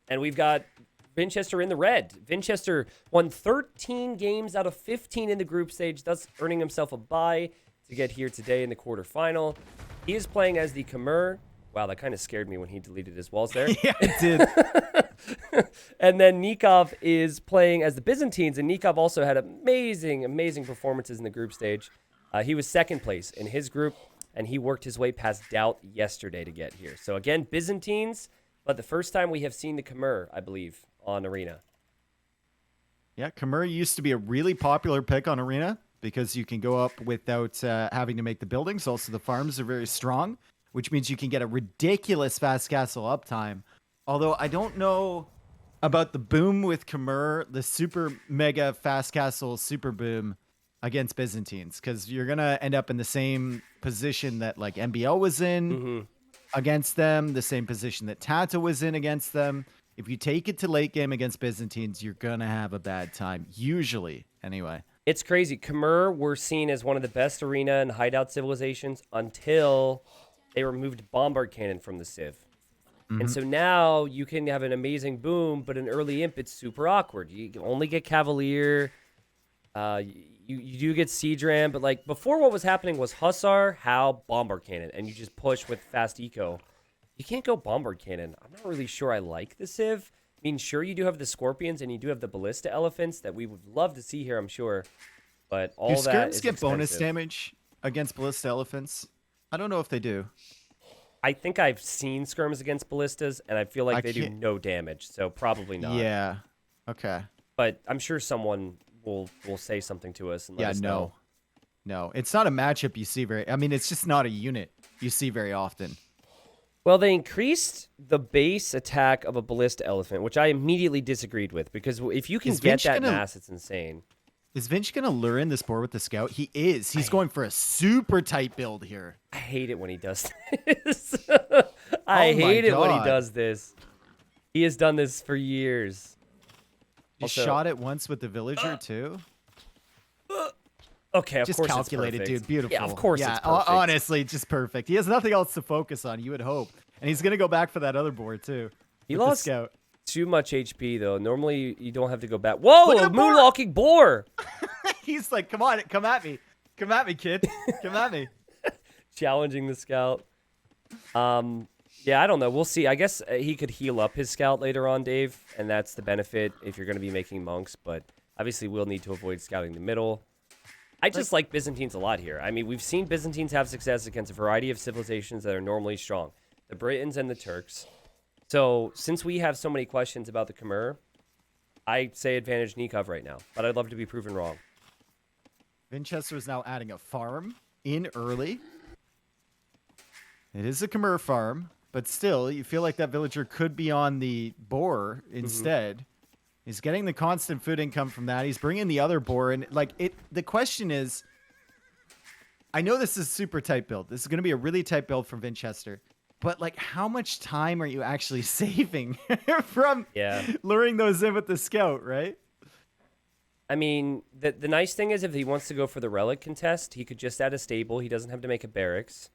And we've got Vinchester in the red. Vinchester won 13 games out of 15 in the group stage, thus earning himself a bye to get here today in the quarterfinal. He is playing as the Khmer. Wow, that kind of scared me when he deleted his walls there. Yeah, it did. And then Nikov is playing as the Byzantines, and Nikov also had amazing performances in the group stage. He was second place in his group, and he worked his way past Doubt yesterday to get here. So again, Byzantines, but the first time we have seen the Khmer, I believe, on Arena. Yeah, Khmer used to be a really popular pick on Arena because you can go up without having to make the buildings. Also, the farms are very strong, which means you can get a ridiculous fast castle uptime. Although I don't know about the boom with Khmer, the super mega fast castle super boom against Byzantines, because you're going to end up in the same position that like MBL was in against them, the same position that Tata was in against them. If you take it to late game against Byzantines, you're going to have a bad time, usually, anyway. It's crazy. Khmer were seen as one of the best arena and hideout civilizations until they removed bombard cannon from the civ. And so now you can have an amazing boom, but an early imp, it's super awkward. You can only get Cavalier. You do get Siege Ram, but like before what was happening was Hussar, Howe, bombard cannon, and you just push with fast eco. You can't go bombard cannon. I'm not really sure I like the civ. I mean, sure, you do have the Scorpions and you do have the Ballista Elephants that we would love to see here, I'm sure. But all do that skirms is get expensive. bonus damage against Ballista Elephants? I don't know if they do. I think I've seen skirms against ballistas, and I feel like they do can't- no damage, so probably not. Yeah. Okay. But I'm sure someone will say something to us and let us know. No, it's not a matchup you see very... I mean, it's just not a unit you see very often. Well, they increased the base attack of a ballista elephant, which I immediately disagreed with, because if you can Is get Vinch that gonna- mass, it's insane. Is Vinch going to lure in this board with the scout? He is. He's going for a super tight build here. I hate it when he does this. I hate it when he God. does this. He has done this for years. You Also- shot it once with the villager, too? Okay, of Just course calculated, it's perfect. dude. Beautiful. Yeah, of course yeah, it's perfect. honestly, just perfect. He has nothing else to focus on, you would hope. And he's going to go back for that other board, too. He with the lost scout. too much HP, though. Normally, you don't have to go back. Whoa, Look a at the board! moonwalking boar! He's like, come on, come at me. Come at me, kid. Come at me. Challenging the scout. Yeah, I don't know. We'll see. I guess he could heal up his scout later on, Dave, and that's the benefit if you're going to be making monks. But obviously, we'll need to avoid scouting the middle. I just like Byzantines a lot here. I mean, we've seen Byzantines have success against a variety of civilizations that are normally strong. The Britons and the Turks. So, since we have so many questions about the Khmer, I say advantage Nikov right now. But I'd love to be proven wrong. Vinchester is now adding a farm in early. It is a Khmer farm, but still, you feel like that villager could be on the boar instead. He's getting the constant food income from that. He's bringing the other boar, and like it. The question is, I know this is super tight build. This is going to be a really tight build for Vinchester, but like, how much time are you actually saving from luring those in with the scout, right? I mean, the nice thing is if he wants to go for the relic contest, he could just add a stable. He doesn't have to make a barracks.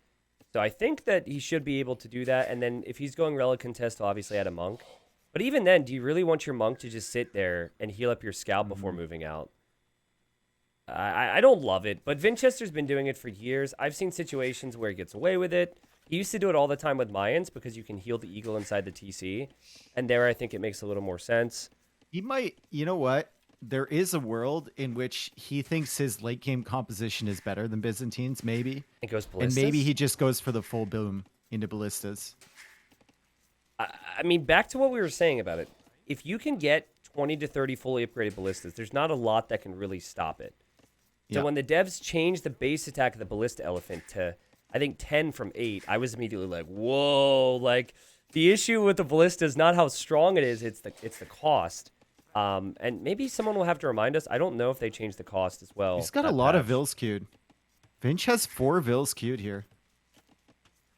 So I think that he should be able to do that. And then if he's going relic contest, he'll obviously add a monk. But even then, do you really want your monk to just sit there and heal up your scout before moving out? I don't love it, but Vinchester's been doing it for years. I've seen situations where he gets away with it. He used to do it all the time with Mayans because you can heal the eagle inside the TC. And there I think it makes a little more sense. He might, you know what? There is a world in which he thinks his late game composition is better than Byzantines, maybe. It goes ballistas? And maybe he just goes for the full boom into ballistas. I mean, back to what we were saying about it. If you can get 20 to 30 fully upgraded ballistas, there's not a lot that can really stop it. So when the devs changed the base attack of the ballista elephant to, I think, 10 from 8, I was immediately like, whoa. Like, the issue with the ballista is not how strong it is, it's the cost. And maybe someone will have to remind us. I don't know if they changed the cost as well. He's got a lot of vills queued. Vinch has 4 vills queued here.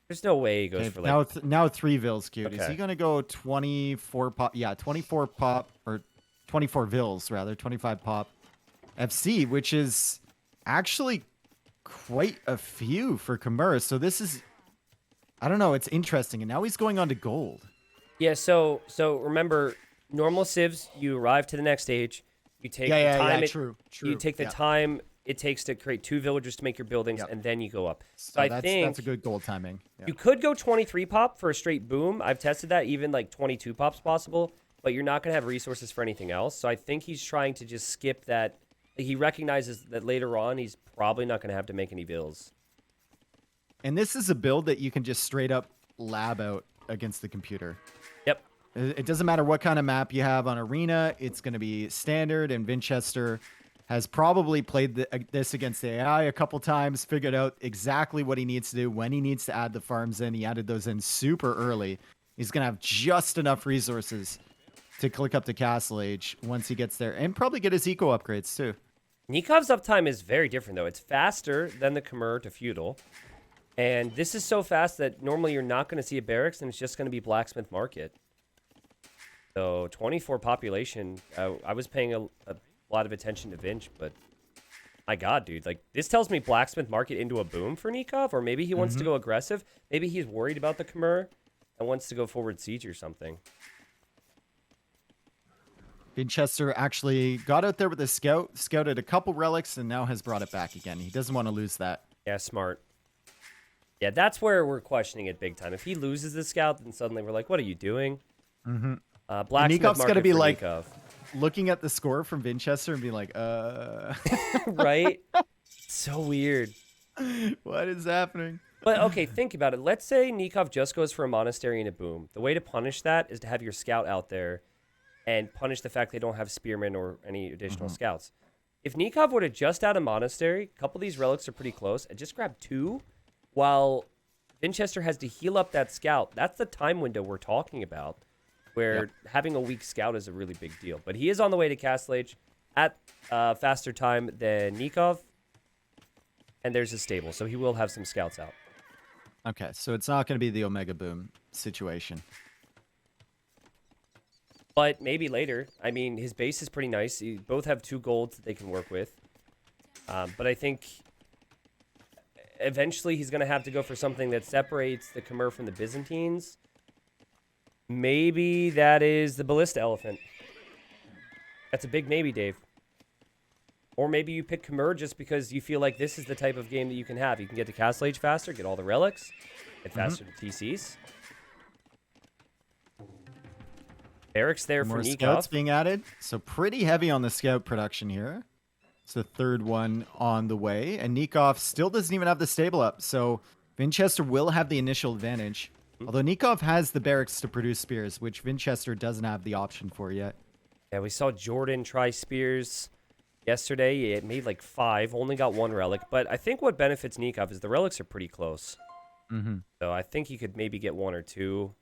There's no way he goes for like... Now 3 vills queued. Okay. Is he going to go 24 pop? Yeah, 24 pop, or 24 vills, rather. 25 pop FC, which is actually quite a few for Khmer. So this is... I don't know. It's interesting. And now he's going on to gold. Yeah, so remember, normal civs, you arrive to the next stage, you take the time true. you take the Yeah. time it takes to create 2 villagers to make your buildings, Yep. and then you go up. So So I that's think a good goal timing. Yeah. you could go 23 pop for a straight boom. I've tested that, even like 22 pop's possible, but you're not gonna have resources for anything else. So I think he's trying to just skip that. He recognizes that later on he's probably not gonna have to make any bills. And this is a build that you can just straight up lab out against the computer. Yep. It doesn't matter what kind of map you have on Arena. It's going to be standard, and Vinchester has probably played this against the AI a couple times, figured out exactly what he needs to do, when he needs to add the farms in. He added those in super early. He's going to have just enough resources to click up to Castle Age once he gets there, and probably get his eco upgrades too. Nikov's uptime is very different, though. It's faster than the Khmer to feudal. And this is so fast that normally you're not going to see a barracks, and it's just going to be blacksmith market. So 24 population. I was paying a lot of attention to Vinch, but my God, dude, like this tells me blacksmith market into a boom for Nikov, or maybe he wants to go aggressive. Maybe he's worried about the Khmer and wants to go forward siege or something. Vinchester actually got out there with a scout, scouted a couple relics, and now has brought it back again. He doesn't want to lose that. Yeah, smart. Yeah, that's where we're questioning it big time. If he loses the scout, then suddenly we're like, what are you doing? Mm-hmm. Blacksmith Nikov's market got to be for like Nikov. looking at the score from Vinchester and be like, Right? So weird. what is happening? But okay, think about it. Let's say Nikov just goes for a monastery and a boom. The way to punish that is to have your scout out there and punish the fact they don't have spearmen or any additional scouts. If Nikov would have just had a monastery, a couple of these relics are pretty close, and just grab 2, while Vinchester has to heal up that scout. That's the time window we're talking about, where having a weak scout is a really big deal. But he is on the way to Castle Age at faster time than Nikov, and there's a stable, so he will have some scouts out. Okay, so it's not going to be the Omega Boom situation. But maybe later. I mean, his base is pretty nice. You both have 2 golds that they can work with. But I think eventually he's going to have to go for something that separates the Khmer from the Byzantines. Maybe that is the Ballista Elephant. That's a big maybe, Dave. Or maybe you pick Khmer just because you feel like this is the type of game that you can have. You can get to Castle Age faster, get all the relics, get faster to TCs. Barracks there for More Nikov. scouts being added. So pretty heavy on the scout production here. It's the 3rd one on the way. And Nikov still doesn't even have the stable up. So Vinchester will have the initial advantage. Although Nikov has the barracks to produce spears, which Vinchester doesn't have the option for yet. Yeah, we saw Jordan try spears yesterday. It made like 5, only got 1 relic. But I think what benefits Nikov is the relics are pretty close. So I think he could maybe get 1 or 2.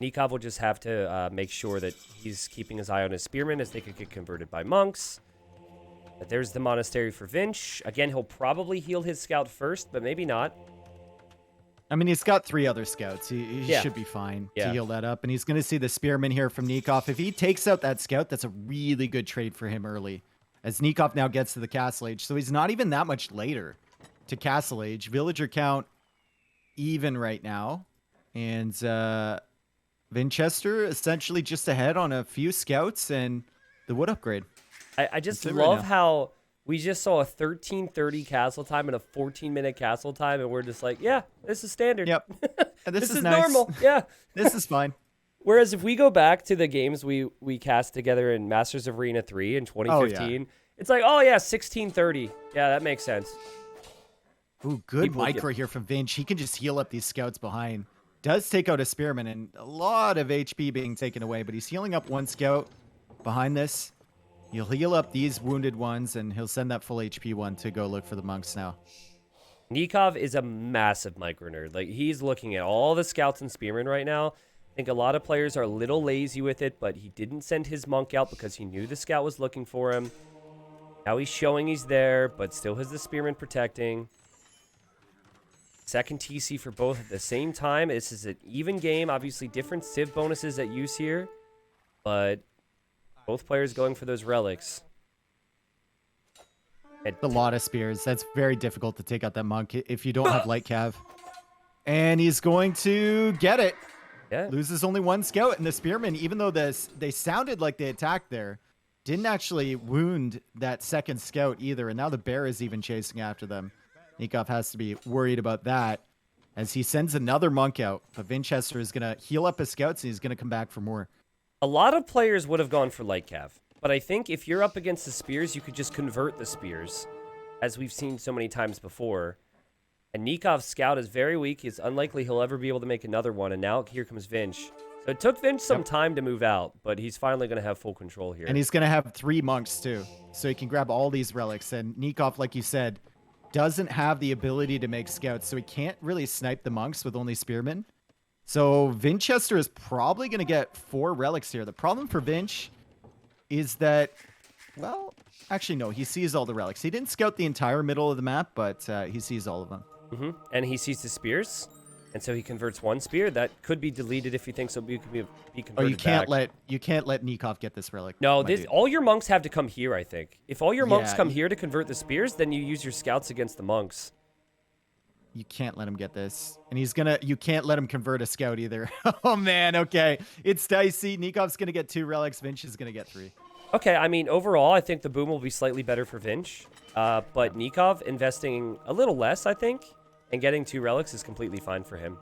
Nikov will just have to make sure that he's keeping his eye on his spearmen, as they could get converted by monks. But there's the monastery for Vinch. Again, he'll probably heal his scout first, but maybe not. I mean, he's got 3 other scouts. He should be fine to heal that up. And he's going to see the spearman here from Nikov. If he takes out that scout, that's a really good trade for him early, as Nikov now gets to the Castle Age. So he's not even that much later to Castle Age. Villager count even right now. And Vinchester essentially just ahead on a few scouts and the wood upgrade. I just That's it right love now. how we just saw a 13:30 castle time and a 14-minute castle time, and we're just like, yeah, this is standard. Yep. And this is nice. normal. Yeah. This is fine. Whereas if we go back to the games we cast together in Masters of Arena 3 in 2015, it's like, oh yeah, 16:30. Yeah, that makes sense. Ooh, good People micro here from Vinch. He can just heal up these scouts behind. Does take out a spearman and a lot of HP being taken away, but he's healing up 1 scout behind this. He'll heal up these wounded ones, and he'll send that full HP one to go look for the monks now. Nikov is a massive micro nerd. Like, he's looking at all the scouts and spearmen right now. I think a lot of players are a little lazy with it, but he didn't send his monk out because he knew the scout was looking for him. Now he's showing he's there, but still has the spearman protecting. Second TC for both at the same time. This is an even game. Obviously, different civ bonuses at use here, but both players going for those relics. A lot of spears. That's very difficult to take out that monk if you don't have light cav. And he's going to get it. Yeah. Loses only one scout, and the spearmen, even though they sounded like they attacked there, didn't actually wound that second scout either. And now the bear is even chasing after them. Nikov has to be worried about that as he sends another monk out. But Vinchester is going to heal up his scouts, and he's going to come back for more. A lot of players would have gone for light cav, but I think if you're up against the spears, you could just convert the spears, as we've seen so many times before. And Nikov's scout is very weak. It's unlikely he'll ever be able to make another one. And now here comes Vinch. So it took Vinch some time to move out, but he's finally going to have full control here. And he's going to have 3 monks too. So he can grab all these relics. And Nikov, like you said, doesn't have the ability to make scouts. So he can't really snipe the monks with only spearmen. So Vinchester is probably going to get 4 relics here. The problem for Vinch is that, well, actually, no, he sees all the relics. He didn't scout the entire middle of the map, but he sees all of them. And he sees the spears, and so he converts 1 spear. That could be deleted if he thinks it'll be converted. Oh, you can't let Nikov get this relic. No, all your monks have to come here, I think. If all your monks come here to convert the spears, then you use your scouts against the monks. You can't let him get this. And you can't let him convert a scout either. Oh man, okay. It's dicey. Nikov's gonna get 2 relics, Vinch is gonna get 3. Okay, I mean, overall, I think the boom will be slightly better for Vinch. But Nikov investing a little less, I think, and getting 2 relics is completely fine for him.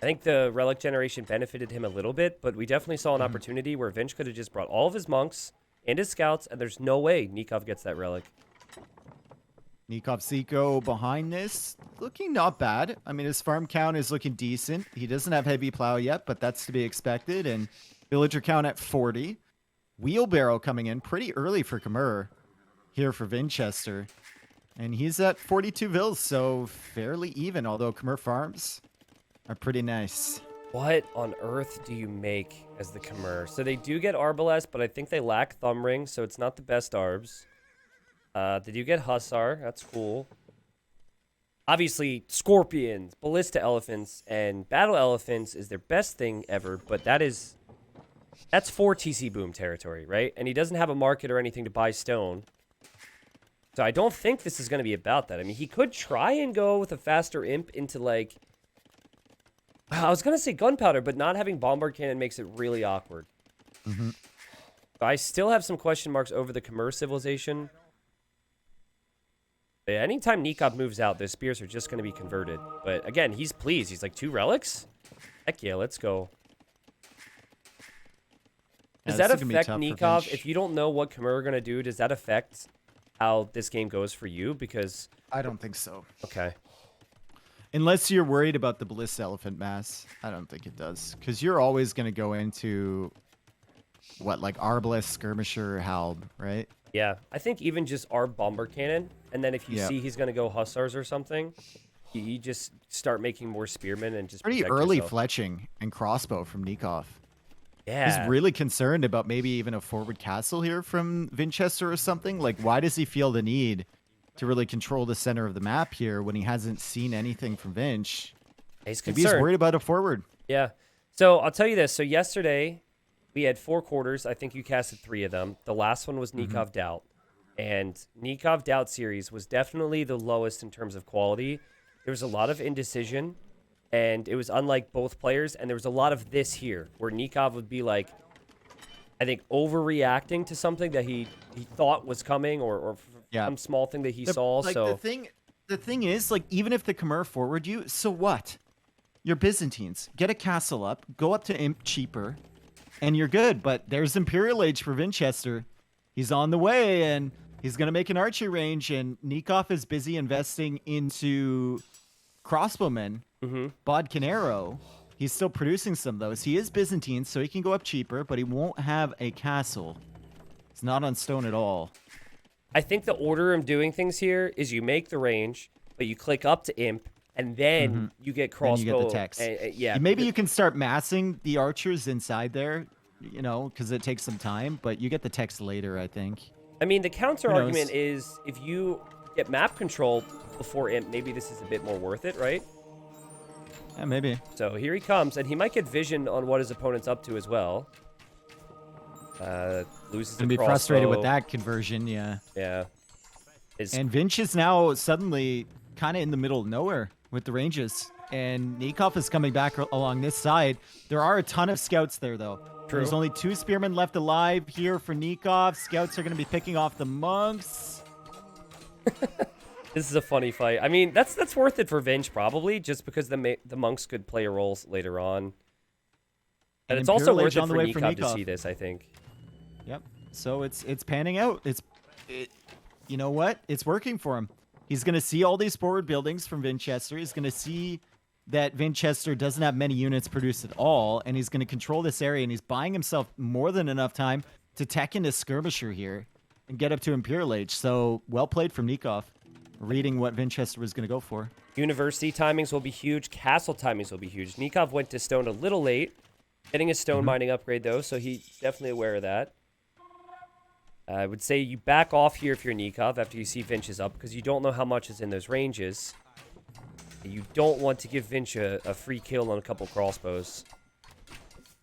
I think the relic generation benefited him a little bit, but we definitely saw an opportunity where Vinch could have just brought all of his monks and his scouts, and there's no way Nikov gets that relic. Nikov Zico behind this, looking not bad. I mean, his farm count is looking decent. He doesn't have heavy plow yet, but that's to be expected. And villager count at 40. Wheelbarrow coming in pretty early for Khmer here for Vinchester. And he's at 42 vills, so fairly even, although Khmer farms are pretty nice. What on earth do you make as the Khmer? So they do get Arbalest, but I think they lack Thumb Ring, so it's not the best Arbs. They do get Hussar. That's cool. Obviously, Scorpions, Ballista Elephants, and Battle Elephants is their best thing ever, but that's 4 TC Boom territory, right? And he doesn't have a market or anything to buy stone. So I don't think this is going to be about that. I mean, he could try and go with a faster imp into, like... I was going to say gunpowder, but not having bombard cannon makes it really awkward. So I still have some question marks over the Khmer civilization. Anytime Nikov moves out, the spears are just going to be converted. But again, he's pleased. He's like, 2 relics? Heck yeah, let's go. Does that affect Nikov? If you don't know what Khmer are going to do, does that affect how this game goes for you? Because I don't think so. Okay. Unless you're worried about the Ballista Elephant mass, I don't think it does. Because you're always going to go into, like Arbalest, Skirmisher, Halb, right? Yeah, I think even just our bombard cannon, and then if you see he's going to go Hussars or something, you just start making more spearmen and just pretty early fletching and crossbow from Nikov. Yeah. He's really concerned about maybe even a forward castle here from Vinchester or something. Like, why does he feel the need to really control the center of the map here when he hasn't seen anything from Vinch? He's concerned. Maybe he's worried about a forward. Yeah. So I'll tell you this. So yesterday, we had 4 quarters. I think you casted 3 of them. The last one was Nikov Doubt. And Nikov Doubt series was definitely the lowest in terms of quality. There was a lot of indecision. And it was unlike both players. And there was a lot of this here, where Nikov would be like, I think, overreacting to something that he thought was coming or some small thing that he saw. Like, so the thing is, like, even if the Khmer forward you, so what? You're Byzantines. Get a castle up, go up to Imp cheaper, and you're good. But there's Imperial Age for Vinchester. He's on the way, and he's going to make an archery range, and Nikov is busy investing into crossbowmen. Bodkin Arrow. He's still producing some of those. He is Byzantine, so he can go up cheaper, but he won't have a castle. It's not on stone at all. I think the order of doing things here is you make the range, but you click up to Imp, and then you get crossbow. Then you get the text. Yeah. Maybe you can start massing the archers inside there, you know, because it takes some time, but you get the text later, I think. I mean, the counter argument is if you get map control before Imp, maybe this is a bit more worth it, right? Yeah, maybe. So here he comes, and he might get vision on what his opponent's up to as well. Loses the crossbow. Be frustrated with that conversion, yeah. Yeah. And Vinch is now suddenly kind of in the middle of nowhere with the ranges. and Nikov is coming back along this side. There are a ton of scouts there, though. True. There's only 2 spearmen left alive here for Nikov. Scouts are going to be picking off the monks. This is a funny fight. I mean, that's worth it for Vinch, probably, just because the monks could play a role later on. And it's also worth it for Nikov to see this, I think. Yep. So it's panning out. You know what? It's working for him. He's going to see all these forward buildings from Vinchester. He's going to see that Vinchester doesn't have many units produced at all, and he's going to control this area, and he's buying himself more than enough time to tech into Skirmisher here and get up to Imperial Age. So well played from Nikov, reading what Vinchester was going to go for. University timings will be huge. Castle timings will be huge. Nikov went to stone a little late, getting a stone mining upgrade, though, so he's definitely aware of that. I would say you back off here if you're Nikov after you see Vinch is up, because you don't know how much is in those ranges. You don't want to give Vinch a free kill on a couple crossbows.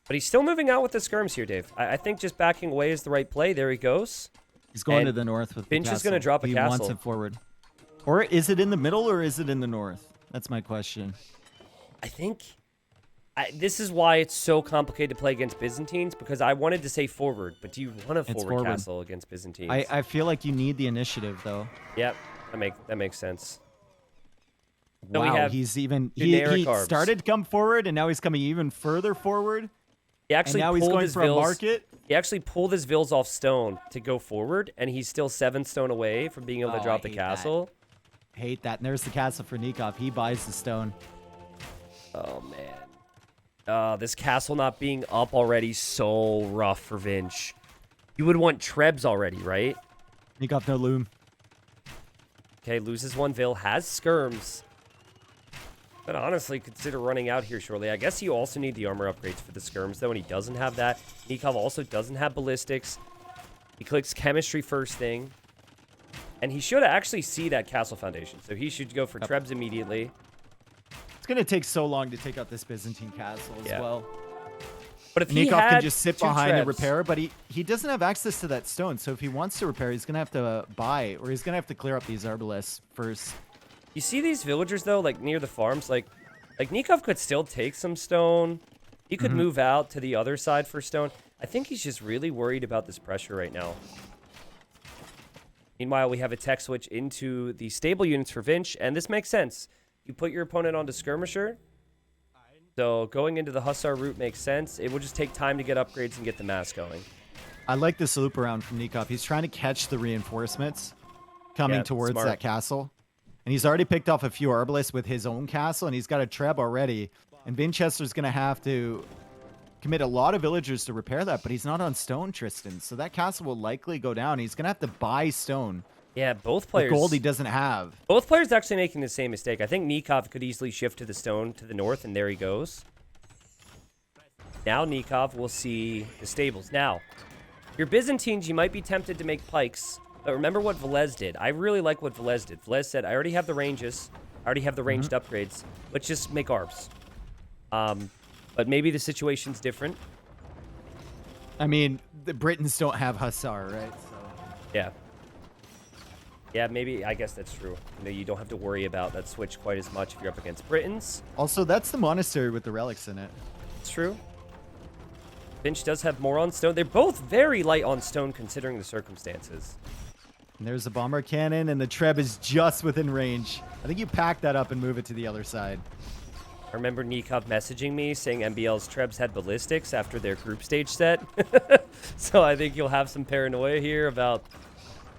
But he's still moving out with the skirms here, Dave. I think just backing away is the right play. There he goes. He's going to the north with Vinch the castle. is going to drop a castle. He wants it forward. Or is it in the middle or is it in the north? That's my question. I think... this is why it's so complicated to play against Byzantines, because I wanted to say forward, but do you want a forward castle against Byzantines? I feel like you need the initiative, though. Yep, that makes sense. So wow, he started to come forward, and now he's coming even further forward. He actually and now he's going for a market. He actually pulled his vills off stone to go forward, and he's still 7 stone away from being able to drop the castle. Hate that. And there's the castle for Nikov. He buys the stone. Oh, man. This castle not being up already, so rough for Vinch. You would want Trebs already, right? Nikov no loom. Okay, loses 1 vill, has skirms. But honestly, consider running out here shortly. I guess you also need the armor upgrades for the skirms, though, and he doesn't have that. Nikov also doesn't have ballistics. He clicks chemistry first thing. And he should actually see that castle foundation, so he should go for Trebs immediately. It's going to take so long to take out this Byzantine castle as well. But if Nikov can just sit behind and repair, but he doesn't have access to that stone, so if he wants to repair, he's going to have to buy, or he's going to have to clear up these arbalests first. You see these villagers, though, like near the farms? Like Nikov could still take some stone. He could move out to the other side for stone. I think he's just really worried about this pressure right now. Meanwhile, we have a tech switch into the stable units for Vinch, and this makes sense. You put your opponent onto Skirmisher. So going into the Hussar route makes sense. It will just take time to get upgrades and get the mass going. I like this loop around from Nikov. He's trying to catch the reinforcements coming towards that castle. And he's already picked off a few arbalists with his own castle, and he's got a Treb already. And Vinchester's going to have to commit a lot of villagers to repair that, but he's not on stone, Tristan. So that castle will likely go down. He's going to have to buy stone. Yeah, both players. The gold he doesn't have. Both players actually making the same mistake. I think Nikov could easily shift to the stone to the north, and there he goes. Now Nikov will see the stables. Now, your Byzantines, you might be tempted to make pikes, but remember what Velez did. I really like what Velez did. Velez said, I already have the ranges. I already have the ranged upgrades. Let's just make arbs. But maybe the situation's different. I mean, the Britons don't have Hussar, right? So. Yeah. Yeah, maybe. I guess that's true. You know, you don't have to worry about that switch quite as much if you're up against Britons. Also, that's the monastery with the relics in it. It's true. Finch does have more on stone. They're both very light on stone considering the circumstances. And there's a bomber cannon, and the Treb is just within range. I think you pack that up and move it to the other side. I remember Nikov messaging me saying MBL's Trebs had ballistics after their group stage set. So I think you'll have some paranoia here about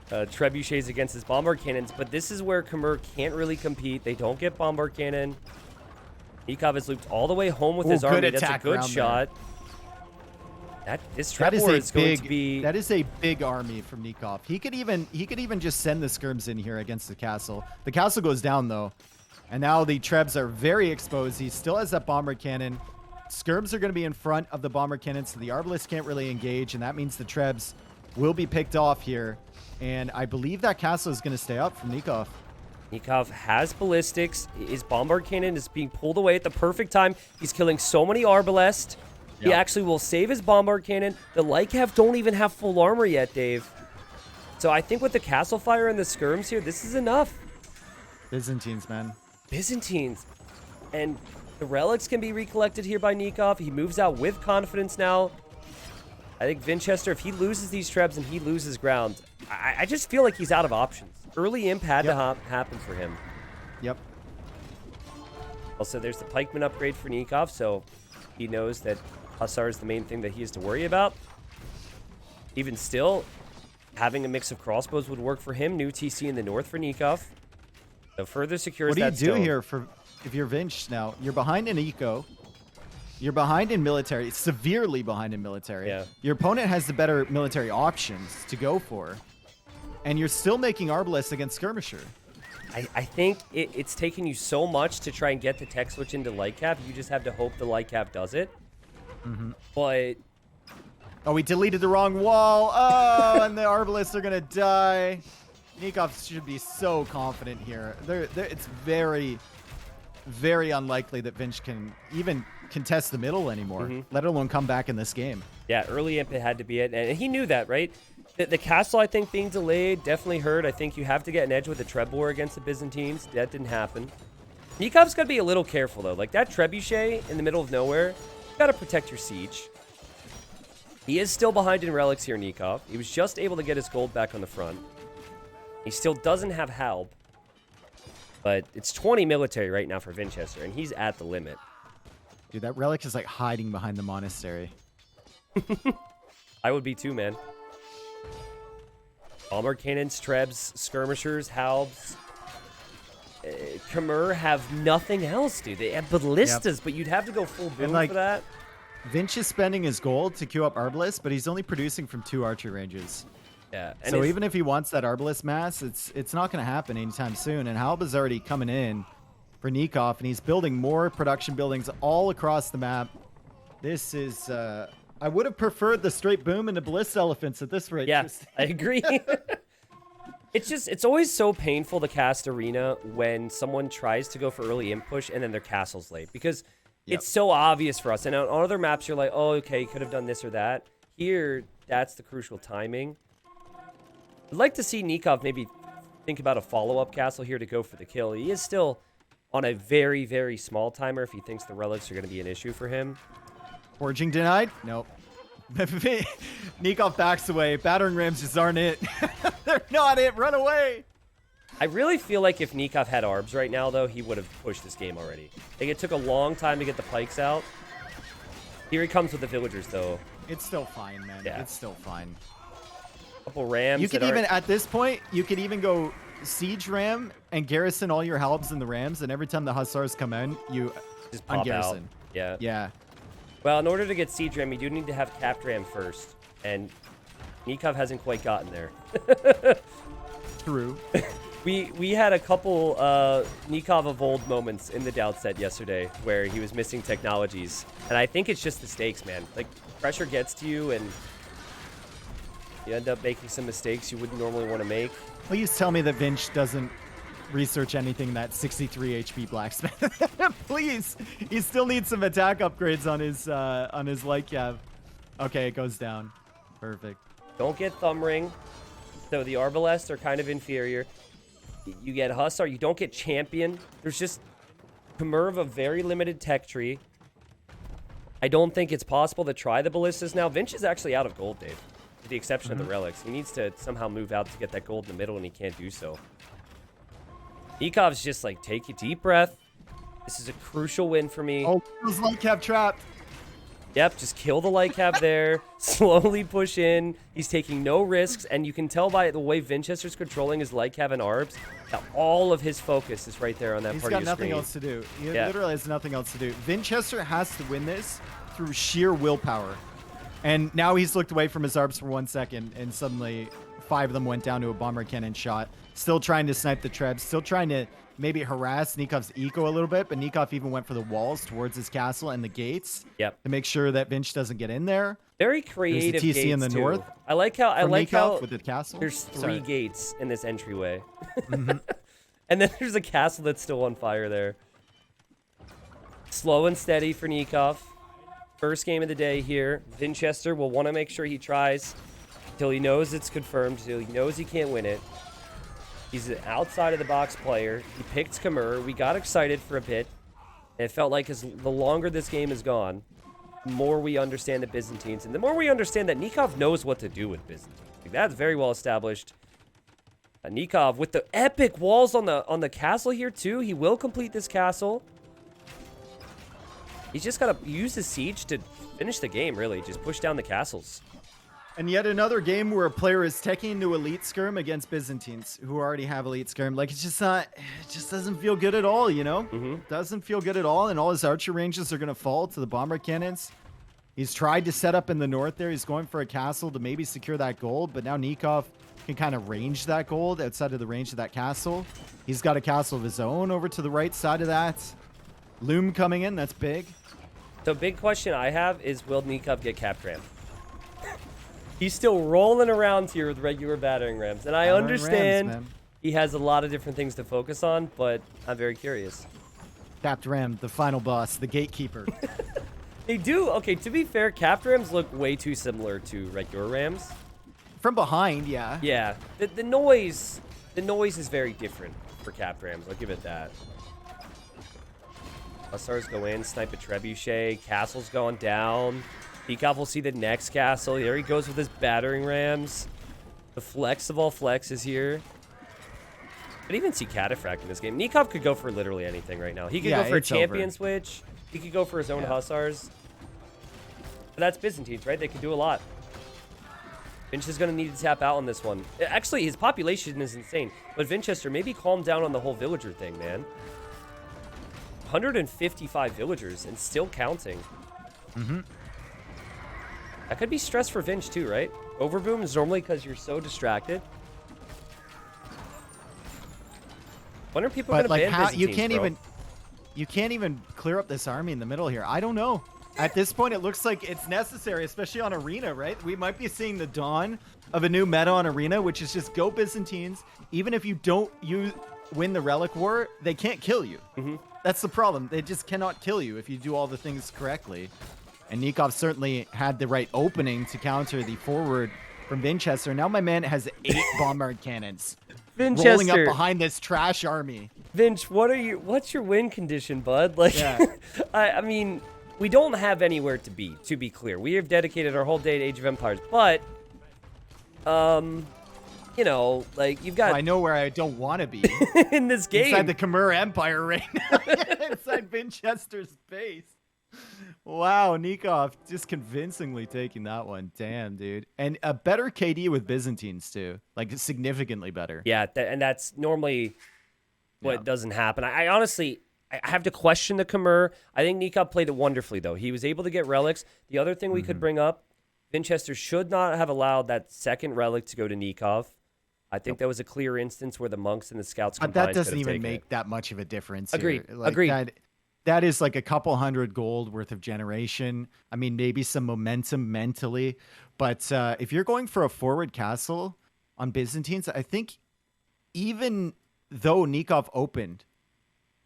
trebuchets against his bombard cannons. But this is where Khmer can't really compete. They don't get bombard cannon. Nikov is looped all the way home with his army. That's a good shot. This Treb war is going to be... That is a big army from Nikov. He could even just send the skirms in here against the castle. The castle goes down, though. And now the Trebs are very exposed. He still has that bomber cannon. Skirms are going to be in front of the bomber cannon, so the arbalists can't really engage, and that means the Trebs will be picked off here. And I believe that castle is going to stay up from Nikov. Nikov has ballistics. His bombard cannon is being pulled away at the perfect time. He's killing so many arbalists. He actually will save his bombard cannon. The Lycav don't even have full armor yet, Dave. So I think with the castle fire and the skirms here, this is enough. Byzantines, man. Byzantines. And the relics can be recollected here by Nikov. He moves out with confidence now. I think Vinchester, if he loses these trebs and he loses ground, I just feel like he's out of options. Early imp had to happen for him. Yep. Also, there's the pikeman upgrade for Nikov, so he knows that Hussar is the main thing that he has to worry about. Even still, having a mix of crossbows would work for him. New TC in the north for Nikov. So further secures that What do you do stone. here for if you're Vinch now? You're behind in eco. You're behind in military, severely behind in military. Yeah. Your opponent has the better military options to go for. And you're still making Arbalest against Skirmisher. I think it's taken you so much to try and get the tech switch into light cap. You just have to hope the light cap does it. But Oh, we deleted the wrong wall. Oh, and the Arbalists are going to die. Nikov should be so confident here. It's very, very unlikely that Vinch can even contest the middle anymore, let alone come back in this game. yeah, early imp it had to be it. And he knew that, right? The castle, I think, being delayed definitely hurt. I think you have to get an edge with the Trebor against the Byzantines. That didn't happen. Nikov's got to be a little careful, though. Like, that trebuchet in the middle of nowhere, you got to protect your siege. He is still behind in relics here, Nikov. He was just able to get his gold back on the front. He still doesn't have Halb. But it's 20 military right now for Vinchester, and he's at the limit. Dude, that relic is like hiding behind the monastery. I would be too, man. Bomber cannons, trebs, skirmishers, halbs. Khmer have nothing else, dude. They have ballistas, but you'd have to go full boom like, for that. Vinch is spending his gold to queue up Arbalest, but he's only producing from 2 archery ranges. Yeah. And So even if he wants that Arbalest mass, it's not going to happen anytime soon. And Halb is already coming in for Nikov, and he's building more production buildings all across the map. This is... I would have preferred the straight boom and the ballista elephants at this rate. yeah, I agree. It's always so painful to cast Arena when someone tries to go for early imp push and then their castle's late. Because it's so obvious for us. And on other maps, you're like, oh, okay, you could have done this or that. Here, that's the crucial timing. I'd like to see Nikov maybe think about a follow-up castle here to go for the kill. He is still on a very, very small timer if he thinks the relics are going to be an issue for him. Forging denied? Nope. Nikov backs away. Battering rams just aren't it. They're not it. Run away. I really feel like if Nikov had arbs right now, though, he would have pushed this game already. Like, it took a long time to get the pikes out. Here he comes with the villagers, though. It's still fine, man. Yeah. It's still fine. Couple rams. You could even, at this point, you could even go siege ram and garrison all your halbs in the rams, and every time the hussars come in, you just pop ungarrison. out. Yeah. Yeah. Well, in order to get siege ram, you do need to have capped ram first, and Nikov hasn't quite gotten there. True. We had a couple Nikov of old moments in the doubt set yesterday where he was missing technologies, and I think it's just the stakes, man. Like, pressure gets to you, and you end up making some mistakes you wouldn't normally want to make. Please tell me that Vinch doesn't research anything in that 63 HP blacksmith. Please. He still needs some attack upgrades on his light cav. Okay, it goes down. Perfect. Don't get thumb ring. So the Arbalest are kind of inferior. You get Hussar. You don't get champion. There's just Khmer of a very limited tech tree. I don't think it's possible to try the ballistas now. Vinch is actually out of gold, Dave. With the exception of the relics. He needs to somehow move out to get that gold in the middle, and he can't do so. Nikov's just like, take a deep breath. This is a crucial win for me. Oh, this light cav trapped. Yep, just kill the light cab there. Slowly push in. He's taking no risks, and you can tell by the way Vinchester's controlling his light cab and arbs that all of his focus is right there on that part of your screen. He's got nothing else to do. He literally has nothing else to do. Vinchester has to win this through sheer willpower. And now he's looked away from his arbs for 1 second, and suddenly 5 of them went down to a bomber cannon shot. Still trying to snipe the trebs. Still trying to maybe harass Nikov's eco a little bit, but Nikov even went for the walls towards his castle and the gates. Yep. To make sure that Vinch doesn't get in there. Very creative There's the TC gates in the too. north. I like how with the castle. there's 3 Sorry. gates in this entryway. And then there's a castle that's still on fire there. Slow and steady for Nikov. First game of the day here. Vinchester will want to make sure he tries until he knows it's confirmed, until he knows he can't win it. He's an outside of the box player. He picked Khmer. We got excited for a bit. And it felt like the longer this game has gone, the more we understand the Byzantines, and the more we understand that Nikov knows what to do with Byzantines. Like, that's very well established. Nikov with the epic walls on the castle here too. He will complete this castle. He's just got to use the siege to finish the game, really. Just push down the castles. And yet another game where a player is teching into elite skirm against Byzantines who already have elite skirm. Like, it's just not, it just doesn't feel good at all, you know? Doesn't feel good at all. And all his archer ranges are going to fall to the bomber cannons. He's tried to set up in the north there. He's going for a castle to maybe secure that gold. But now Nikov can kind of range that gold outside of the range of that castle. He's got a castle of his own over to the right side of that. Loom coming in. That's big. So big question I have is, will Nikov get cap rammed? He's still rolling around here with regular battering rams. And I understand he has a lot of different things to focus on, but I'm very curious. Capped ram, the final boss, the gatekeeper. They do. Okay, to be fair, capped rams look way too similar to regular rams. From behind, yeah. Yeah. The noise is very different for capped rams. I'll give it that. Hussars go in, snipe a trebuchet. Castle's going down. Nikov will see the next castle. There he goes with his battering rams. The flex of all flex is here. I'd even see Cataphract in this game. Nikov could go for literally anything right now. He could go for a champion switch. He could go for his own Hussars. But that's Byzantines, right? They can do a lot. Vinch is going to need to tap out on this one. Actually, his population is insane. But Vinchester, maybe calm down on the whole villager thing, man. 155 villagers and still counting. That could be stress for Vinch too, right? Overboom is normally because you're so distracted. When are people going to ban Byzantines, you can't even clear up this army in the middle here. I don't know. At this point, it looks like it's necessary, especially on Arena, right? We might be seeing the dawn of a new meta on Arena, which is just go Byzantines. Even if you don't win the Relic War, they can't kill you. That's the problem. They just cannot kill you if you do all the things correctly. And Nikov certainly had the right opening to counter the forward from Vinchester. Now my man has 8 bombard cannons rolling up behind this trash army. Vinch, what's your win condition, bud? Like, I mean, we don't have anywhere to be clear. We have dedicated our whole day to Age of Empires, but, you know, like, you've got... I know where I don't want to be. In this game. Inside the Khmer Empire right now. Inside Vinchester's base. Wow, Nikov just convincingly taking that one. Damn, dude. And a better KD with Byzantines, too. Like, significantly better. Yeah, and that's normally what doesn't happen. I honestly, I have to question the Khmer. I think Nikov played it wonderfully, though. He was able to get relics. The other thing we could bring up, Vinchester should not have allowed that second relic to go to Nikov. I think that was a clear instance where the monks and the scouts combined. But that doesn't even make that much of a difference. Agreed. Here. Like, Agreed. That is like a couple hundred gold worth of generation. I mean, maybe some momentum mentally. But if you're going for a forward castle on Byzantines, I think even though Nikov opened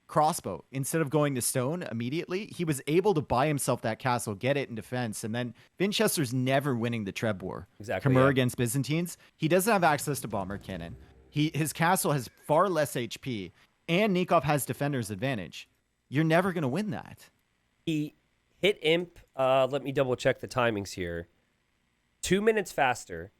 crossbow instead of going to stone immediately, he was able to buy himself that castle, get it in defense. And then Vinchester's never winning the Treb War. Exactly. Khmer against Byzantines. He doesn't have access to bomber cannon. His castle has far less HP, and Nikov has defender's advantage. You're never going to win that. He hit Imp. Let me double check the timings here. 2 minutes faster.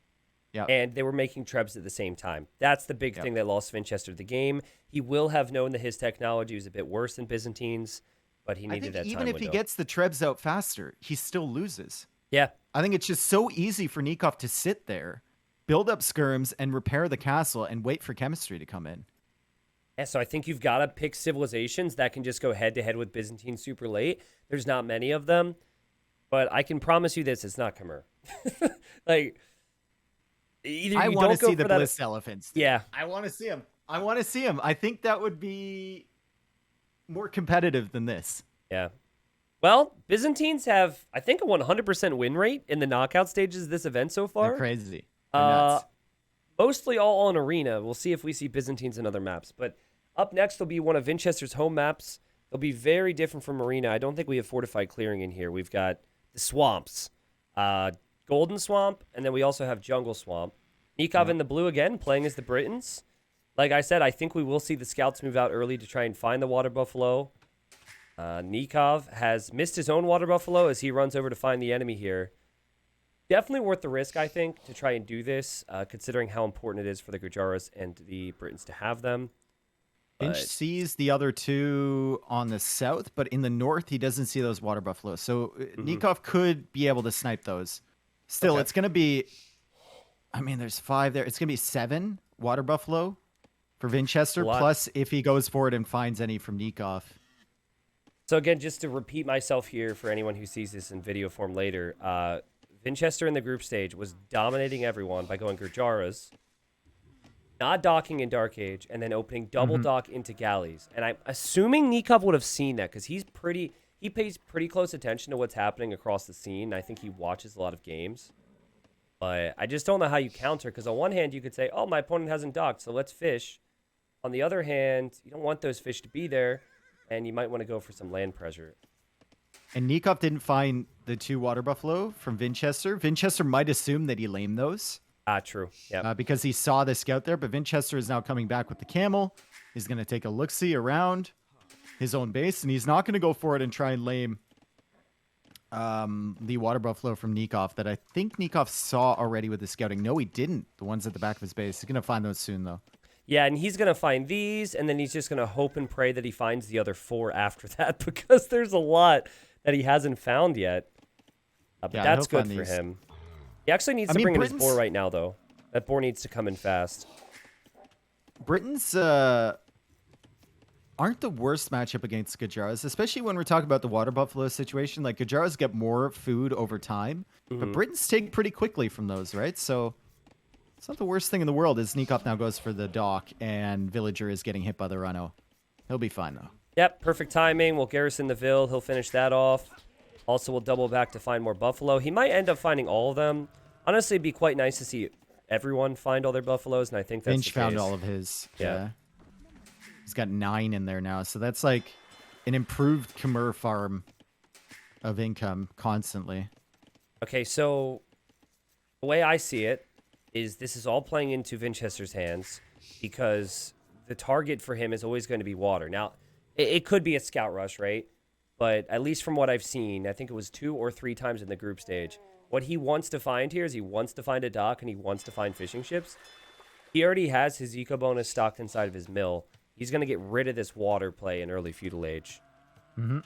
Yeah. And they were making trebs at the same time. That's the big thing that lost Vinchester the game. He will have known that his technology was a bit worse than Byzantines, but he needed that time even if he gets the trebs out faster, he still loses. Yeah. I think it's just so easy for Nikov to sit there, build up skirms, and repair the castle and wait for chemistry to come in. Yeah, so I think you've got to pick civilizations that can just go head-to-head with Byzantine super late. There's not many of them, but I can promise you this, it's not Khmer. Like, either I you want don't to go see the for that... Bliss Elephants. Yeah. I want to see them. I think that would be more competitive than this. Yeah. Well, Byzantines have, I think, a 100% win rate in the knockout stages of this event so far. They're crazy. They're nuts. Mostly all on Arena. We'll see if we see Byzantines in other maps. But up next will be one of Vinchester's home maps. They'll be very different from Arena. I don't think we have Fortified Clearing in here. We've got the swamps. Golden Swamp, and then we also have Jungle Swamp. Nikov in the blue again, playing as the Britons. Like I said, I think we will see the scouts move out early to try and find the Water Buffalo. Nikov has missed his own water buffalo as he runs over to find the enemy here. Definitely worth the risk, I think, to try and do this, considering how important it is for the Gujaras and the Britons to have them. Finch sees the other two on the south, but in the north, he doesn't see those water buffaloes. So Nikov could be able to snipe those. Still, it's going to be, I mean, there's 5 there. It's going to be 7 water buffalo for Vinchester, plus if he goes forward and finds any from Nikov. So again, just to repeat myself here for anyone who sees this in video form later, Vinchester in the group stage was dominating everyone by going Gujaras, not docking in Dark Age, and then opening double dock into galleys. And I'm assuming Nikov would have seen that because he pays pretty close attention to what's happening across the scene. I think he watches a lot of games. But I just don't know how you counter, because on one hand you could say, oh, my opponent hasn't docked, so let's fish. On the other hand, you don't want those fish to be there, and you might want to go for some land pressure. And Nikov didn't find the 2 water buffalo from Vinchester. Vinchester might assume that he lamed those. True. Yeah. Because he saw the scout there, but Vinchester is now coming back with the camel. He's going to take a look-see around his own base, and he's not going to go for it and try and lame the water buffalo from Nikov that I think Nikov saw already with the scouting. No, he didn't. The ones at the back of his base. He's going to find those soon, though. Yeah, and he's going to find these, and then he's just going to hope and pray that he finds the other 4 after that, because there's a lot that he hasn't found yet. But yeah, that's good for him. He actually needs to bring in his boar right now, though. That boar needs to come in fast. Britons aren't the worst matchup against Gujaras, especially when we're talking about the water buffalo situation. Like, Gujaras get more food over time, but Britons take pretty quickly from those, right? So it's not the worst thing in the world as Nikov now goes for the dock and Villager is getting hit by the Rhino. He'll be fine, though. Yep, perfect timing. We'll garrison the Ville. He'll finish that off. Also, we'll double back to find more buffalo. He might end up finding all of them. Honestly, it'd be quite nice to see everyone find all their buffaloes, and I think that's Finch found all of his. Yeah. He's got 9 in there now, so that's like an improved Khmer farm of income constantly. Okay, so the way I see it is this is all playing into Vinchester's hands because the target for him is always going to be water. Now, it could be a scout rush, right? But at least from what I've seen, I think it was 2 or 3 times in the group stage. What he wants to find here is he wants to find a dock and he wants to find fishing ships. He already has his eco bonus stocked inside of his mill. He's going to get rid of this water play in early feudal age. But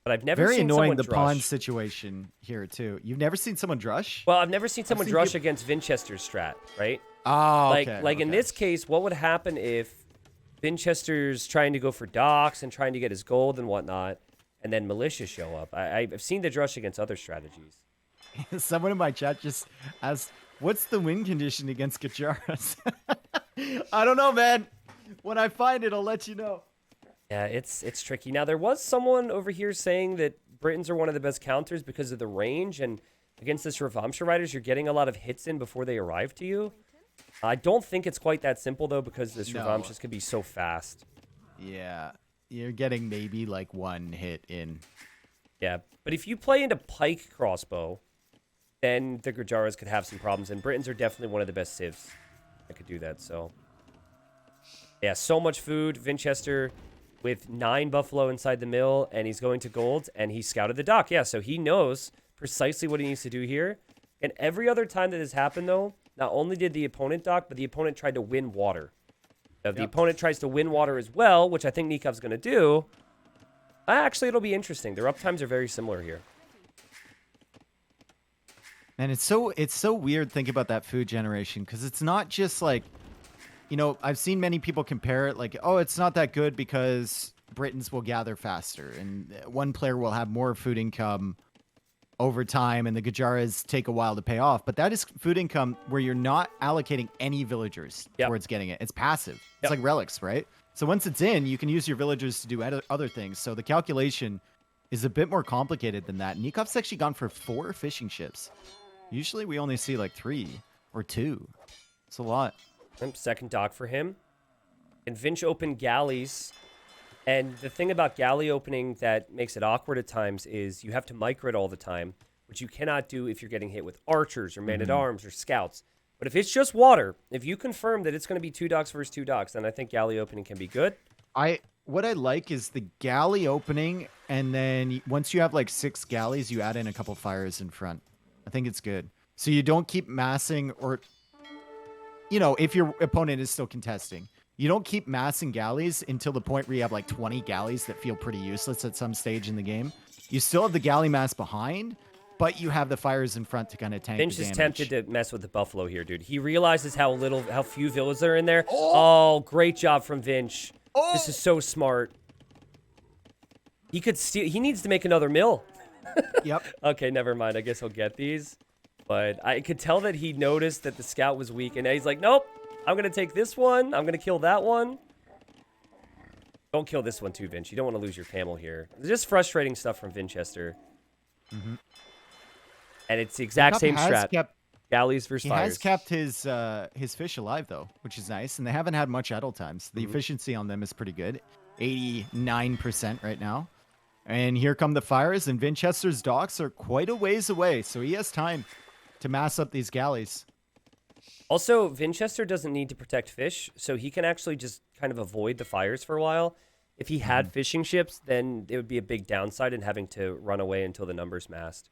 I've never seen annoying someone the drush. pawn situation here too. You've never seen someone drush? Well, I've never seen someone drush against Vinchester's strat, right? Oh, like in this case, what would happen if Vinchester's trying to go for docks and trying to get his gold and whatnot, and then militia show up? I've seen the drush against other strategies. Someone in my chat just asked, what's the win condition against Gujaras? I don't know, man. When I find it, I'll let you know. Yeah, it's tricky. Now, there was someone over here saying that Britons are one of the best counters because of the range, and against this Revamsha Riders, you're getting a lot of hits in before they arrive to you. I don't think it's quite that simple, though, because this Revamshas can be so fast. Yeah, you're getting maybe like 1 hit in. Yeah, but if you play into pike crossbow, then the Gujaras could have some problems, and Britons are definitely one of the best civs that could do that, so. Yeah, so much food. Vinchester with 9 buffalo inside the mill, and he's going to gold, and he scouted the dock. Yeah, so he knows precisely what he needs to do here. And every other time that this happened, though, not only did the opponent dock, but the opponent tried to win water. If the opponent tries to win water as well, which I think Nikov's going to do, actually, it'll be interesting. Their uptimes are very similar here. And it's so weird thinking about that food generation, because it's not just like, you know, I've seen many people compare it like, oh, it's not that good because Britons will gather faster and one player will have more food income over time and the Gujaras take a while to pay off. But that is food income where you're not allocating any villagers towards getting it. It's passive. It's like relics, right? So once it's in, you can use your villagers to do other things. So the calculation is a bit more complicated than that. Nikov's actually gone for 4 fishing ships. Usually we only see like 3 or 2. It's a lot. Second dock for him. And Vinch opened galleys. And the thing about galley opening that makes it awkward at times is you have to micro it all the time, which you cannot do if you're getting hit with archers or man-at-arms or scouts. But if it's just water, if you confirm that it's going to be 2 docks versus 2 docks, then I think galley opening can be good. what I like is the galley opening, and then once you have like 6 galleys, you add in a couple fires in front. I think it's good. So you don't keep massing, or, if your opponent is still contesting, you don't keep massing galleys until the point where you have like 20 galleys that feel pretty useless at some stage in the game. You still have the galley mass behind, but you have the fires in front to kind of tank Vinch the is damage. tempted to mess with the buffalo here, dude. He realizes how few villas are in there. Oh, great job from Vinch. Oh. This is so smart. He could steal. He needs to make another mill. Yep. Okay, never mind. I guess he'll get these. But I could tell that he noticed that the scout was weak, and now he's like, nope, I'm going to take this one. I'm going to kill that one. Don't kill this one too, Vinch. You don't want to lose your camel here. It's just frustrating stuff from Vinchester. Mm-hmm. And it's the exact same strat. Galleys versus fires. He has kept his fish alive, though, which is nice. And they haven't had much idle times. The efficiency on them is pretty good. 89% right now. And here come the fires, and Vinchester's docks are quite a ways away, so he has time to mass up these galleys. Also, Vinchester doesn't need to protect fish, so he can actually just kind of avoid the fires for a while. If he had fishing ships, then it would be a big downside in having to run away until the number's massed.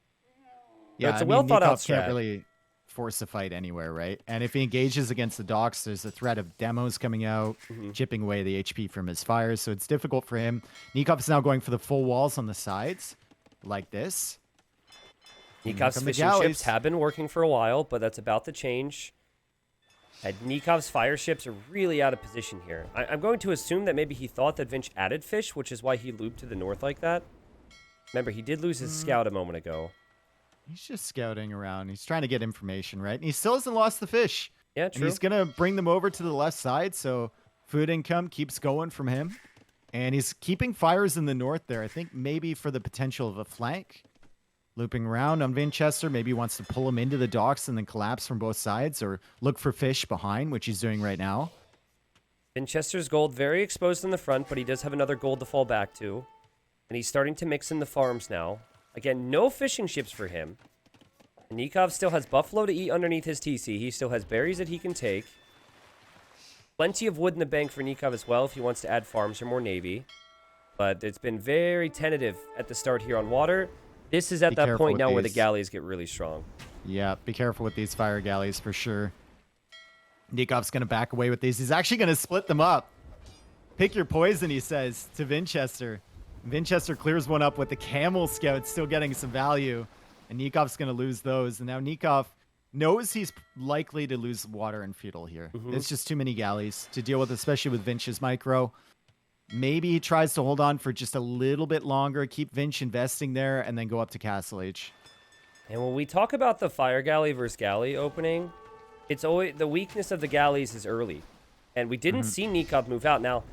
Yeah, it's a well-thought-out strat. Can't really force a fight anywhere, right? And if he engages against the docks, there's a threat of demos coming out, chipping away the HP from his fires, so it's difficult for him. Nikov's now going for the full walls on the sides, like this. Nikov's fishing ships have been working for a while, but that's about to change. And Nikov's fire ships are really out of position here. I'm going to assume that maybe he thought that Vinch added fish, which is why he looped to the north like that. Remember, he did lose his scout a moment ago. He's just scouting around. He's trying to get information, right? And he still hasn't lost the fish. Yeah, true. And he's going to bring them over to the left side, so food income keeps going from him. And he's keeping fires in the north there, I think maybe for the potential of a flank. Looping around on Vinchester, maybe he wants to pull him into the docks and then collapse from both sides, or look for fish behind, which he's doing right now. Vinchester's gold very exposed in the front, but he does have another gold to fall back to. And he's starting to mix in the farms now. Again, no fishing ships for him. And Nikov still has buffalo to eat underneath his TC. He still has berries that he can take. Plenty of wood in the bank for Nikov as well if he wants to add farms or more navy. But it's been very tentative at the start here on water. This is at that point now where the galleys get really strong. Yeah, be careful with these fire galleys for sure. Nikov's going to back away with these. He's actually going to split them up. Pick your poison, he says to Vinchester. Vinchester clears one up with the camel scout still getting some value. And Nikov's going to lose those. And now Nikov knows he's likely to lose water and feudal here. It's just too many galleys to deal with, especially with Vinch's micro. Maybe he tries to hold on for just a little bit longer, keep Vinch investing there, and then go up to Castle Age. And when we talk about the fire galley versus galley opening, it's always the weakness of the galleys is early. And we didn't see Nikov move out. Now,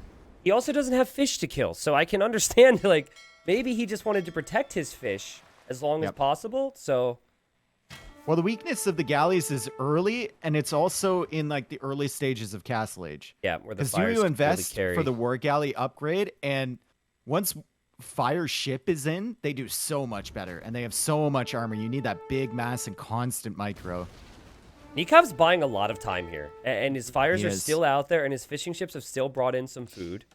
he also doesn't have fish to kill, so I can understand, like, maybe he just wanted to protect his fish as long as possible, so... Well, the weakness of the galleys is early, and it's also in, like, the early stages of Castle Age. Yeah, where the fires because you invest really for the war galley upgrade, and once fire ship is in, they do so much better, and they have so much armor. You need that big mass and constant micro. Nikov's buying a lot of time here, and his fires are still out there, and his fishing ships have still brought in some food.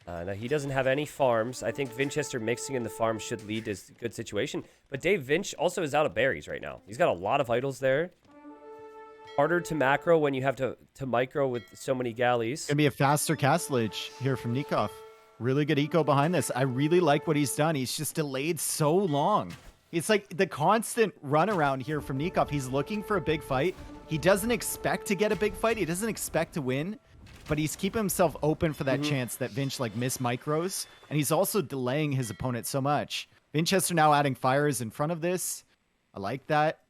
Now, he doesn't have any farms. I think Vinchester mixing in the farms should lead to a good situation. But Dave Vinch also is out of berries right now. He's got a lot of idols there. Harder to macro when you have to micro with so many galleys. It's going to be a faster Castle Age here from Nikov. Really good eco behind this. I really like what he's done. He's just delayed so long. It's like the constant runaround here from Nikov. He's looking for a big fight. He doesn't expect to get a big fight. He doesn't expect to win. But he's keeping himself open for that chance that Vinch, like, miss micros. And he's also delaying his opponent so much. Vinchester now adding fires in front of this. I like that.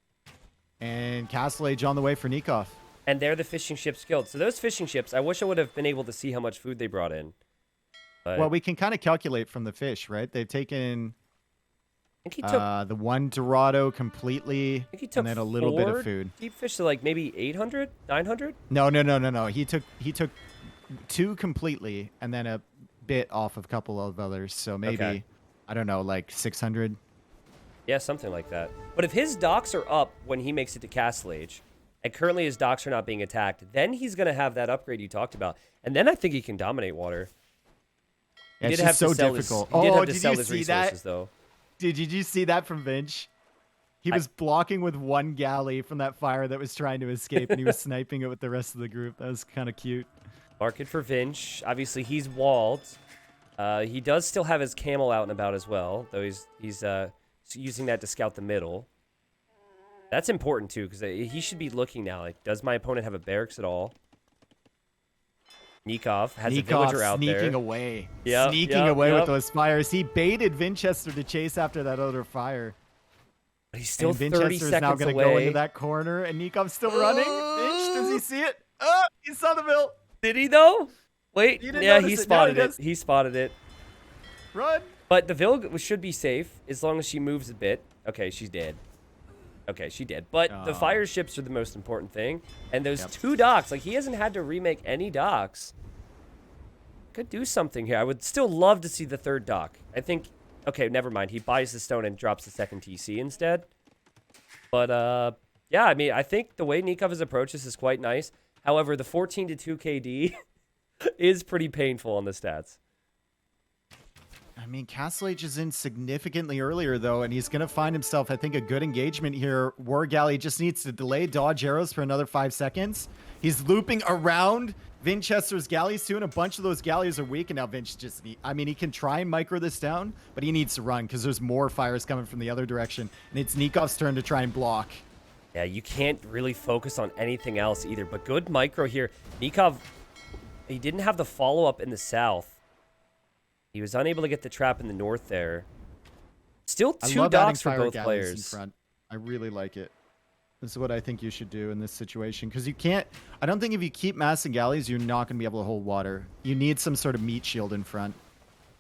And Castle Age on the way for Nikov. And they're the fishing ships guild. So those fishing ships, I wish I would have been able to see how much food they brought in. But well, we can kind of calculate from the fish, right? They've taken... I think he took the one Dorado completely, I think he took and then a little bit of food. Deep fish to like maybe 800, 900? No. He took 2 completely, and then a bit off of a couple of others. So maybe, I don't know, like 600. Yeah, something like that. But if his docks are up when he makes it to Castle Age, and currently his docks are not being attacked, then he's going to have that upgrade you talked about. And then I think he can dominate water. Yeah, He it's did have just to so sell difficult. His, he did have to did sell you his see resources, that? though. Did you see that from Vinch? He was blocking with one galley from that fire that was trying to escape, and he was sniping it with the rest of the group. That was kind of cute. Market for Vinch. Obviously, he's walled. He does still have his camel out and about as well, though he's using that to scout the middle. That's important, too, because he should be looking now. Like, does my opponent have a barracks at all? Nikov has a villager out there. Sneaking away. Yep, Sneaking yep, away yep. with those fires. He baited Vinchester to chase after that other fire. But he's still and 30 Vinchester is now seconds going to away. go into that corner, and Nikov's still running. Vinch, does he see it? Oh, he saw the mill. Did he, though? Wait, He didn't yeah, notice he it. Now spotted he it. does. He spotted it. Run. But the Vil should be safe as long as she moves a bit. Okay, she's dead. Okay, she did. But the fire ships are the most important thing. And those 2 docks, like, he hasn't had to remake any docks. Could do something here. I would still love to see the 3rd dock. I think, okay, never mind. He buys the stone and drops the 2nd TC instead. But, yeah, I mean, I think the way Nikov's approach this is quite nice. However, the 14 to 2 KD is pretty painful on the stats. I mean, Castle Age is in significantly earlier, though, and he's going to find himself, I think, a good engagement here. War Galley just needs to delay dodge arrows for another 5 seconds. He's looping around Vinchester's galleys, too, and a bunch of those galleys are weak, and now Vinch just I mean, he can try and micro this down, but he needs to run because there's more fires coming from the other direction, and it's Nikov's turn to try and block. Yeah, you can't really focus on anything else either, but good micro here. Nikov, he didn't have the follow-up in the south. He was unable to get the trap in the north there. Still 2 docks for both players. In front. I really like it. This is what I think you should do in this situation. Because you can't... I don't think if you keep massing galleys, you're not going to be able to hold water. You need some sort of meat shield in front.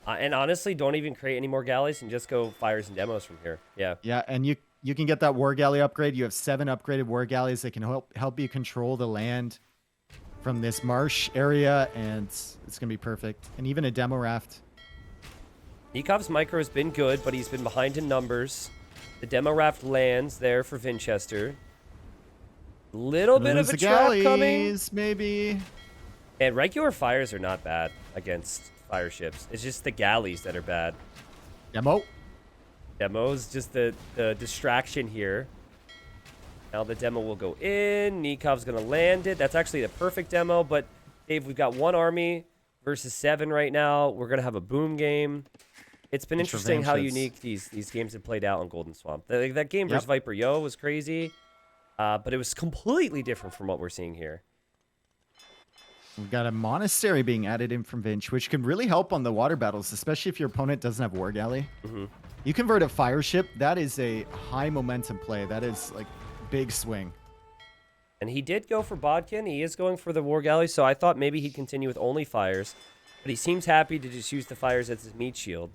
And honestly, don't even create any more galleys and just go fires and demos from here. Yeah. Yeah, and you can get that war galley upgrade. You have 7 upgraded war galleys that can help you control the land from this marsh area, and it's going to be perfect. And even a demo raft. Nikov's micro has been good, but he's been behind in numbers. The demo raft lands there for Vinchester. Little bit of a trap coming. Maybe. And regular fires are not bad against fire ships. It's just the galleys that are bad. Demo. Demo's just the distraction here. Now the demo will go in. Nikov's going to land it. That's actually the perfect demo, but Dave, we've got 1 army versus 7 right now. We're going to have a boom game. It's been interesting how unique these games have played out on Golden Swamp. That game versus Viper Yo was crazy, but it was completely different from what we're seeing here. We've got a monastery being added in from Vinch, which can really help on the water battles, especially if your opponent doesn't have War Galley. You convert a fire ship, that is a high momentum play. That is like big swing. And he did go for Bodkin. He is going for the War Galley, so I thought maybe he'd continue with only fires. But he seems happy to just use the fires as his meat shield.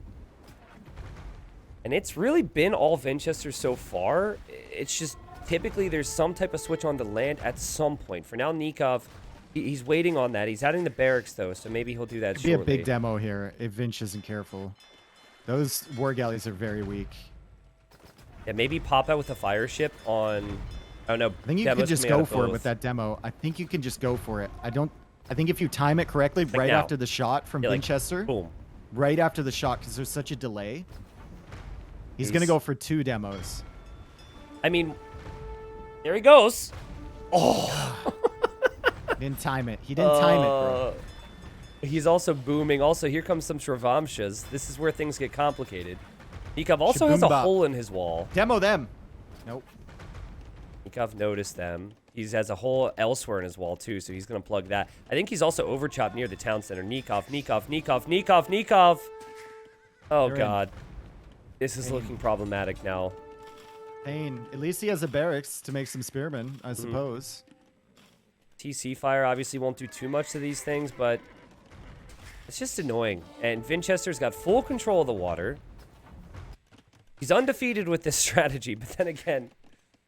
And it's really been all Vinchester so far. It's just typically there's some type of switch on the land at some point. For now, Nikov, he's waiting on that. He's adding the barracks, though, so maybe he'll do that shortly. Be a big demo here if Vinch isn't careful. Those war galleys are very weak. Yeah, maybe pop out with a fire ship on... Oh, no. I think you can just go for it with that demo. I think you can just go for it. I think if you time it correctly, like right now. After the shot from Vinchester, like, boom. Right after the shot, because there's such a delay, he's going to go for 2 demos. I mean, there he goes. Oh. Didn't time it. He didn't time it, bro. He's also booming. Also, here comes some Shravamshas. This is where things get complicated. Nikov also has a hole in his wall. Demo them. Nope. Nikov noticed them. He has a hole elsewhere in his wall, too, so he's going to plug that. I think he's also overchopped near the town center. Nikov. Oh, God. This is looking problematic now. Pain. At least he has a barracks to make some spearmen, I suppose. TC fire obviously won't do too much to these things, but it's just annoying. And Vinchester's got full control of the water. He's undefeated with this strategy, but then again,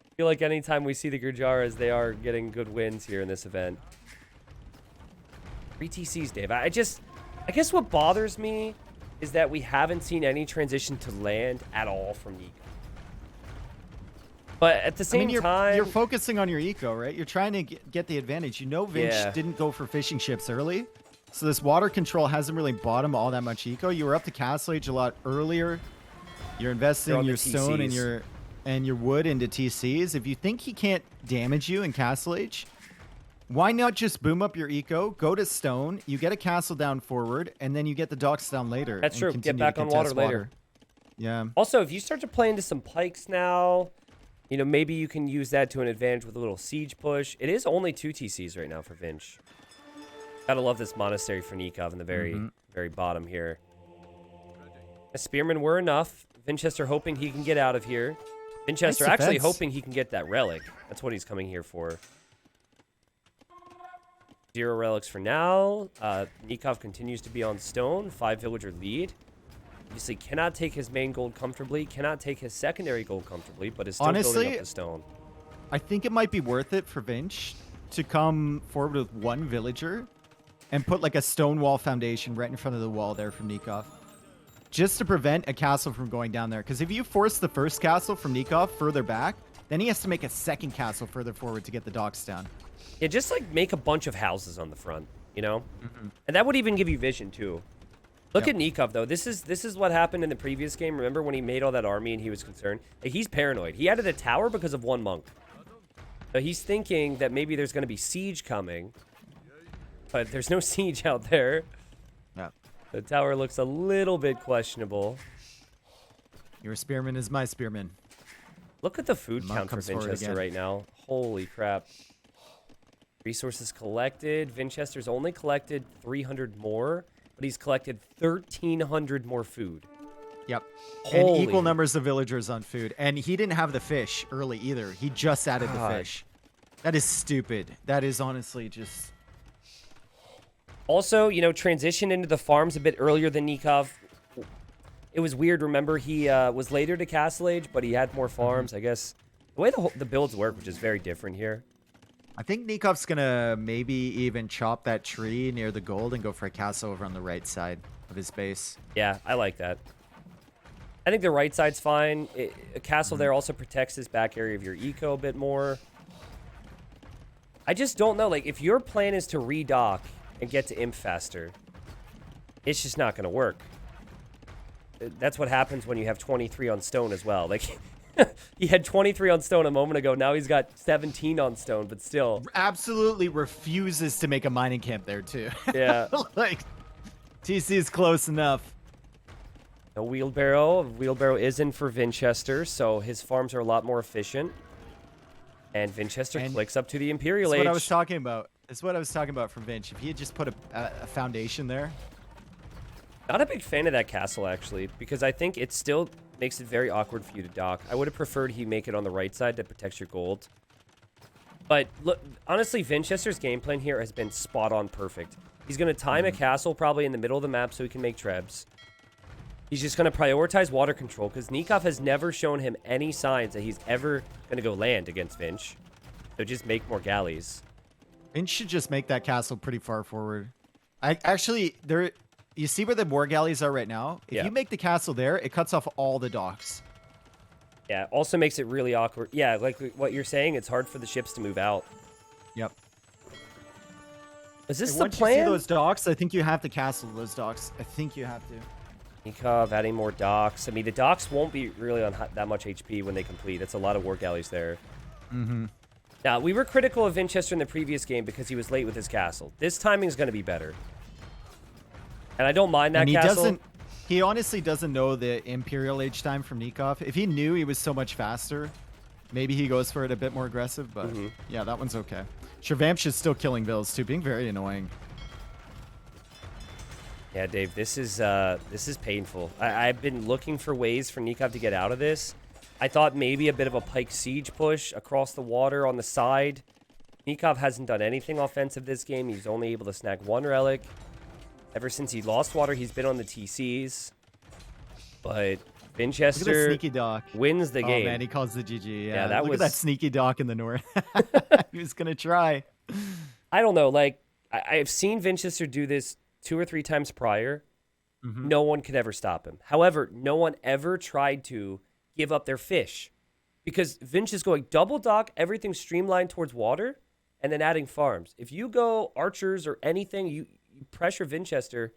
I feel like anytime we see the Gurjaras, they are getting good wins here in this event. 3 TCs, Dave. I guess what bothers me is that we haven't seen any transition to land at all from Nikov. But at the same time... You're focusing on your eco, right? You're trying to get the advantage. You know Vinch didn't go for fishing ships early, So this water control hasn't really bought him all that much eco. You were up to castle age a lot earlier. You're investing on your the stone TCs. and your wood into TCs. If you think he can't damage you in castle age, why not just boom up your eco, go to stone, you get a castle down forward, and then you get the docks down later. That's and true. Get continue back to on contest water later. Yeah. Also, if you start to play into some pikes now, you know, maybe you can use that to an advantage with a little siege push. It is only 2 TCs right now for Vinch. Gotta love this monastery for Nikov in the very bottom here. The spearmen were enough. Vinchester hoping he can get out of here. Vinchester Nice actually defense. hoping he can get that relic. That's what he's coming here for. 0 relics for now. Nikov continues to be on stone. 5 villager lead. Obviously cannot take his main gold comfortably. Cannot take his secondary gold comfortably, but is still building up the stone. I think it might be worth it for Vinch to come forward with 1 villager and put like a stone wall foundation right in front of the wall there from Nikov. Just to prevent a castle from going down there. Because if you force the first castle from Nikov further back, then he has to make a second castle further forward to get the docks down. Yeah, just like make a bunch of houses on the front, you know? And that would even give you vision too. Look at Nikov though. This is what happened in the previous game. Remember when he made all that army and he was concerned? Like, he's paranoid. He added a tower because of 1 monk. So he's thinking that maybe there's going to be siege coming. But there's no siege out there. Yeah. The tower looks a little bit questionable. Your spearman is my spearman. Look at the food Monk count for comes forward Vinchester again. right now. Holy crap. Resources collected. Vinchester's only collected 300 more, but he's collected 1,300 more food. Yep. Holy. And equal numbers of villagers on food. And he didn't have the fish early either. He just added the God. fish. That is stupid. That is honestly just... Also, you know, transition into the farms a bit earlier than Nikov. It was weird. Remember, he was later to Castle Age, but he had more farms. I guess the way the builds work, which is very different here. I think Nikov's going to maybe even chop that tree near the gold and go for a castle over on the right side of his base. Yeah, I like that. I think the right side's fine. A castle there also protects this back area of your eco a bit more. I just don't know. Like, if your plan is to redock and get to imp faster, it's just not going to work. That's what happens when you have 23 on stone as well. Like, he had 23 on stone a moment ago. Now he's got 17 on stone, but still. Absolutely refuses to make a mining camp there, too. Yeah. Like, TC is close enough. No wheelbarrow. Wheelbarrow is in for Vinchester, so his farms are a lot more efficient. And Vinchester clicks up to the Imperial Age. That's what I was talking about. That's what I was talking about from Vinch. If he had just put a foundation there. Not a big fan of that castle, actually, because I think it still makes it very awkward for you to dock. I would have preferred he make it on the right side that protects your gold. But look, honestly, Vinchester's game plan here has been spot on perfect. He's going to time a castle probably in the middle of the map so he can make trebs. He's just going to prioritize water control because Nikov has never shown him any signs that he's ever going to go land against Vinch. So just make more galleys. Vinch should just make that castle pretty far forward. There. You see where the war galleys are right now? If you make the castle there, it cuts off all the docks. Yeah, also makes it really awkward. Yeah, like what you're saying, it's hard for the ships to move out. Yep. Is this And the once plan? you see those docks, I think you have to castle those docks. I think you have to. Nikov adding more docks. I mean, the docks won't be really on that much HP when they complete. That's a lot of war galleys there. Now, we were critical of Vinchester in the previous game because he was late with his castle. This timing is going to be better. And I don't mind that And castle. he honestly doesn't know the Imperial Age time from Nikov. If he knew he was so much faster, maybe he goes for it a bit more aggressive, but yeah, that one's okay. Shervamsh is still killing bills too, being very annoying. Yeah, Dave, this is painful. I've been looking for ways for Nikov to get out of this. I thought maybe a bit of a pike siege push across the water on the side. Nikov hasn't done anything offensive this game. He's only able to snag 1 relic. Ever since he lost water, he's been on the TCs. But Vinchester sneaky dock. wins the game. Oh man, he calls the GG. Yeah, that look was at that sneaky dock in the north. He was gonna try. I don't know. Like, I've seen Vinchester do this 2 or 3 times prior. No one could ever stop him. However, no one ever tried to give up their fish. Because Vinch is going double dock, everything streamlined towards water, and then adding farms. If you go archers or anything, you pressure Vinchester,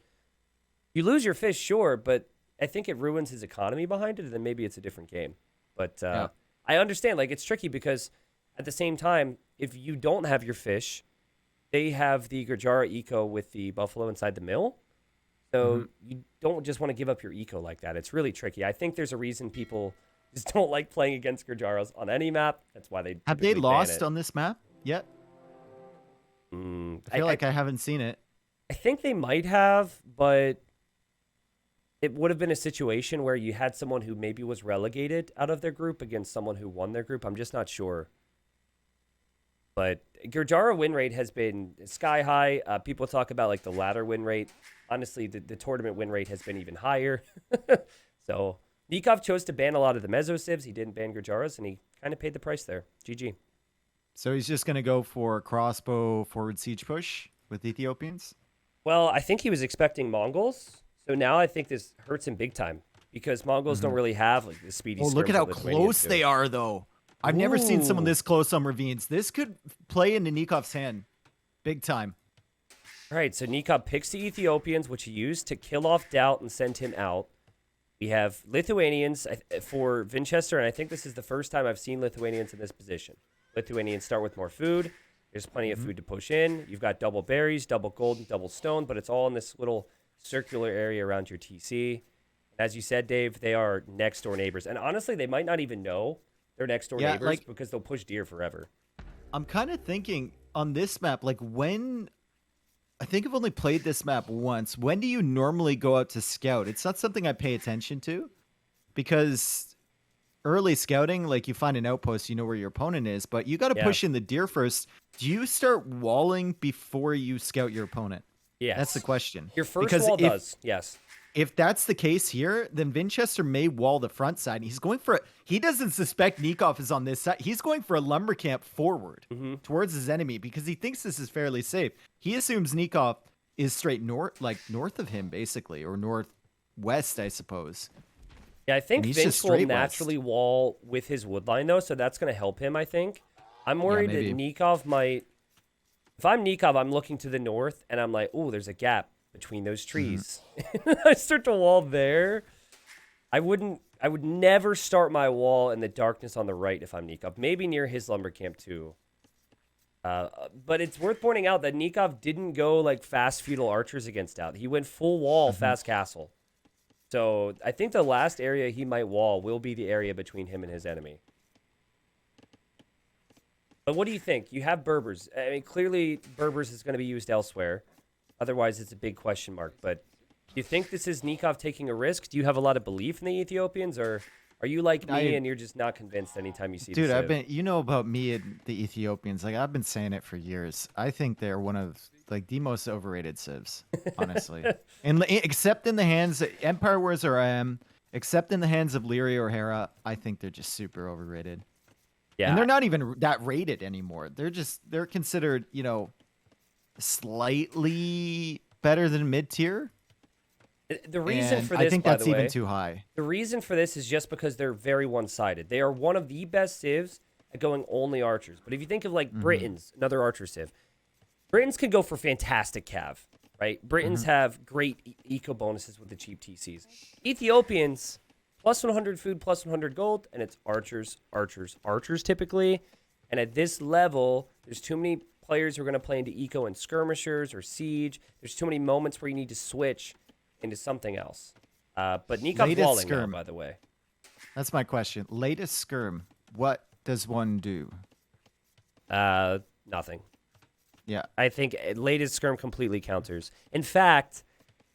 you lose your fish, sure, but I think it ruins his economy behind it, and then maybe it's a different game. But I understand, like, it's tricky because at the same time, if you don't have your fish, they have the Gurjara eco with the buffalo inside the mill. So you don't just want to give up your eco like that. It's really tricky. I think there's a reason people just don't like playing against Gurjaras on any map. That's why they have they lost on this map yet? I feel like I haven't seen it. I think they might have, but it would have been a situation where you had someone who maybe was relegated out of their group against someone who won their group. I'm just not sure. But Gurjara win rate has been sky high. People talk about like the ladder win rate. Honestly, the tournament win rate has been even higher. So Nikov chose to ban a lot of the Meso civs. He didn't ban Gurjaras, and he kind of paid the price there. GG. So he's just going to go for crossbow forward siege push with Ethiopians? Well, I think he was expecting Mongols. So now I think this hurts him big time because Mongols don't really have like the speedy. Oh, look at how close they are, though. I've never seen someone this close on ravines. This could play into Nikov's hand big time. All right, so Nikov picks the Ethiopians, which he used to kill off Doubt and send him out. We have Lithuanians for Vinchester, and I think this is the first time I've seen Lithuanians in this position. Lithuanians start with more food. There's plenty of food to push in. You've got double berries, double gold, and double stone, but it's all in this little circular area around your TC. As you said, Dave, they are next-door neighbors. And honestly, they might not even know they're next-door neighbors because they'll push deer forever. I'm kind of thinking on this map, like when... I think I've only played this map once. When do you normally go out to scout? It's not something I pay attention to because early scouting, like you find an outpost, you know where your opponent is, but you got to push in the deer first. Do you start walling before you scout your opponent? Yes. That's the question. Your first wall does, yes. If that's the case here, then Vinchester may wall the front side. He's going for he doesn't suspect Nikov is on this side. He's going for a lumber camp forward towards his enemy because he thinks this is fairly safe. He assumes Nikov is straight north, like north of him, basically, or northwest, I suppose. Yeah, I think Vince will naturally wall with his wood line, though, so that's going to help him, I think. I'm worried that Nikov might... If I'm Nikov, I'm looking to the north, and I'm like, oh, there's a gap between those trees. I start to wall there. I would never start my wall in the darkness on the right if I'm Nikov. Maybe near his lumber camp, too. But it's worth pointing out that Nikov didn't go like fast feudal archers against Doubt. He went full wall, fast castle. So I think the last area he might wall will be the area between him and his enemy. But what do you think? You have Berbers. I mean, clearly Berbers is going to be used elsewhere. Otherwise, it's a big question mark. But do you think this is Nikov taking a risk? Do you have a lot of belief in the Ethiopians, or are you like me and you're just not convinced anytime you see? Dude, you know about me and the Ethiopians. Like I've been saying it for years. I think they're one of like the most overrated civs, honestly. And except in the hands of Empire Wars or except in the hands of Leary or Hera, I think they're just super overrated. Yeah, and they're not even that rated anymore. They're considered, you know, slightly better than mid-tier. The reason for this, I think by that's the way, even too high. The reason for this is just because they're very one-sided. They are one of the best civs at going only archers. But if you think of like Britons, another archer civ, Britons can go for fantastic cav, right? Britons have great eco bonuses with the cheap TCs. Ethiopians, plus 100 food, plus 100 gold, and it's archers, archers, archers typically. And at this level, there's too many players who are going to play into eco and skirmishers or siege. There's too many moments where you need to switch into something else. But Nikov's walling now, by the way. That's my question. Latest skirm, what does one do? Nothing. Yeah. I think latest skirm completely counters. In fact,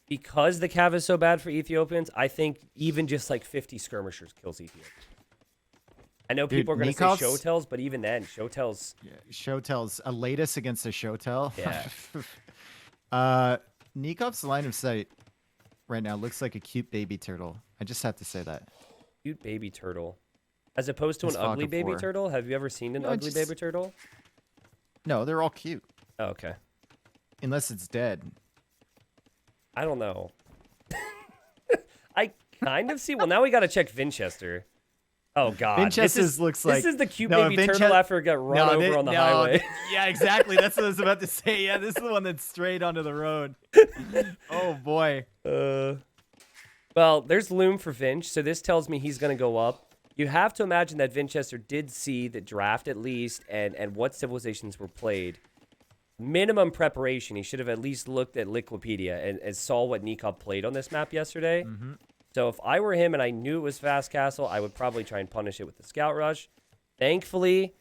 because the cav is so bad for Ethiopians, I think even just like 50 skirmishers kills Ethiopians. I know people are going to say showtells, but even then, showtells... Yeah, showtells. A latest against a showtell? Yeah. Nikov's line of sight right now looks like a cute baby turtle. I just have to say that. Cute baby turtle. As opposed to an ugly baby turtle? Have you ever seen an ugly baby turtle? No, they're all cute. Oh, okay. Unless it's dead. I don't know. I kind of see... Well, now we got to check Vinchester. Oh God, Vinchester's looks like this is the cute baby turtle after it got run over on the highway. Yeah, exactly. That's what I was about to say. Yeah, this is the one that's straight onto the road. Oh boy. Well, there's loom for Vinch, so this tells me he's going to go up. You have to imagine that Vinchester did see the draft at least and what civilizations were played. Minimum preparation. He should have at least looked at Liquipedia and saw what Nikov played on this map yesterday. So if I were him and I knew it was Fast Castle, I would probably try and punish it with the Scout Rush. Thankfully,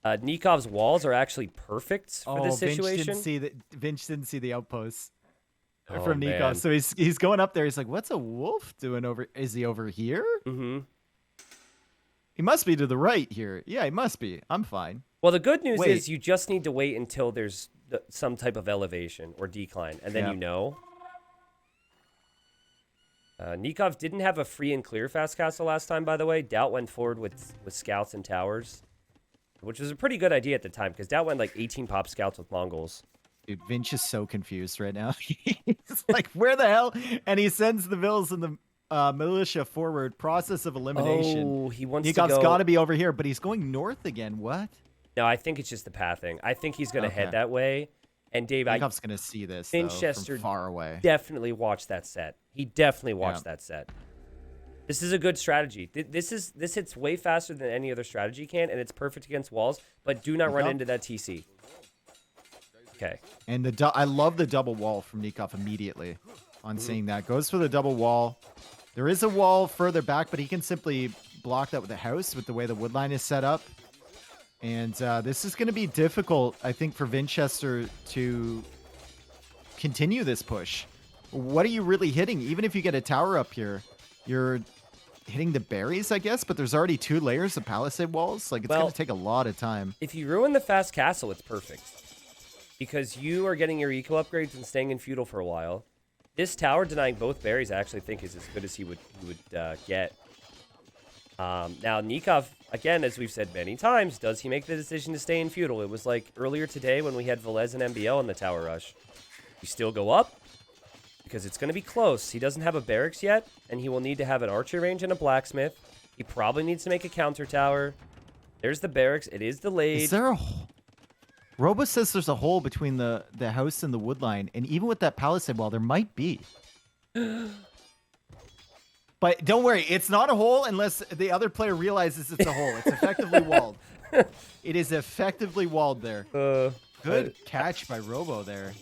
Nikov's walls are actually perfect for this situation. Vinch didn't see the outposts Oh, from Nikov. man. So he's going up there. He's like, what's a wolf doing over? Is he over here? Mm-hmm. He must be to the right here. Yeah, he must be. I'm fine. Well, the good news is you just need to wait until there's some type of elevation or decline, and then you know. Nikov didn't have a free and clear Fast Castle last time, by the way. Doubt went forward with scouts and towers, which was a pretty good idea at the time, because Doubt went like 18 pop scouts with Mongols. Dude, Vinch is so confused right now. He's like, where the hell? And he sends the vills and the militia forward. Process of elimination. Oh, he wants Nikov's to go... got to be over here, but he's going north again. What? No, I think it's just the pathing. I think he's going to head that way. And Dave, Nikov's going to see this Vinchester from far away. Definitely watched that set. He definitely watched that set. This is a good strategy. This hits way faster than any other strategy can, and it's perfect against walls. But do not run into that TC. Okay. And I love the double wall from Nikov immediately on seeing that. Goes for the double wall. There is a wall further back, but he can simply block that with a house with the way the wood line is set up. And this is going to be difficult, I think, for Vinchester to continue this push. What are you really hitting? Even if you get a tower up here, you're hitting the berries, I guess, but there's already 2 layers of palisade walls. Like, it's going to take a lot of time. If you ruin the Fast Castle, it's perfect. Because you are getting your eco upgrades and staying in feudal for a while. This tower denying both berries I actually think is as good as he would get. Now, Nikov, again, as we've said many times, does he make the decision to stay in feudal? It was like earlier today when we had Velez and MBL in the tower rush. You still go up because it's going to be close. He doesn't have a barracks yet, and he will need to have an archer range and a blacksmith. He probably needs to make a counter tower. There's the barracks. It is delayed. Is there a Robo says there's a hole between the house and the wood line, and even with that palisade wall, there might be. But don't worry, it's not a hole unless the other player realizes it's a hole. It's effectively walled. It is effectively walled there. Good catch by Robo there.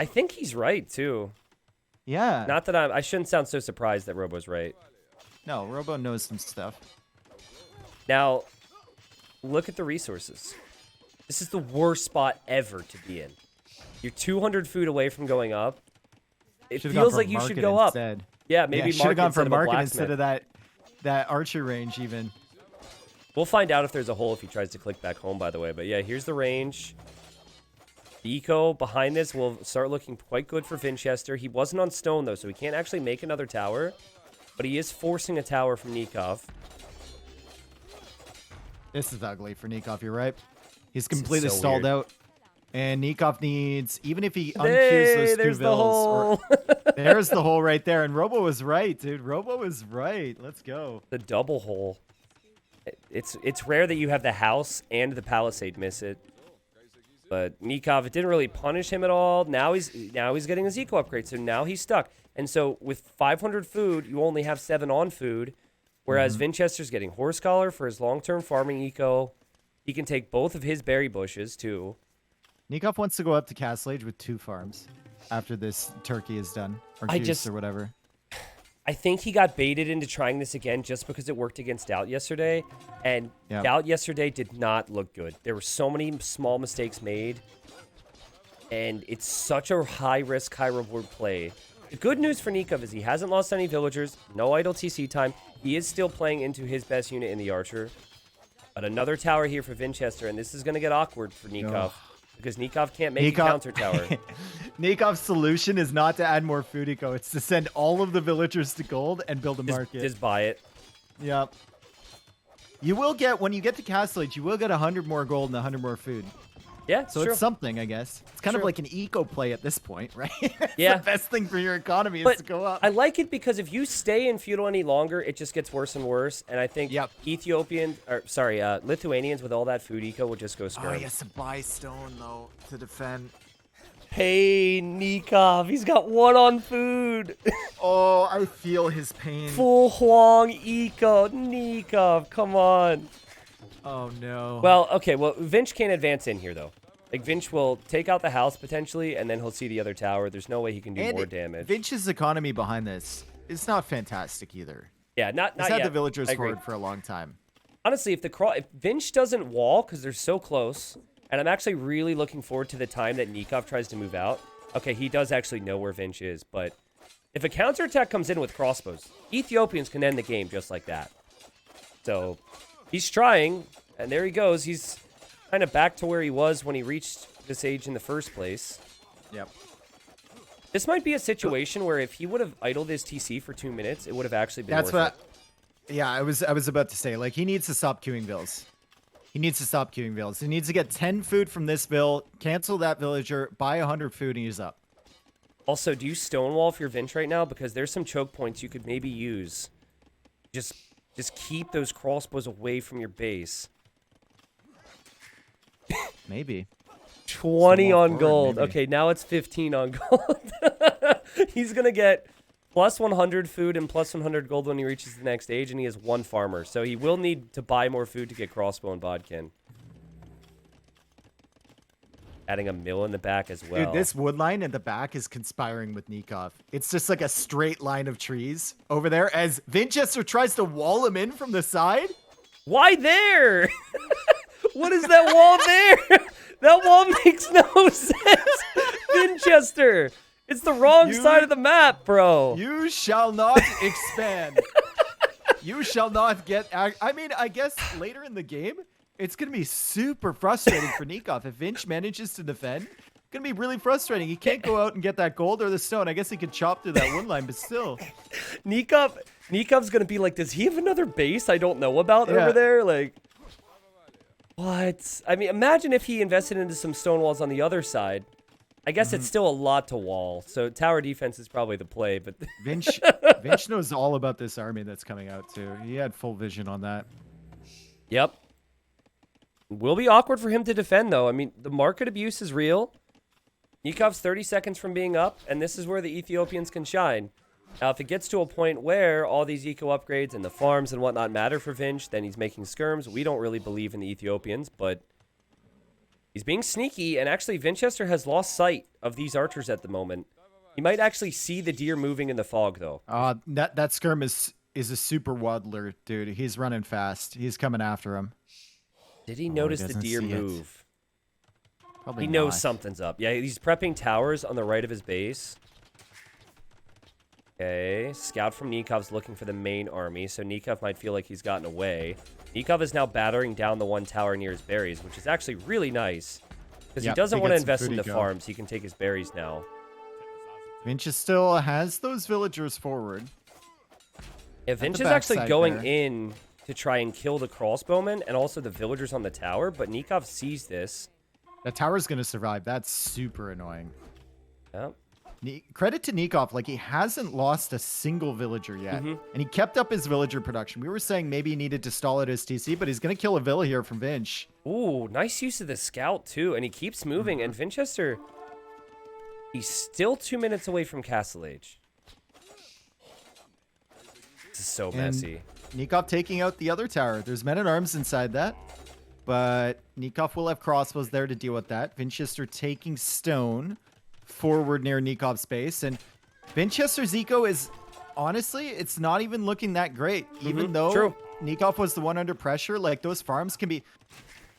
I think he's right, too. Yeah. Not that I shouldn't sound so surprised that Robo's right. No, Robo knows some stuff. Now, look at the resources. This is the worst spot ever to be in. You're 200 food away from going up. It feels like you should go up. Yeah, maybe should have gone for market instead of that archer range even. We'll find out if there's a hole if he tries to click back home, by the way. But yeah, here's the range. The eco behind this will start looking quite good for Vinchester. He wasn't on stone, though, so he can't actually make another tower. But he is forcing a tower from Nikov. This is ugly for Nikov, you're right. He's completely so stalled weird. out. And Nikov needs, even if he unqueues those 2 there's the vills, hole. there's the hole right there. And Robo was right, dude. Robo was right. Let's go. The double hole. It's rare that you have the house and the palisade miss it. But Nikov, it didn't really punish him at all. Now he's getting his eco upgrade, so now he's stuck. And so with 500 food, you only have 7 on food, whereas Vinchester's getting horse collar for his long-term farming eco. He can take both of his berry bushes too. Nikov wants to go up to Castle Age with 2 farms after this turkey is done, or juice or whatever. I think he got baited into trying this again just because it worked against Doubt yesterday. And Doubt yesterday did not look good. There were so many small mistakes made. And it's such a high-risk, high-reward play. The good news for Nikov is he hasn't lost any villagers, no idle TC time. He is still playing into his best unit in the Archer. But another tower here for Vinchester, and this is going to get awkward for Nikov. Because Nikov can't make a counter tower. Nikov's solution is not to add more food eco. It's to send all of the villagers to gold and build a market. Just buy it. Yep. You will get, when you get to Castle Age, you will get 100 more gold and 100 more food. Yeah, So true. it's something, I guess. It's kind of True. like an eco play at this point, right? It's Yeah. the best thing for your economy is But to go up. I like it because if you stay in feudal any longer, it just gets worse and worse. And I think Yep. Lithuanians with all that food eco will just go Oh, skirm. he has to buy stone, though, to defend. Hey, Nikov, he's got 1 on food. Oh, I feel his pain. Full Huang eco. Nikov, come on. Oh, no. Well, okay, well, Vinch can't advance in here, though. Like, Vinch will take out the house, potentially, and then he'll see the other tower. There's no way he can do more damage. Vinch's economy behind this is not fantastic either. Yeah, not He's yet. had the villagers I agree. forward for a long time. Honestly, if Vinch doesn't wall, because they're so close, and I'm actually really looking forward to the time that Nikov tries to move out. Okay, he does actually know where Vinch is, but if a counterattack comes in with crossbows, Ethiopians can end the game just like that. So, he's trying, and there he goes. He's kind of back to where he was when he reached this age in the first place. Yep. This might be a situation where if he would have idled his TC for 2 minutes, it would have actually been That's worth what. Yeah, I was about to say. Like, he needs to stop queuing vills. He needs to stop queuing vills. He needs to get 10 food from this vill, cancel that villager, buy 100 food, and he's up. Also, do you stonewall for your Vinch right now? Because there's some choke points you could maybe use. Just keep those crossbows away from your base. Maybe. 20 Stonewall on forward, gold. maybe. Okay, now it's 15 on gold. He's going to get plus 100 food and plus 100 gold when he reaches the next stage, and he has 1 farmer. So he will need to buy more food to get crossbow and bodkin. Adding a mill in the back as well. Dude, this wood line in the back is conspiring with Nikov. It's just like a straight line of trees over there as Vinchester tries to wall him in from the side. Why there? What is that wall there? That wall makes no sense. Vinchester. It's the wrong side of the map, bro. You shall not expand. You shall not get... I mean, I guess later in the game, it's going to be super frustrating for Nikov. If Vinch manages to defend, it's going to be really frustrating. He can't go out and get that gold or the stone. I guess he could chop through that wood line, but still. Nikov's going to be like, does he have another base I don't know about over there? Like, what? I mean, imagine if he invested into some stone walls on the other side. I guess it's still a lot to wall, so tower defense is probably the play, but... Vinch knows all about this army that's coming out, too. He had full vision on that. Yep. Will be awkward for him to defend, though. I mean, the market abuse is real. Nikov's 30 seconds from being up, and this is where the Ethiopians can shine. Now, if it gets to a point where all these eco upgrades and the farms and whatnot matter for Vinch, then he's making skirms. We don't really believe in the Ethiopians, but he's being sneaky, and actually Vinchester has lost sight of these archers at the moment. He might actually see the deer moving in the fog, though. That skirm is a super waddler, dude. He's running fast. He's coming after him. Did he notice the doesn't deer see it. move? Probably He knows not. something's up. Yeah, he's prepping towers on the right of his base. Okay, scout from Nikov's looking for the main army, so Nikov might feel like he's gotten away. Nikov is now battering down the one tower near his berries, which is actually really nice. Because he doesn't want to invest in the farms. He can take his berries now. Vinch still has those villagers forward. Yeah, Vinch the is actually backside going there. in to try and kill the crossbowmen and also the villagers on the tower, but Nikov sees this. That tower's going to survive. That's super annoying. Yep. Credit to Nikov, like he hasn't lost a single villager yet. And he kept up his villager production. We were saying maybe he needed to stall at his TC, but he's going to kill a villa here from Vinch. Ooh, nice use of the scout, too. And he keeps moving. And Vinchester, he's still 2 minutes away from Castle Age. This is so messy. Nikov taking out the other tower. There's men-at-arms inside that. But Nikov will have crossbows there to deal with that. Vinchester taking stone forward near Nikov's base. And Vinchester's eco is, honestly, it's not even looking that great. Even though Nikov was the one under pressure, like those farms can be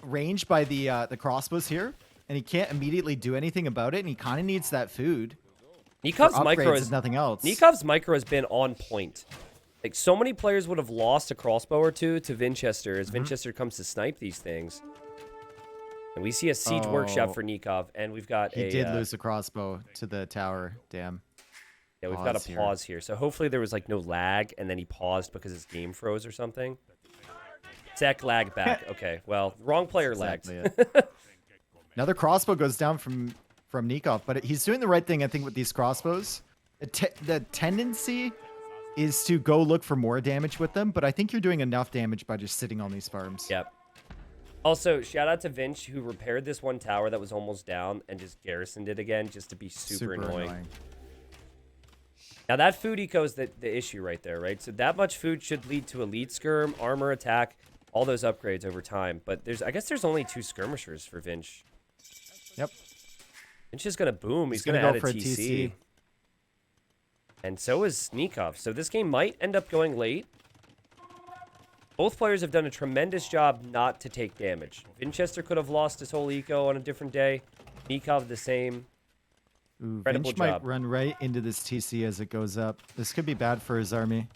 ranged by the crossbows here. And he can't immediately do anything about it. And he kind of needs that food. Nikov's micro is nothing else. Nikov's micro has been on point. Like, so many players would have lost a crossbow or two to Vinchester as Vinchester comes to snipe these things. And we see a siege workshop for Nikov, and we've got He did lose a crossbow to the tower. Damn. Yeah, we've got a pause here. So hopefully there was, like, no lag, and then he paused because his game froze or something. Sec lag back. Okay, well, wrong player lagged. Exactly it. Another crossbow goes down from Nikov, but he's doing the right thing, I think, with these crossbows. The tendency is to go look for more damage with them, but I think you're doing enough damage by just sitting on these farms. Yep. Also, shout out to Vinch, who repaired this one tower that was almost down and just garrisoned it again just to be super annoying. Now, that food eco is the issue right there, right? So that much food should lead to elite skirm, armor attack, all those upgrades over time. But I guess there's only 2 skirmishers for Vinch. Yep. Vinch is going to boom. He's going to add a TC. And so is Nikov. So this game might end up going late. Both players have done a tremendous job not to take damage. Vinchester could have lost his whole eco on a different day. Nikov the same. Ooh, Vinch might run right into this TC as it goes up. This could be bad for his army.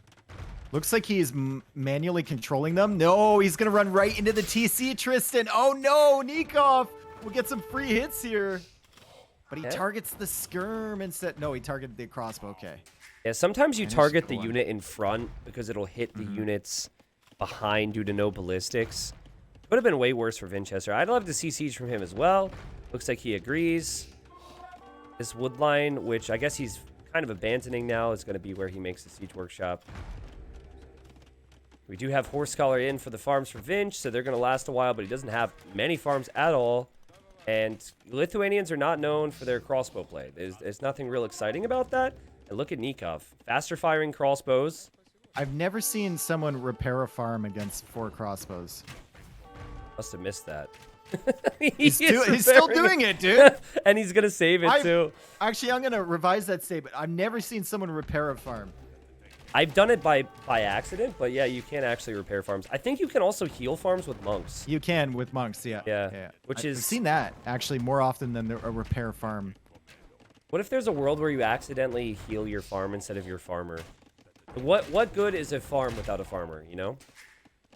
Looks like he's manually controlling them. No, he's going to run right into the TC, Tristan. Oh, no, Nikov will get some free hits here. But he targets the skirm instead. No, he targeted the crossbow. Okay. Yeah, sometimes you target the unit in front because it'll hit the units behind due to no ballistics. Would have been way worse for Vinchester. I'd love to see siege from him as well. Looks like he agrees. This wood line, which I guess he's kind of abandoning now, is going to be where he makes the siege workshop. We do have Horse Scholar in for the farms for Vinch, so they're going to last a while, but he doesn't have many farms at all. And Lithuanians are not known for their crossbow play. There's nothing real exciting about that. And look at Nikov. Faster firing crossbows. I've never seen someone repair a farm against 4 crossbows. Must have missed that. He's still doing it, dude. And he's going to save it, too. Actually, I'm going to revise that statement. I've never seen someone repair a farm. I've done it by accident, but yeah, you can't actually repair farms. I think you can also heal farms with monks. You can with monks, yeah. Yeah. I've seen that, actually, more often than a repair farm. What if there's a world where you accidentally heal your farm instead of your farmer? What good is a farm without a farmer, you know?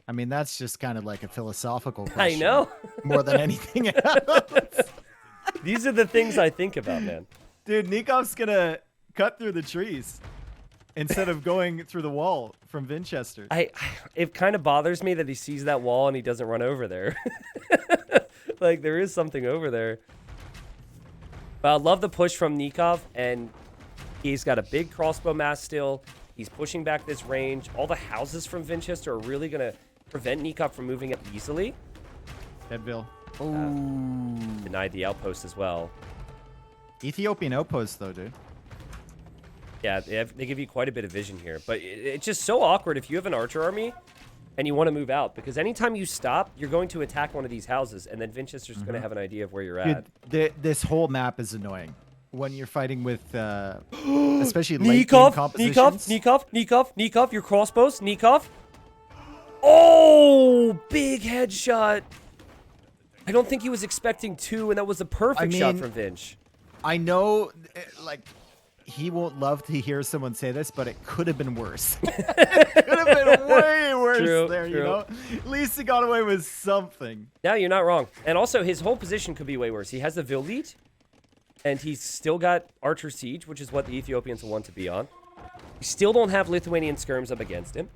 I mean, that's just kind of like a philosophical question. I know. More than anything else. These are the things I think about, man. Dude, Nikov's going to cut through the trees instead of going through the wall from Vinchester. It kind of bothers me that he sees that wall and he doesn't run over there. Like, there is something over there. But I love the push from Nikov, and he's got a big crossbow mass still. He's pushing back this range. All the houses from Vinchester are really going to prevent Nikov from moving up easily. Headville. Denied the outpost as well. Ethiopian outpost, though, dude. Yeah, they give you quite a bit of vision here. But it's just so awkward if you have an archer army and you want to move out. Because anytime you stop, you're going to attack one of these houses. And then Vinchester's going to have an idea of where you're at. Dude, this whole map is annoying. When you're fighting with, especially late game compositions. Nikov, your crossbows, Nikov. Oh, big headshot. I don't think he was expecting 2, and that was a perfect shot from Vinch. I know, like, he won't love to hear someone say this, but it could have been worse. It could have been way worse there, you know? At least he got away with something. Yeah, you're not wrong. And also, his whole position could be way worse. He has the Villit, and he's still got Archer Siege, which is what the Ethiopians will want to be on. We still don't have Lithuanian skirms up against him.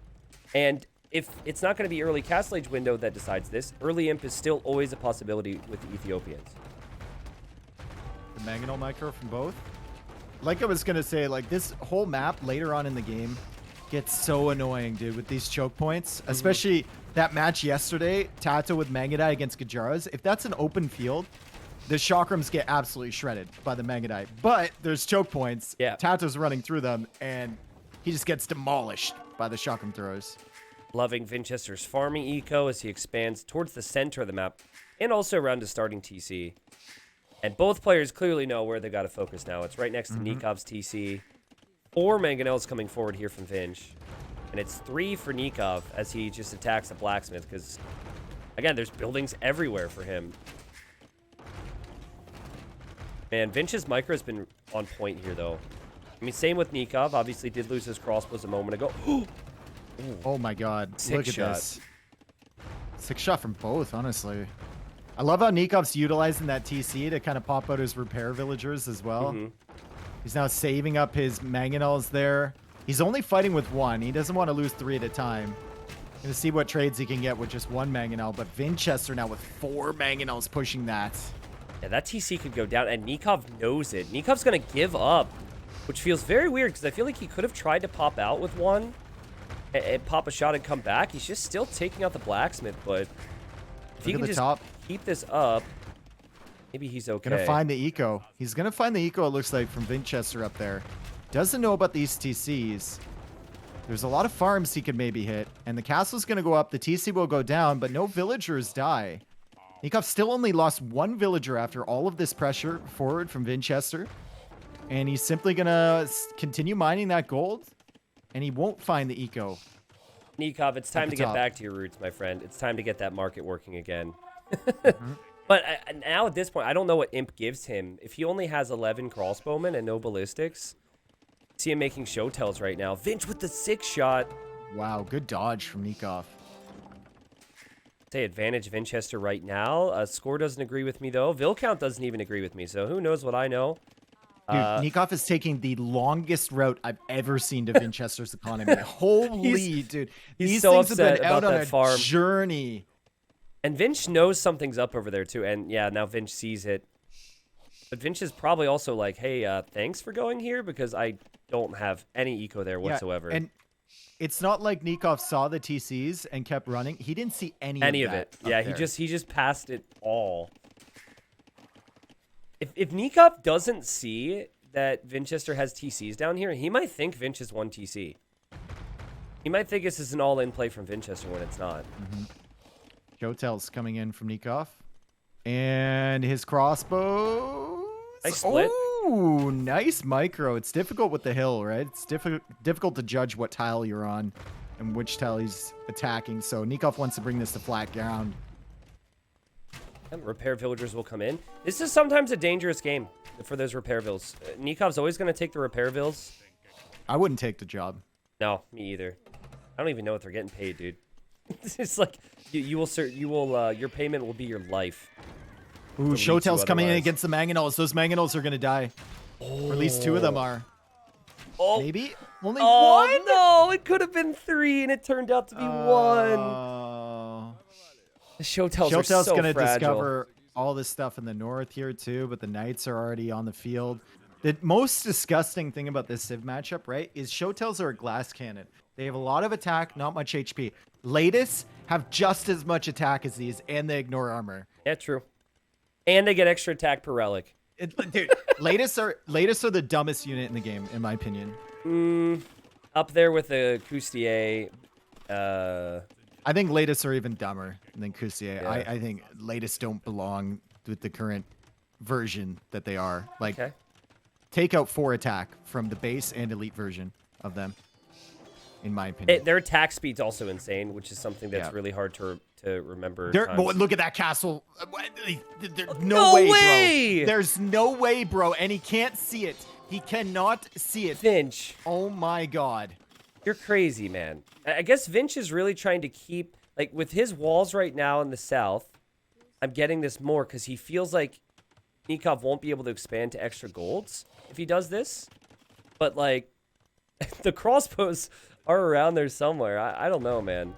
And if it's not going to be early Castle Age window that decides this, early Imp is still always a possibility with the Ethiopians. The Mangonel micro from both. Like I was going to say, like, this whole map later on in the game gets so annoying, dude, with these choke points. Especially that match yesterday, Tato with Mangadai against Gajaras. If that's an open field, the chakrams get absolutely shredded by the Mangadai. But there's choke points. Yeah. Tato's running through them, and he just gets demolished by the chakram throws. Loving Vinchester's farming eco as he expands towards the center of the map and also around his starting TC. And both players clearly know where they got to focus now. It's right next to Nikov's TC. 4 Mangonels coming forward here from Vinch. And it's 3 for Nikov as he just attacks the blacksmith because, again, there's buildings everywhere for him. Man, Vinch's micro has been on point here, though. I mean, same with Nikov. Obviously did lose his crossbows a moment ago. Oh my god. Look at shot. this. 6 shot from both, honestly. I love how Nikov's utilizing that TC to kind of pop out his repair villagers as well. He's now saving up his Mangonels there. He's only fighting with 1. He doesn't want to lose 3 at a time. Gonna see what trades he can get with just 1 Mangonel, but Vinchester now with 4 Mangonels pushing that. Yeah, that TC could go down, and Nikov knows it. Nikov's going to give up, which feels very weird because I feel like he could have tried to pop out with one and pop a shot and come back. He's just still taking out the blacksmith, but if he can just keep this up, maybe he's okay. Gonna find the eco. He's gonna find the eco, it looks like, from Vinchester up there. Doesn't know about these TCs. There's a lot of farms he could maybe hit, and the castle's gonna go up. The TC will go down, but no villagers die. Nikov still only lost one villager after all of this pressure forward from Vinchester, and he's simply gonna continue mining that gold, and he won't find the eco. Nikov, it's time to get back to your roots, my friend. It's time to get that market working again. But now at this point, I don't know what Imp gives him. If he only has 11 crossbowmen and no ballistics, see him making show tells right now. Vinch with the 6-shot. Wow, good dodge from Nikov. Say advantage Vinchester right now. Score doesn't agree with me, though. Vilcount doesn't even agree with me, so who knows what I know. Dude, Nikov is taking the longest route I've ever seen to Vinchester's economy. Holy, dude. He's so upset about that farm. Journey. And Vinch knows something's up over there, too. And, yeah, now Vinch sees it. But Vinch is probably also like, hey, thanks for going here because I don't have any eco there whatsoever. Yeah, and it's not like Nikov saw the TCs and kept running. He didn't see any of it. Yeah, he just passed it all. If Nikov doesn't see that Vinchester has TCs down here, he might think Vinch is 1 TC. He might think this is an all-in play from Vinchester when it's not. Jotel's coming in from Nikov. And his crossbow. Nice split. Ooh, nice micro. It's difficult with the hill, right? It's difficult to judge what tile you're on and which tile he's attacking. So Nikov wants to bring this to flat ground. Repair villagers will come in. This is sometimes a dangerous game for those repair vills. Nikov's always going to take the repair vills. I wouldn't take the job. No, me either. I don't even know what they're getting paid, dude. It's like your payment will be your life. Ooh, Shotel's coming in against the Mangonels. Those Mangonels are going to die. Oh. Or at least 2 of them are. Oh. Maybe? Only 1? No, it could have been 3 and it turned out to be 1. The Shotel's are so going to fragile. discover all this stuff in the north here too, but the Knights are already on the field. The most disgusting thing about this Civ matchup, right, is Shotel's are a glass cannon. They have a lot of attack, not much HP. Latest have just as much attack as these, and they ignore armor. Yeah, true. And they get extra attack per relic. Dude, latest are the dumbest unit in the game, in my opinion. Up there with the Coustier. I think latest are even dumber than Coustier. Yeah. I think latest don't belong with the current version that they are. Like, take out 4 attack from the base and elite version of them, in my opinion. Their attack speed's also insane, which is something that's really hard to remember. But look at that castle. No way, bro. There's no way, bro. And he can't see it. He cannot see it. Vinch. Oh, my God. You're crazy, man. I guess Vinch is really trying to keep, like, with his walls right now in the south, I'm getting this more because he feels like Nikov won't be able to expand to extra golds if he does this. But, like, the crossbows are around there somewhere. I don't know, man.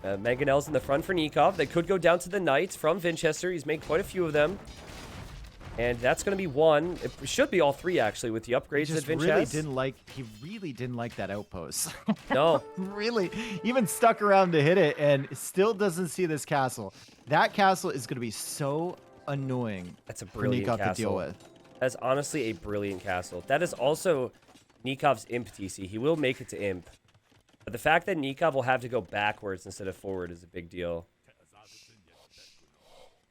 Mangonel's in the front for Nikov. They could go down to the Knights from Vinchester. He's made quite a few of them. And that's going to be 1. It should be all 3, actually, with the upgrades that Vinch has. He really didn't like that outpost. No. Really. Even stuck around to hit it and still doesn't see this castle. That castle is going to be so annoying. That's a brilliant castle to deal with. That's honestly a brilliant castle. That is also Nikov's Imp TC. He will make it to Imp. But the fact that Nikov will have to go backwards instead of forward is a big deal.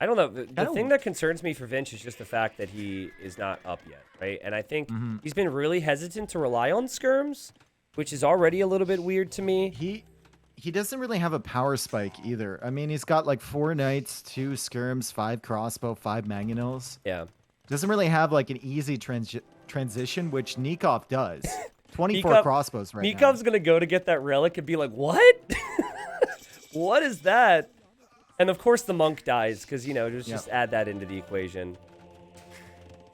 I don't know. The thing that concerns me for Vinch is just the fact that he is not up yet, right? And I think he's been really hesitant to rely on skirms, which is already a little bit weird to me. He doesn't really have a power spike either. I mean, he's got like 4 Knights, 2 skirms, 5 crossbow, 5 Mangonels. Yeah. Doesn't really have like an easy transition, which Nikov does. 24 crossbows right now. Nikov's going to go to get that relic and be like, what? What is that? And of course the monk dies because, you know, just add that into the equation.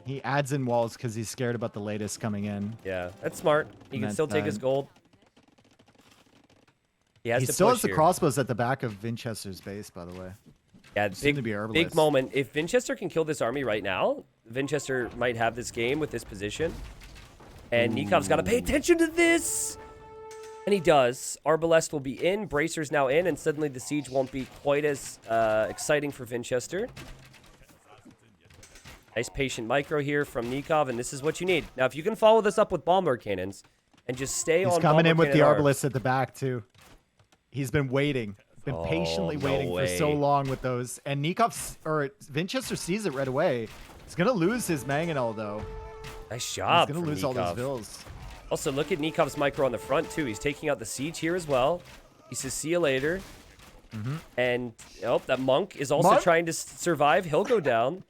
He adds in walls because he's scared about the latest coming in. Yeah, that's smart. He can still take his gold. He still has the crossbows at the back of Vinchester's base, by the way. Yeah, Soon to be big Herbalist. moment. If Vinchester can kill this army right now, Vinchester might have this game with this position. And Nikov's got to pay attention to this. And he does. Arbalest will be in. Bracer's now in. And suddenly the siege won't be quite as exciting for Vinchester. Nice patient micro here from Nikov. And this is what you need. Now, if you can follow this up with bombard cannons and just stay on He's coming in with the arms. Arbalest at the back, too. He's been waiting. Been patiently waiting for so long with those. And Nikov, or Vinchester sees it right away. He's going to lose his Mangonel, though. Nice job. He's going to lose all those vills. Also, look at Nikov's micro on the front, too. He's taking out the siege here as well. He says, see you later. And, oh, that monk is also trying to survive. He'll go down.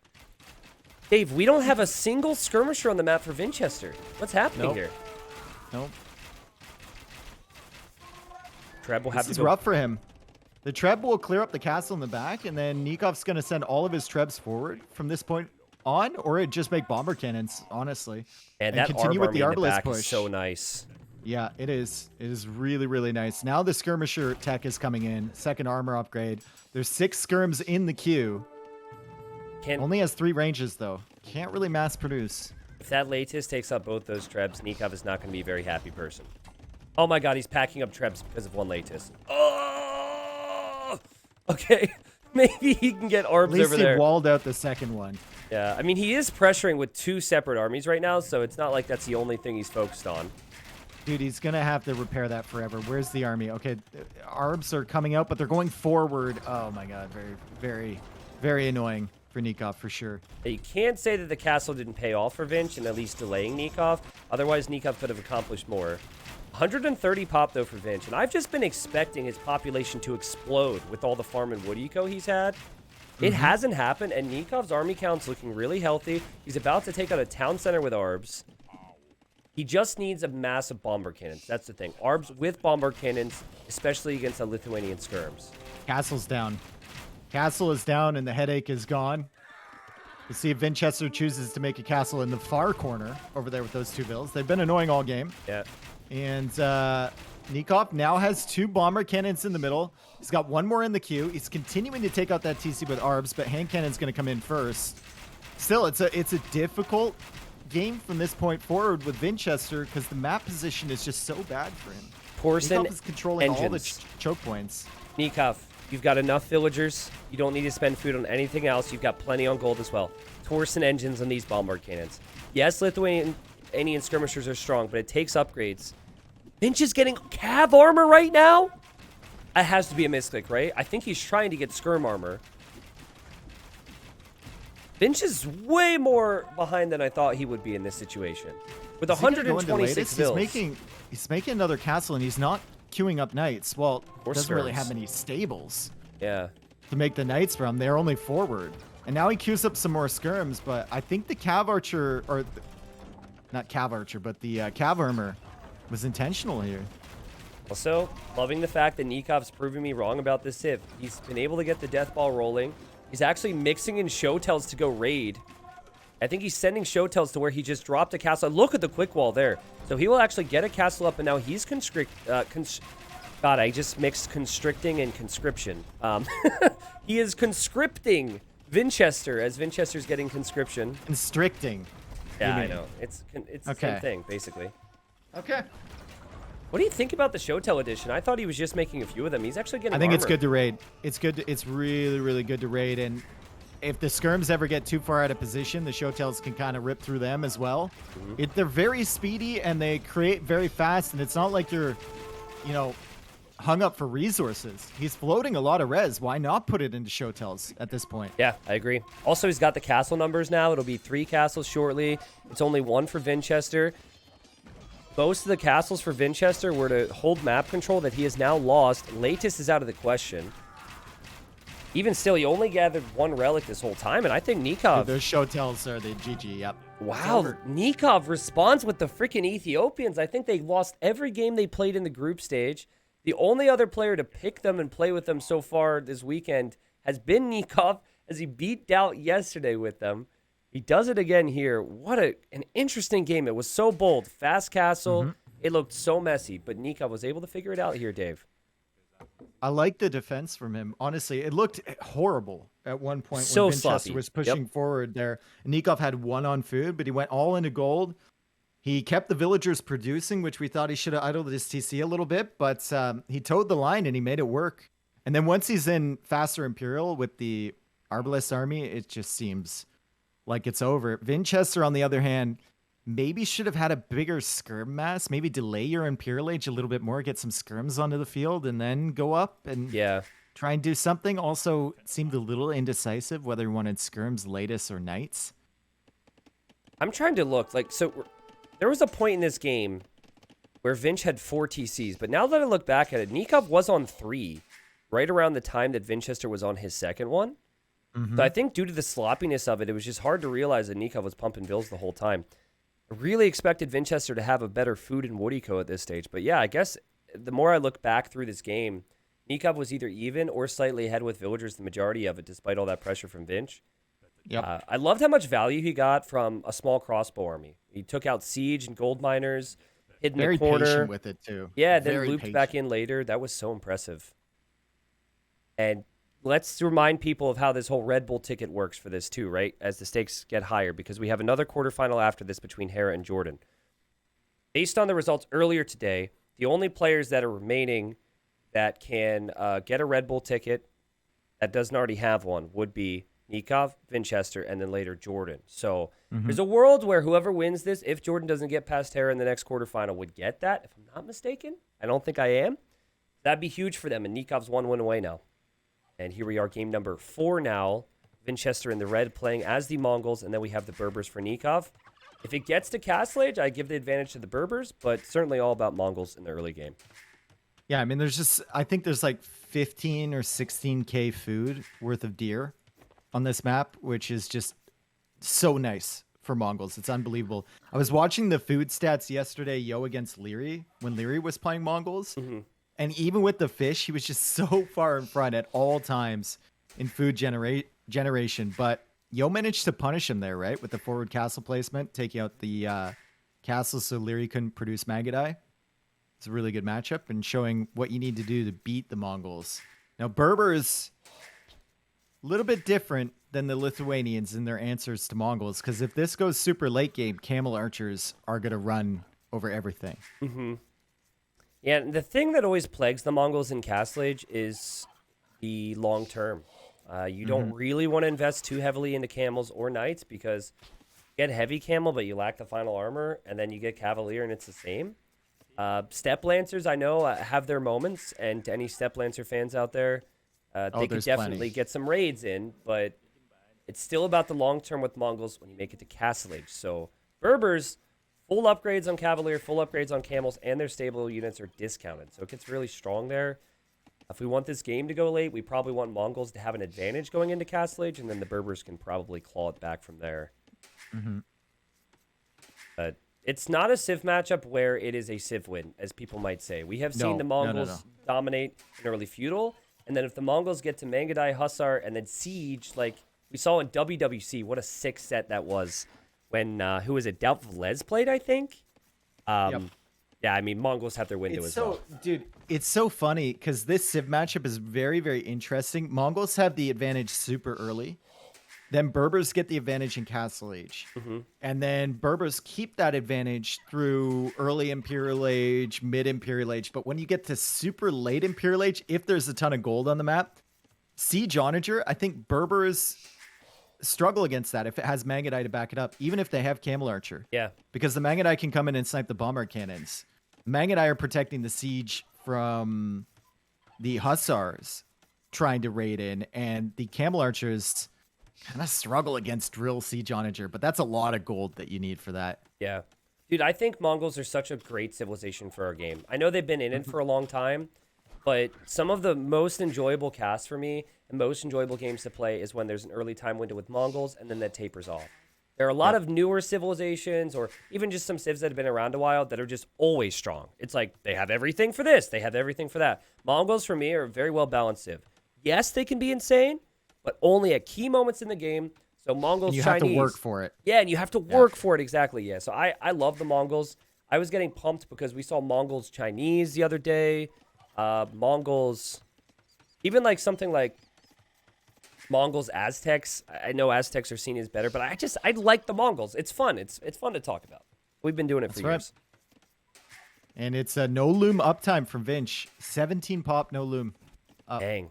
Dave, we don't have a single skirmisher on the map for Vinchester. What's happening here? Nope. Treb will have This to is go. rough for him. The Treb will clear up the castle in the back, and then Nikov's going to send all of his Trebs forward from this point on, or it just make bomber cannons, honestly. And and that continue Arb with the army in the Arbalest back push. is so nice. Yeah, it is. It is really, really nice. Now the skirmisher tech is coming in. Second armor upgrade. There's 6 skirms in the queue. Only has 3 ranges, though. Can't really mass produce. If that Latis takes up both those Trebs, Nikov is not going to be a very happy person. Oh my god, he's packing up Trebs because of 1 Latis. Oh! Okay, maybe he can get Arbs At least over he there. walled out the second one. Yeah, I mean, he is pressuring with 2 separate armies right now, so it's not like that's the only thing he's focused on. Dude, he's going to have to repair that forever. Where's the army? Okay, Arbs are coming out, but they're going forward. Oh my god, very, very, very annoying for Nikov, for sure. You can't say that the castle didn't pay off for Vinch and at least delaying Nikov. Otherwise, Nikov could have accomplished more. 130 pop, though, for Vinch. And I've just been expecting his population to explode with all the farm and wood eco he's had. It hasn't happened, and Nikov's army count's looking really healthy. He's about to take out a town center with Arbs. He just needs a massive bomber cannons. That's the thing. Arbs with bomber cannons, especially against the Lithuanian skirms. Castle's down. Castle is down, and the headache is gone. You see if Vinchester chooses to make a castle in the far corner over there with those 2 vills. They've been annoying all game. Yeah. And Nikov now has 2 bomber cannons in the middle. He's got 1 more in the queue. He's continuing to take out that TC with Arbs, but hand cannon's going to come in first. Still, it's a difficult game from this point forward with Vinchester because the map position is just so bad for him. Porson Nikov is controlling all the engines. choke points. Nikov, you've got enough villagers. You don't need to spend food on anything else. You've got plenty on gold as well. Torsen engines on these bombard cannons. Yes, Lithuanian skirmishers are strong, but it takes upgrades. Vinch is getting cav armor right now? It has to be a misclick, right? I think he's trying to get skirm armor. Vinch is way more behind than I thought he would be in this situation. With Is he gonna go into 126 latest? vills. He's making another castle, and he's not queuing up knights. Well, Or doesn't really skirms. have many stables Yeah. to make the knights from. They're only forward. And now he queues up some more skirms, but I think the cav archer, or not cav archer, but the cav armor was intentional here. Also, loving the fact that Nikov's proving me wrong about this Civ. He's been able to get the death ball rolling. He's actually mixing in showtells to go raid. I think he's sending showtells to where he just dropped a castle. Look at the quick wall there. So he will actually get a castle up, and now he's God, I just mixed constricting and conscription. He is conscripting Vinchester as Vinchester's getting conscription. Constricting. Yeah, You I mean. know. It's the Okay. same thing, basically. Okay. What do you think about the Showtel edition? I thought he was just making a few of them. He's actually getting I think it's armor. good to raid. It's good. It's really, really good to raid. And if the skirms ever get too far out of position, the showtails can kind of rip through them as well. They're very speedy and they create very fast. And it's not like you're, hung up for resources. He's floating a lot of res. Why not put it into showtails at this point? Yeah, I agree. Also, he's got the castle numbers now. It'll be 3 castles shortly. It's only 1 for Vinchester. Most of the castles for Vinchester were to hold map control that he has now lost. Latest is out of the question. Even still, he only gathered 1 relic this whole time, and I think Nikov... Those showtails are the GG, yep. Wow, Nikov responds with the freaking Ethiopians. I think they lost every game they played in the group stage. The only other player to pick them and play with them so far this weekend has been Nikov, as he beat Doubt yesterday with them. He does it again here. What an interesting game. It was so bold. Fast castle. It looked so messy, but Nikov was able to figure it out here, Dave. I like the defense from him. Honestly, it looked horrible at one point So when Vinchester sloppy. was Yep. pushing forward there. Nikov had one on food, but he went all into gold. He kept the villagers producing, which we thought he should have idled his TC a little bit, but he towed the line and he made it work. And then once he's in faster Imperial with the Arbalest army, it just seems like it's over. Vinchester, on the other hand, maybe should have had a bigger skirm mass. Maybe delay your Imperial Age a little bit more, get some skirms onto the field, and then go up and Yeah. try and do something. Also seemed a little indecisive whether he wanted skirms, latest, or knights. I'm trying to look. There was a point in this game where Vinch had 4 TCs, but now that I look back at it, Nikov was on 3 right around the time that Vinchester was on his second one. So I think due to the sloppiness of it, it was just hard to realize that Nikov was pumping bills the whole time. I really expected Vinchester to have a better food and woody co at this stage. But yeah, I guess the more I look back through this game, Nikov was either even or slightly ahead with villagers the majority of it, despite all that pressure from Vinch. Yep. I loved how much value he got from a small crossbow army. He took out siege and gold miners, hid in Very the corner. patient with it, too. Yeah, then Very looped patient. back in later. That was so impressive. And let's remind people of how this whole Red Bull ticket works for this too, right? As the stakes get higher, because we have another quarterfinal after this between Hera and Jordan. Based on the results earlier today, the only players that are remaining that can get a Red Bull ticket that doesn't already have one would be Nikov, Vinchester, and then later Jordan. So there's a world where whoever wins this, if Jordan doesn't get past Hera in the next quarterfinal, would get that. If I'm not mistaken, I don't think I am. That'd be huge for them, and Nikov's 1 win away now. And here we are, game number 4 now. Vinchester in the red playing as the Mongols, and then we have the Berbers for Nikov. If it gets to Castle Age, I give the advantage to the Berbers, but certainly all about Mongols in the early game. Yeah, I mean, I think there's like 15 or 16K food worth of deer on this map, which is just so nice for Mongols. It's unbelievable. I was watching the food stats yesterday, Yo against Leary, when Leary was playing Mongols. And even with the fish, he was just so far in front at all times in food generation. But Yo managed to punish him there, right? With the forward castle placement, taking out the castle so Leary couldn't produce Magadai. It's a really good matchup and showing what you need to do to beat the Mongols. Now, Berbers, a little bit different than the Lithuanians in their answers to Mongols, because if this goes super late game, Camel Archers are going to run over everything. Yeah, and the thing that always plagues the Mongols in Castle Age is the long term. You don't really want to invest too heavily into camels or knights because you get heavy camel, but you lack the final armor, and then you get cavalier, and it's the same. Step Lancers, I know, have their moments, and to any Step Lancer fans out there, they could definitely get some raids in, but it's still about the long term with Mongols when you make it to Castle Age. So Berbers, full upgrades on Cavalier, full upgrades on Camels, and their stable units are discounted. So it gets really strong there. If we want this game to go late, we probably want Mongols to have an advantage going into Castle Age, and then the Berbers can probably claw it back from there. But it's not a Civ matchup where it is a Civ win, as people might say. We have seen the Mongols dominate in early feudal, and then if the Mongols get to Mangadai, Hussar, and then Siege, like we saw in WWC, what a sick set that was when, who was it, Doubtful Les played, I think? Yeah, I mean, Mongols have their window as well. Dude, it's so funny because this Civ matchup is very, very interesting. Mongols have the advantage super early. Then Berbers get the advantage in Castle Age. And then Berbers keep that advantage through early Imperial Age, mid-Imperial Age. But when you get to super late Imperial Age, if there's a ton of gold on the map, Siege Onager, I think Berbers struggle against that if it has Magadai to back it up, even if they have Camel Archer. Yeah. Because the Magadai can come in and snipe the bombard cannons. Magadai are protecting the siege from the Hussars trying to raid in, and the Camel Archers kind of struggle against Drill Siege Onager, but that's a lot of gold that you need for that. Yeah. Dude, I think Mongols are such a great civilization for our game. I know they've been in it for a long time, but some of the most enjoyable casts for me and most enjoyable games to play is when there's an early time window with Mongols and then that tapers off. There are a lot of newer civilizations or even just some civs that have been around a while that are just always strong. It's like they have everything for this, they have everything for that. Mongols, for me, are a very well-balanced civ. Yes, they can be insane, but only at key moments in the game. So Mongols, you Chinese. have to work for it. Yeah, and you have to work for it, exactly, yeah. So I love the Mongols. I was getting pumped because we saw Mongols Chinese the other day. Mongols Even like something like Mongols, Aztecs. I know Aztecs are seen as better, but I like the Mongols. It's fun. It's fun to talk about. We've been doing it for years. And it's a no loom uptime from Vinch. 17 pop, no loom. Dang.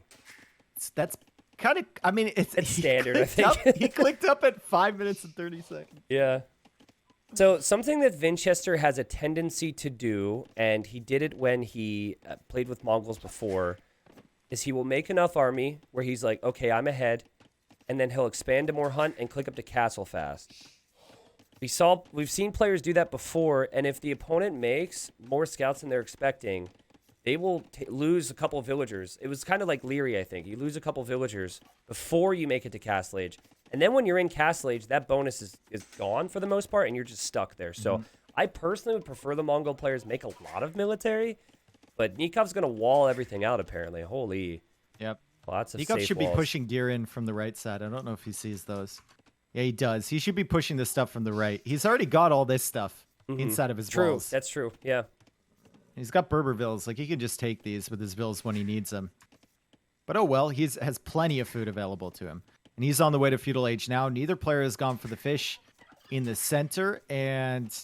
That's kind of, I mean, it's standard, I think. He clicked up at 5 minutes and 30 seconds. Yeah. So something that Vinchester has a tendency to do, and he did it when he played with Mongols before, is he will make enough army where he's like, okay, I'm ahead, and then he'll expand to more hunt and click up to castle fast. We've seen players do that before, and if the opponent makes more scouts than they're expecting, they will lose a couple of villagers. It was kind of like Leary, I think. You lose a couple of villagers before you make it to Castle Age. And then when you're in Castle Age, that bonus is gone for the most part, and you're just stuck there. So I personally would prefer the Mongol players make a lot of military, but Nikov's going to wall everything out, apparently. Holy. Yep. Lots of Nikov safe should walls. be pushing gear in from the right side. I don't know if he sees those. Yeah, he does. He should be pushing the stuff from the right. He's already got all this stuff inside of his walls. That's true. Yeah. He's got Berber villas. Like, he can just take these with his villas when he needs them. But oh well, he has plenty of food available to him. And he's on the way to feudal age now. Neither player has gone for the fish in the center. And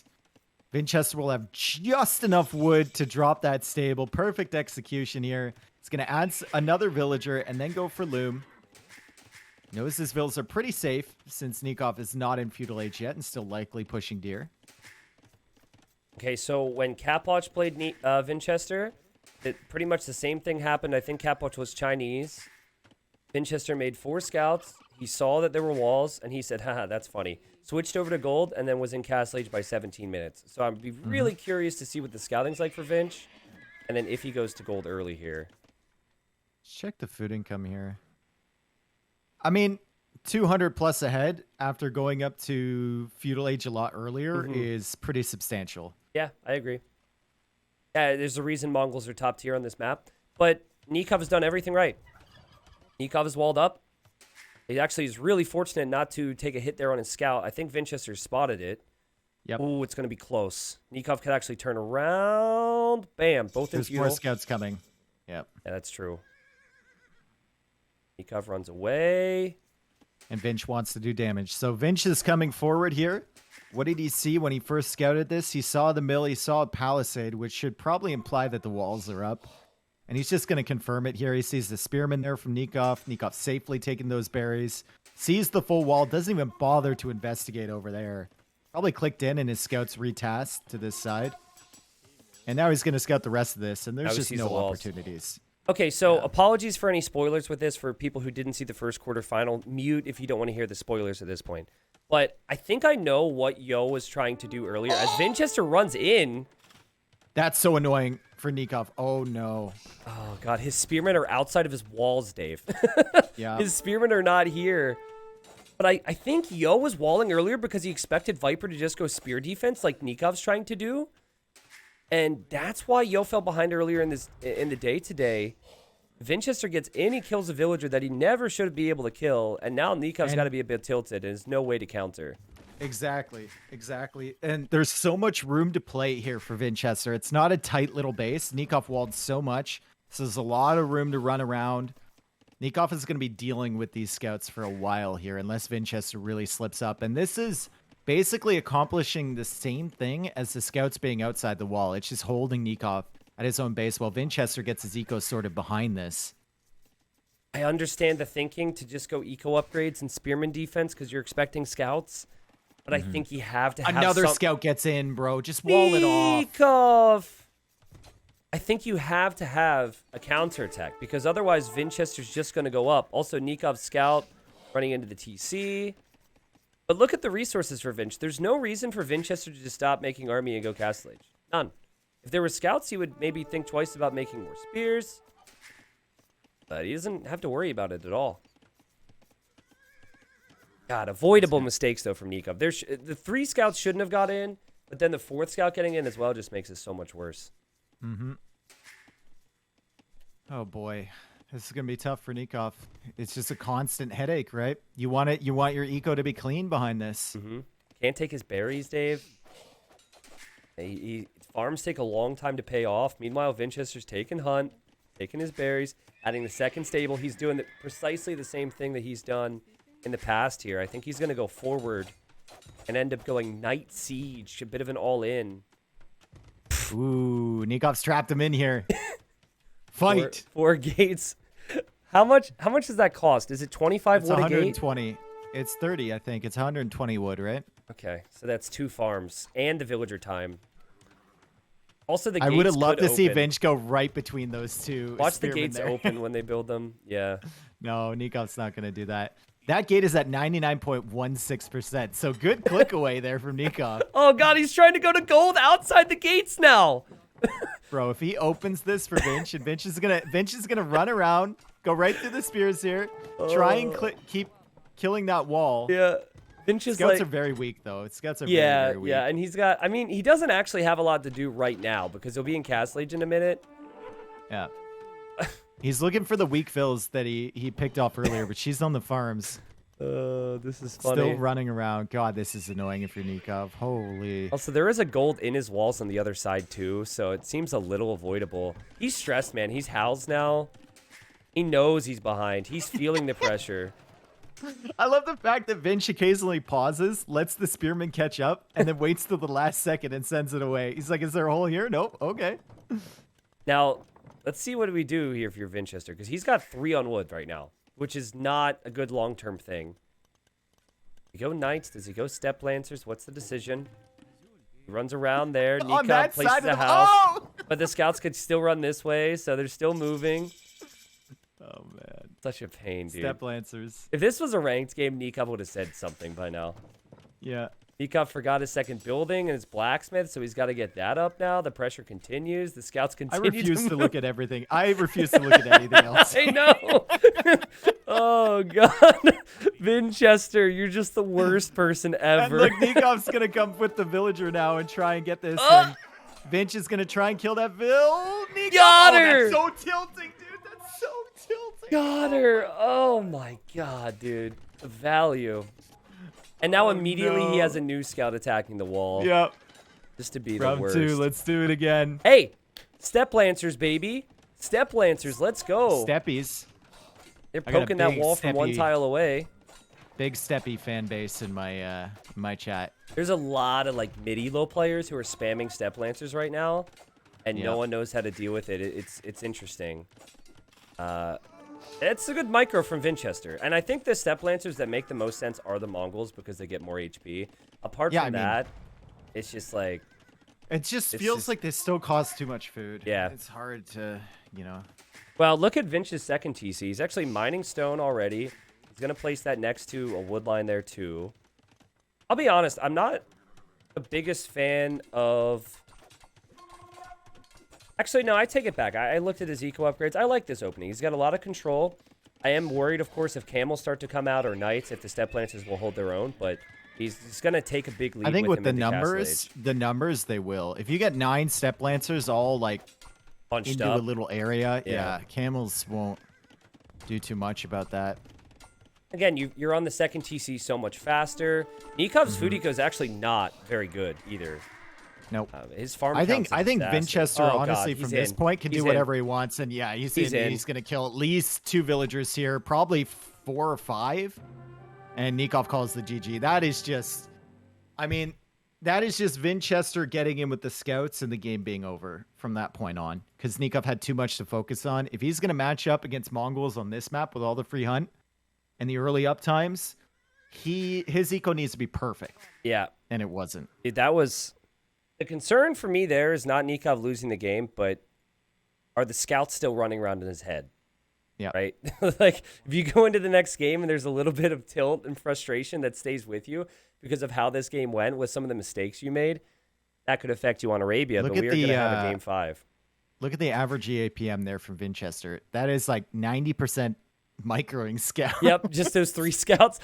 Vinchester will have just enough wood to drop that stable. Perfect execution here. It's going to add another villager and then go for loom. Knows his villas are pretty safe since Nikov is not in feudal age yet and still likely pushing deer. Okay, so when Capwatch played Vinchester, pretty much the same thing happened. I think Capwatch was Chinese. Vinchester made 4 scouts. He saw that there were walls, and he said, haha, that's funny. Switched over to gold, and then was in Castle Age by 17 minutes. So I'd be really curious to see what the scouting's like for Vinch, and then if he goes to gold early here. Check the food income here. I mean, 200 plus ahead after going up to feudal age a lot earlier is pretty substantial. Yeah, I agree. Yeah, there's a reason Mongols are top tier on this map. But Nikov has done everything right. Nikov is walled up. He actually is really fortunate not to take a hit there on his scout. I think Vinchester spotted it. Yep. Ooh, it's going to be close. Nikov could actually turn around. Bam, both in There's feudal. more scouts coming. Yep. Yeah, that's true. Nikov runs away. And Vinch wants to do damage. So Vinch is coming forward here. What did he see when he first scouted this? He saw the mill. He saw a palisade, which should probably imply that the walls are up. And he's just going to confirm it here. He sees the spearman there from Nikov. Nikov safely taking those berries. Sees the full wall. Doesn't even bother to investigate over there. Probably clicked in and his scouts retasked to this side. And now he's going to scout the rest of this. And there's just no opportunities. Okay, so apologies for any spoilers with this for people who didn't see the first quarterfinal. Mute if you don't want to hear the spoilers at this point. But I think I know what Yo was trying to do earlier. As Vinchester runs in... That's so annoying for Nikov. Oh, no. Oh, God. His spearmen are outside of his walls, Dave. Yeah. His spearmen are not here. But I think Yo was walling earlier because he expected Viper to just go spear defense like Nikov's trying to do. And that's why Yo fell behind earlier in the day today. Vinchester gets in, he kills a villager that he never should be able to kill. And now Nikov's got to be a bit tilted, and there's no way to counter. Exactly. And there's so much room to play here for Vinchester. It's not a tight little base. Nikov walled so much, so there's a lot of room to run around. Nikov is going to be dealing with these scouts for a while here, unless Vinchester really slips up. And this is basically accomplishing the same thing as the scouts being outside the wall. It's just holding Nikov at his own base while Vinchester gets his eco sorted behind this. I understand the thinking to just go eco upgrades and spearman defense because you're expecting scouts. But I think you have to have another scout gets in, bro. Just wall it off. I think you have to have a counterattack because otherwise Vinchester's just going to go up. Also, Nikov's scout running into the TC. But look at the resources for Vinch. There's no reason for Vinchester to just stop making army and go Castle Age. None. If there were scouts, he would maybe think twice about making more spears. But he doesn't have to worry about it at all. God, avoidable mistakes, though, from Nikov. The 3 scouts shouldn't have got in, but then the 4th scout getting in as well just makes it so much worse. Oh, boy. This is going to be tough for Nikov. It's just a constant headache, right? You want your eco to be clean behind this. Can't take his berries, Dave. Farms take a long time to pay off. Meanwhile, Vinchester's taking hunt. taking his berries, adding the second stable. He's doing precisely the same thing that he's done in the past here. I think he's going to go forward and end up going Night Siege, a bit of an all-in. Ooh, Nikov's trapped him in here. Fight. Four gates. How much does that cost? Is it 25 It's wood a gate? 120. It's 30, I think. It's 120 wood, right? Okay, so that's 2 farms and the villager time. Also, the I gates would have loved to see open. Vinch go right between those two. Watch the spearmen gates there. open when they build them. Yeah. No, Nikov's not going to do that. That gate is at 99.16%. So good click away there from Nikov. Oh, God, he's trying to go to gold outside the gates now. Bro, if he opens this for Vinch, and Vinch is gonna run around, go right through the spears here, try and keep killing that wall. Yeah. Vinch is Scouts like, are very weak, though. Scouts are yeah, very weak. yeah, and he's got, I mean, he doesn't actually have a lot to do right now because he'll be in Castle Age in a minute. Yeah. He's looking for the weak fills that he picked off earlier, but she's on the farms. This is funny. Still running around. God, this is annoying if you're Nikov. Holy. Also, there is a gold in his walls on the other side, too, so it seems a little avoidable. He's stressed, man. He's housed now. He knows he's behind. He's feeling the pressure. I love the fact that Vinch occasionally pauses, lets the spearman catch up, and then waits till the last second and sends it away. He's like, is there a hole here? Nope. Okay. Now, let's see what do we do here for your Vinchester, because he's got 3 on wood right now, which is not a good long-term thing. Does he go Knights? Does he go Step Lancers? What's the decision? He runs around there. On Nikov that places side a of the house. Oh! But the scouts could still run this way, so they're still moving. Oh, man. Such a pain, dude. Step Lancers. If this was a ranked game, Nikov would have said something by now. Yeah. Nikov forgot his second building and his blacksmith, so he's got to get that up now. The pressure continues. The scouts I continue refuse to move. look at everything. I refuse to look at anything else. I know. Oh, God. Vinchester, you're just the worst person And ever. look, Nikov's going to come with the villager now and try and get this. And Vinch is going to try and kill that Nikov. Got Oh, her. that's so tilting, dude. That's so tilting. Got her. Oh, my God, dude. The value. And now immediately he has a new scout attacking the wall. Yep. Just to be the Round worst. 2. Let's do it again. Hey, Step Lancers, baby. Step Lancers, let's go. Steppies. They're I got a poking that big wall from one steppy- tile away. Big Steppy fan base in my chat. There's a lot of like mid-elo players who are spamming Step Lancers right now, and no Yep. one knows how to deal with it. It's interesting. It's a good micro from Vinchester, and I think the Step Lancers that make the most sense are the Mongols because they get more HP. Apart Yeah, from I mean- that, it's just like It just It's feels just- like they still cost too much food. Yeah. It's hard to, you know. well, look at Vinch's second TC. He's actually mining stone already. He's gonna place that next to a wood line there too. I'll be honest, I'm not the biggest fan of. Actually, no, I take it back. I looked at his eco upgrades. I like this opening. He's got a lot of control. I am worried, of course, if camels start to come out or knights, if the Step Lancers will hold their own. But he's going to take a big lead. I think with him the into Castle numbers, they will. If you get 9 Step Lancers all like Age. Punched into up. a little area, Yeah. yeah, camels won't do too much about that. Again, you're on the second TC so much faster. Nikov's food eco is actually not very good either. Nope. His farm. I think count's a disaster. Vinchester, Oh, honestly, God, from he's this in. point, can He's do in. whatever he wants. And yeah, he's in. He's going to kill at least 2 villagers here, probably 4 or 5. And Nikov calls the GG. That is just, I mean, that is just Vinchester getting in with the scouts and the game being over from that point on. Because Nikov had too much to focus on. If he's going to match up against Mongols on this map with all the free hunt and the early up times, his eco needs to be perfect. Yeah. And it wasn't. Dude, that was the concern for me. There is not Nikov losing the game, but are the scouts still running around in his head? Yeah. Right. Like if you go into the next game and there's a little bit of tilt and frustration that stays with you because of how this game went with some of the mistakes you made, that could affect you on Arabia. Look but at we are going to the, have a game 5. Look at the average EAPM there from Vinchester. That is like 90% microing scout. Yep, just those 3 scouts.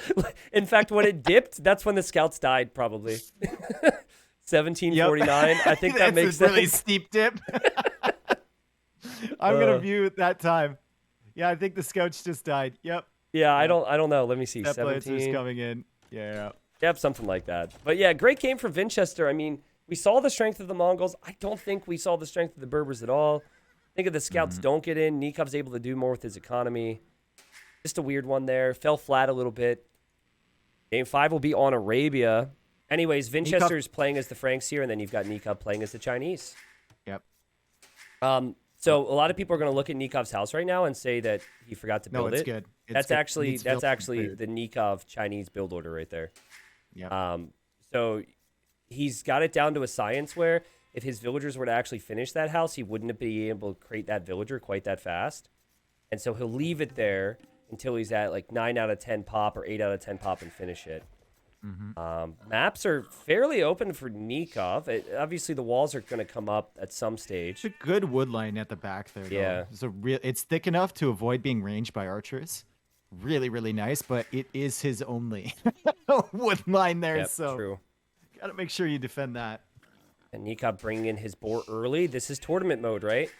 In fact, when it dipped, that's when the scouts died, probably. 1749. I think that That's makes a really sense. steep dip. I'm gonna view it that time. Yeah, I think the scouts just died. Yep. Yeah, I don't know. Let me see. Step Lancers 17. coming in. Yeah. Yep, something like that. But yeah, great game for Vinchester. I mean, we saw the strength of the Mongols. I don't think we saw the strength of the Berbers at all. I think if the scouts don't get in, Nikov's able to do more with his economy. Just a weird one there. Fell flat a little bit. Game 5 will be on Arabia. Anyways, Vinchester's playing as the Franks here, and then you've got Nikov playing as the Chinese. Yep. So a lot of people are going to look at Nikov's house right now and say that he forgot to build No, it's it. good. That's actually the Nikov Chinese build order right there. Yeah. So he's got it down to a science where if his villagers were to actually finish that house, he wouldn't be able to create that villager quite that fast. And so he'll leave it there until he's at like 9 out of 10 pop or 8 out of 10 pop and finish it. Maps are fairly open for Nikov. Obviously, the walls are going to come up at some stage. It's a good wood line at the back there. Yeah. It's thick enough to avoid being ranged by archers. Really, really nice, but it is his only wood line there. Yep, so true. Gotta make sure you defend that. And Nikov bringing in his boar early. This is tournament mode, right?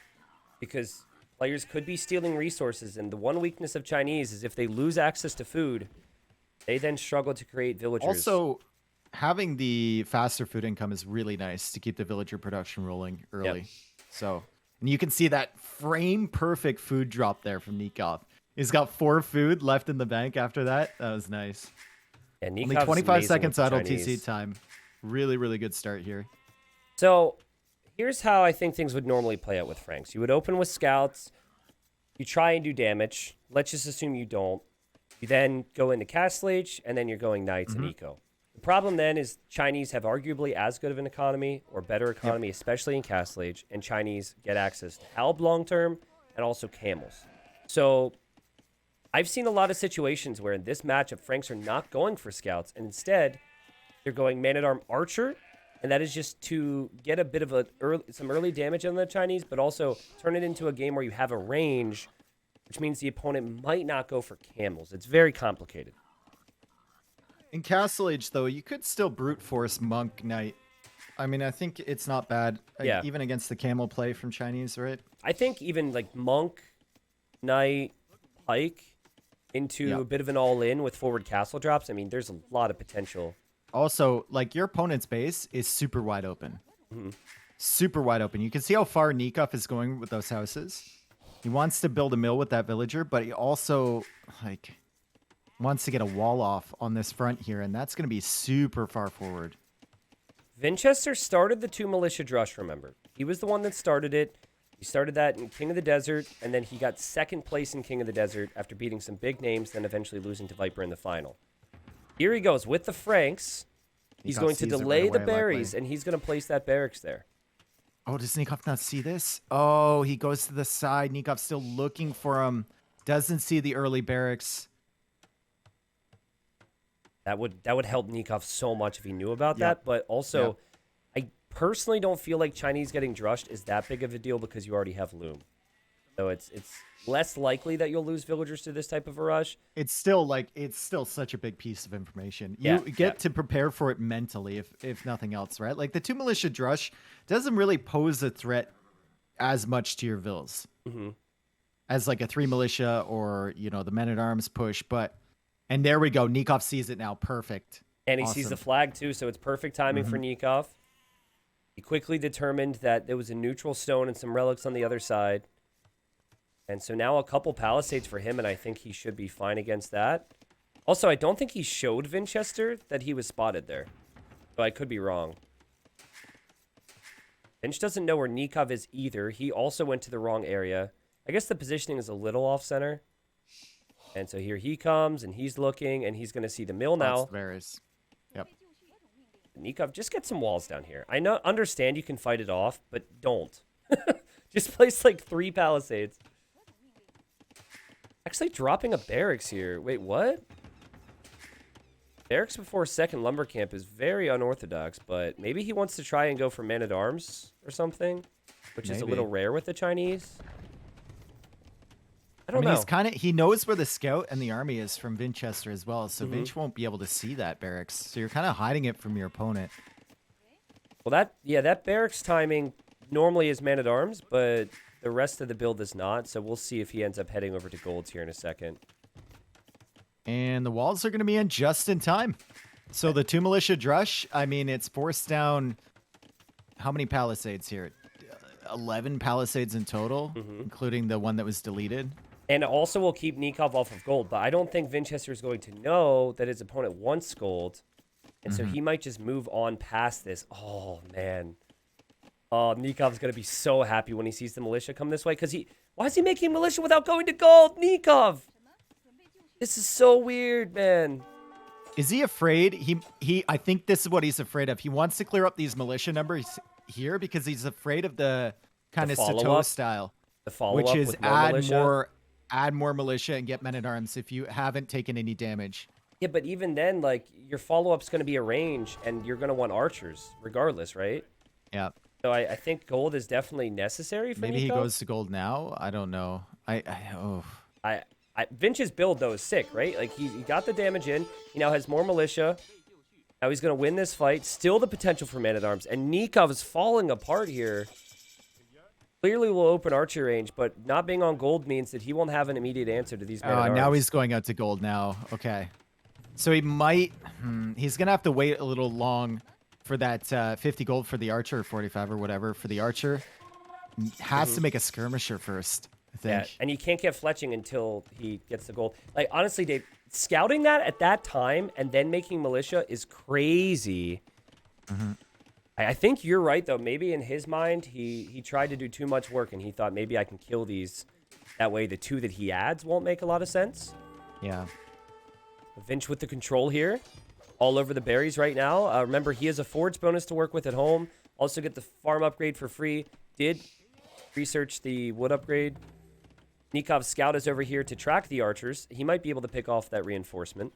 Because players could be stealing resources, and the one weakness of Chinese is if they lose access to food, they then struggle to create villagers. Also, having the faster food income is really nice to keep the villager production rolling early. Yep. So, and you can see that frame perfect food drop there from Nikov. He's got 4 food left in the bank after that. That was nice. And Only Nikov's 25 amazing seconds with the idle Chinese. TC time. Really, really good start here. So here's how I think things would normally play out with Franks. You would open with scouts. You try and do damage. Let's just assume you don't. You then go into Castle Age, and then you're going Knights and Eco. The problem then is Chinese have arguably as good of an economy or better economy, especially in Castle Age, and Chinese get access to Halb long term and also camels. So I've seen a lot of situations where in this matchup, Franks are not going for scouts, and instead they're going man-at-arm archer, and that is just to get a bit of some early damage on the Chinese, but also turn it into a game where you have a range, which means the opponent might not go for camels. It's very complicated. In Castle Age, though, you could still brute force Monk Knight. I mean, I think it's not bad, Yeah. even against the camel play from Chinese, right? I think even like Monk, Knight, Pike into a bit of an all-in with forward castle drops. I mean, there's a lot of potential. Also, like, your opponent's base is super wide open. Super wide open. You can see how far Nikov is going with those houses. He wants to build a mill with that villager, but he also, like, wants to get a wall off on this front here, and that's going to be super far forward. Vinchester started the 2 militia drush, remember. He was the one that started it. He started that in King of the Desert, and then he got 2nd place in King of the Desert after beating some big names, then eventually losing to Viper in the final. Here he goes with the Franks. He's Nikov going to sees it delay right the away, berries, likely. and he's going to place that barracks there. Oh, does Nikov not see this? Oh, he goes to the side. Nikov's still looking for him. Doesn't see the early barracks. That would help Nikov so much if he knew about that, but also I personally don't feel like Chinese getting drushed is that big of a deal because you already have Loom. So it's less likely that you'll lose villagers to this type of a rush. It's still such a big piece of information. You Yeah, get to prepare for it mentally, if nothing else, right? Like the 2 militia drush doesn't really pose a threat as much to your vills as like a 3 militia or, you know, the men at arms push. And there we go. Nikov sees it now. Perfect. And he sees the flag too, so it's perfect timing for Nikov. He quickly determined that there was a neutral stone and some relics on the other side. And so now a couple palisades for him, and I think he should be fine against that. Also, I don't think he showed Vinchester that he was spotted there. So I could be wrong. Vinch doesn't know where Nikov is either. He also went to the wrong area. I guess the positioning is a little off-center. And so here he comes, and he's looking, and he's going to see the mill now. That's theirs. Yep. Nikov, just get some walls down here. I understand you can fight it off, but don't. Just place like 3 palisades. Actually dropping a barracks here. Wait, what? Barracks before 2nd lumber camp is very unorthodox, but maybe he wants to try and go for man-at-arms or something, which is a little rare with the Chinese. I don't know. He knows where the scout and the army is from Vinchester as well, so Vinch won't be able to see that barracks. So you're kind of hiding it from your opponent. Well, that barracks timing normally is man-at-arms, but the rest of the build is not, so we'll see if he ends up heading over to golds here in a second. And the walls are going to be in just in time. So the 2 militia drush, I mean, it's forced down how many palisades here? 11 palisades in total, including the one that was deleted. And also will keep Nikov off of gold, but I don't think Vinchester is going to know that his opponent wants gold. And so he might just move on past this. Oh, man. Oh, Nikov's going to be so happy when he sees the militia come this way. Because why is he making militia without going to gold? Nikov! This is so weird, man. Is he afraid? I think this is what he's afraid of. He wants to clear up these militia numbers here because he's afraid of the kind of Sato style. The follow-up, which is with more add more militia and get men-at-arms if you haven't taken any damage. Yeah, but even then, like, your follow-up's going to be a range, and you're going to want archers, regardless, right? Yeah. So I think gold is definitely necessary for Maybe Nikov. he goes to gold now. I don't know. Vinch's build, though, is sick, right? Like, he got the damage in. He now has more militia. Now he's going to win this fight. Still the potential for man-at-arms. And Nikov is falling apart here. Clearly will open archer range, but not being on gold means that he won't have an immediate answer to these man-at-arms. Now he's going out to gold now. Okay. So he might... he's going to have to wait a little long for that 50 gold for the archer, 45 or whatever for the archer. Has to make a skirmisher first, I think. Yeah, and you can't get fletching until he gets the gold. Like, honestly, Dave, scouting that at that time and then making militia is crazy. I think you're right, though. Maybe in his mind, he tried to do too much work, and he thought maybe I can kill these. That way, the two that he adds won't make a lot of sense. Yeah. Vinch with the control here. All over the berries right now. Remember, he has a forge bonus to work with at home. Also get the farm upgrade for free. Did research the wood upgrade. Nikov's scout is over here to track the archers. He might be able to pick off that reinforcement.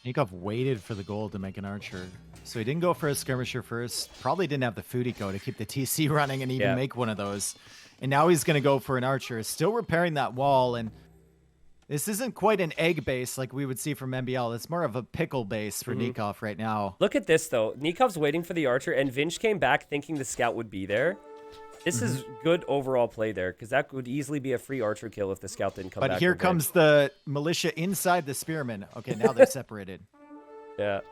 Nikov waited for the gold to make an archer. So he didn't go for a skirmisher first. Probably didn't have the food eco to keep the TC running and even make one of those. And now he's going to go for an archer. Still repairing that wall. And this isn't quite an egg base like we would see from MBL. It's more of a pickle base for Nikov right now. Look at this, though. Nikov's waiting for the archer, and Vinch came back thinking the scout would be there. This is good overall play there, because that could easily be a free archer kill if the scout didn't come back. But here comes the militia inside the spearmen. Okay, now they're separated. Yeah.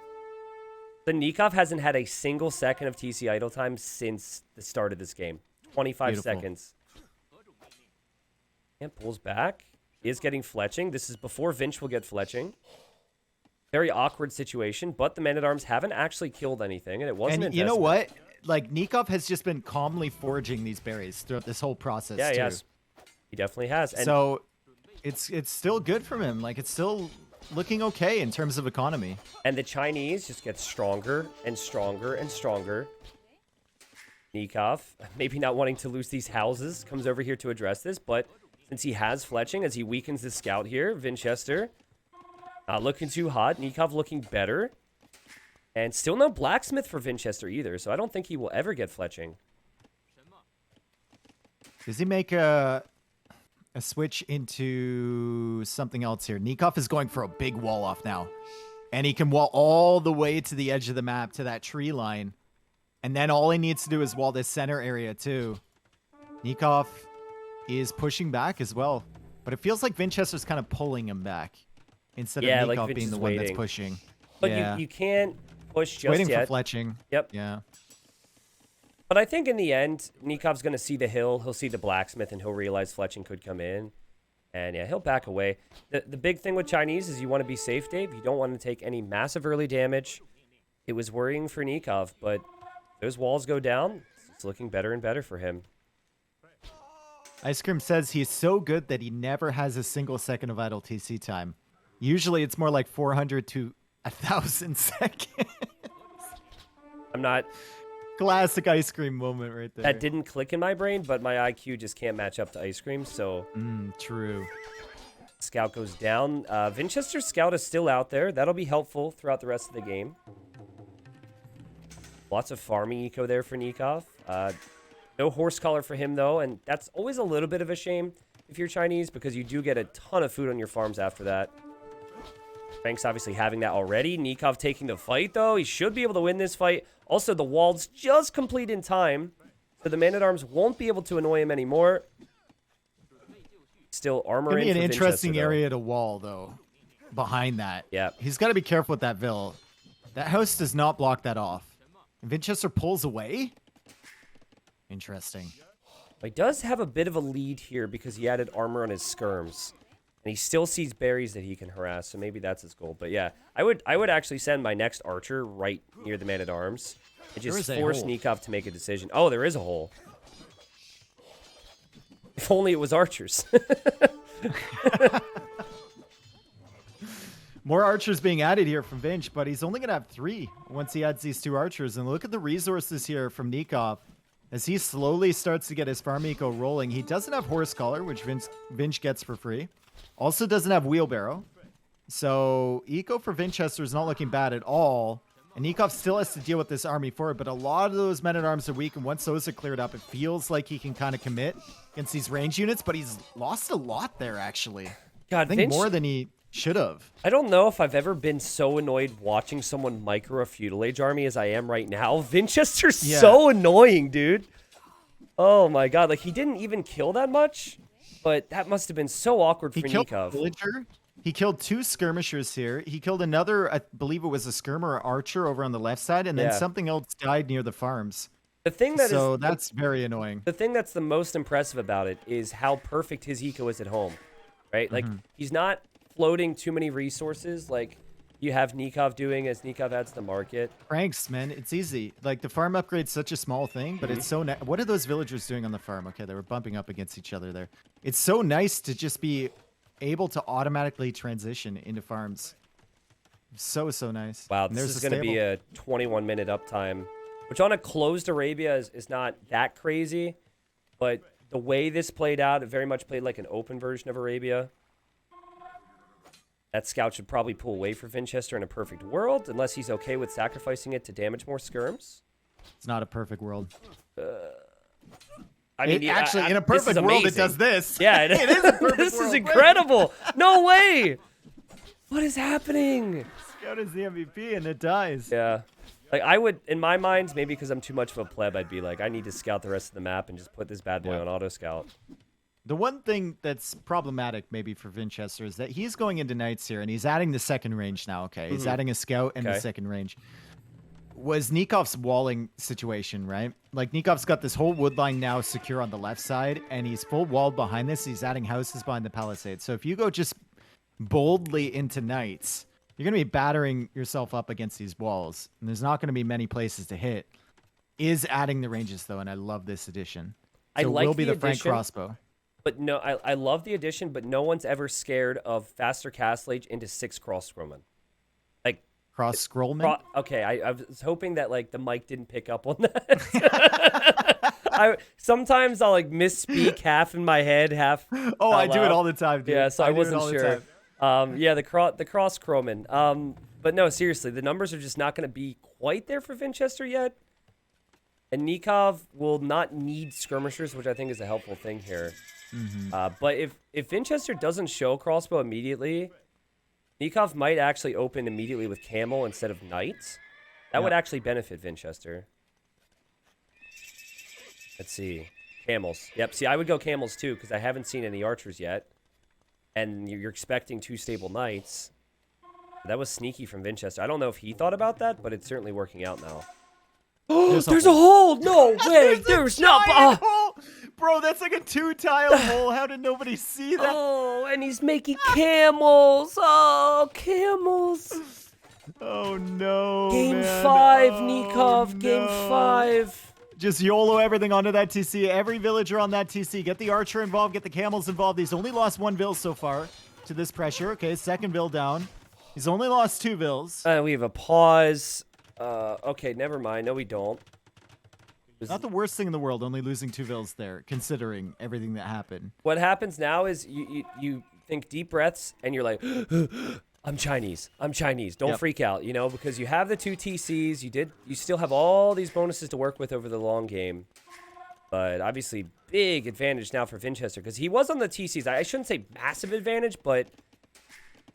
The Nikov hasn't had a single second of TC idle time since the start of this game. 25 seconds. And pulls back. Is getting fletching. This is before Vinch will get fletching. Very awkward situation, but the men-at-arms haven't actually killed anything, and it wasn't. And you know what? Like, Nikov has just been calmly foraging these berries throughout this whole process, too. Yes. He definitely has. And so, it's still good from him. Like, it's still looking okay in terms of economy. And the Chinese just get stronger and stronger and stronger. Nikov, maybe not wanting to lose these houses, comes over here to address this, but since he has fletching, as he weakens the scout here, Vinchester not looking too hot. Nikov looking better. And still no blacksmith for Vinchester either, so I don't think he will ever get fletching. Does he make a switch into something else here? Nikov is going for a big wall off now. And he can wall all the way to the edge of the map, to that tree line. And then all he needs to do is wall this center area too. Nikov is pushing back as well. But it feels like Vinchester's kind of pulling him back instead of Nikov like being the one that's pushing. But you can't push just waiting yet. for fletching. Yep. Yeah. But I think in the end, Nikov's going to see the hill. He'll see the blacksmith, and he'll realize fletching could come in. And yeah, he'll back away. The big thing with Chinese is you want to be safe, Dave. You don't want to take any massive early damage. It was worrying for Nikov, but those walls go down. It's looking better and better for him. Ice Cream says he's so good that he never has a single second of idle TC time. Usually it's more like 400 to 1,000 seconds. I'm not... Classic Ice Cream moment right there. That didn't click in my brain, but my IQ just can't match up to Ice Cream, so... True. Scout goes down. Vinchester's scout is still out there. That'll be helpful throughout the rest of the game. Lots of farming eco there for Nikov. No horse collar for him, though, and that's always a little bit of a shame if you're Chinese, because you do get a ton of food on your farms after that. Frank's obviously having that already. Nikov taking the fight, though. He should be able to win this fight. Also, the walls just complete in time, so the man-at-arms won't be able to annoy him anymore. Still armor in for an Vinchester, interesting though. area to wall, though, behind that. Yeah. He's got to be careful with that Vil. That house does not block that off. And Vinchester pulls away? Interesting. He does have a bit of a lead here because he added armor on his skirms. And he still sees berries that he can harass, so maybe that's his goal. But yeah, I would actually send my next archer right near the man-at-arms and just force Nikov to make a decision. Oh, there is a hole. If only it was archers. More archers being added here from Vinch, but he's only going to have 3 once he adds these 2 archers. And look at the resources here from Nikov. As he slowly starts to get his farm eco rolling, he doesn't have horse collar, which Vinch gets for free. Also doesn't have wheelbarrow. So eco for Vinchester is not looking bad at all. And Nikov still has to deal with this army forward, but a lot of those men-at-arms are weak, and once those are cleared up, it feels like he can kind of commit against these range units, but he's lost a lot there, actually. God, I think more than he should have. I don't know if I've ever been so annoyed watching someone micro a feudal age army as I am right now. Vinchester's so annoying, dude. Oh my god, like he didn't even kill that much, but that must have been so awkward for Nikov. Villager. He killed 2 skirmishers here. He killed another, I believe it was a skirmer archer over on the left side, and then something else died near the farms. The thing that that's very annoying. The thing that's the most impressive about it is how perfect his eco is at home, right? Like he's not floating too many resources like you have Nikov doing as Nikov adds to the market. Pranks, man. It's easy. Like the farm upgrade's such a small thing, but it's so what are those villagers doing on the farm? Okay, they were bumping up against each other there. It's so nice to just be able to automatically transition into farms. So nice. Wow, this is going to be a 21-minute uptime, which on a closed Arabia is not that crazy, but the way this played out, it very much played like an open version of Arabia. That scout should probably pull away for Vinchester in a perfect world, unless he's okay with sacrificing it to damage more skirms. It's not a perfect world. I mean, actually, in a perfect world, it does this. Yeah, it is a perfect world. This is incredible. No way. What is happening? Scout is the MVP, and it dies. Yeah. Like, I would, in my mind, maybe because I'm too much of a pleb, I'd be like, I need to scout the rest of the map and just put this bad boy on auto scout. The one thing that's problematic maybe for Vinchester is that he's going into knights here, and he's adding the second range now, okay? He's adding a scout and the second range. Was Nikov's walling situation, right? Like, Nikov's got this whole wood line now secure on the left side, and he's full walled behind this. He's adding houses behind the palisade. So if you go just boldly into knights, you're going to be battering yourself up against these walls, and there's not going to be many places to hit. Is adding the ranges, though, and I love this addition. So I like it will be the Frank addition. crossbow. But no, I love the addition, but no one's ever scared of faster castle age into 6 cross scrollman. Like cross scrollman. Okay, I was hoping that like the mic didn't pick up on that. Sometimes I'll like misspeak half in my head, half. Oh, I do it all the time, dude. Yeah, so I wasn't sure. Yeah, the cross scrollman. But no, seriously, the numbers are just not going to be quite there for Vinchester yet. And Nikov will not need skirmishers, which I think is a helpful thing here. But if Vinchester doesn't show crossbow immediately, Nikov might actually open immediately with camel instead of knight. That would actually benefit Vinchester. Let's see. Camels. Yep, see, I would go camels too, because I haven't seen any archers yet. And you're expecting 2 stable knights. That was sneaky from Vinchester. I don't know if he thought about that, but it's certainly working out now. There's a hole! No way! There's not hole! Bro, that's like a 2-tile hole. How did nobody see that? Oh, and he's making camels. Oh, camels. Oh no. Game 5, Nikov. Game 5. Just YOLO everything onto that TC. Every villager on that TC. Get the archer involved. Get the camels involved. He's only lost 1 vill so far to this pressure. Okay, second vill down. He's only lost 2 vills. We have a pause. Okay, never mind. No, we don't. Not the worst thing in the world, only losing 2 vills there, considering everything that happened. What happens now is you think deep breaths, and you're like, I'm Chinese. I'm Chinese. Don't freak out, you know, because you have the 2 TCs. You still have all these bonuses to work with over the long game. But obviously, big advantage now for Vinchester, because he was on the TCs. I shouldn't say massive advantage, but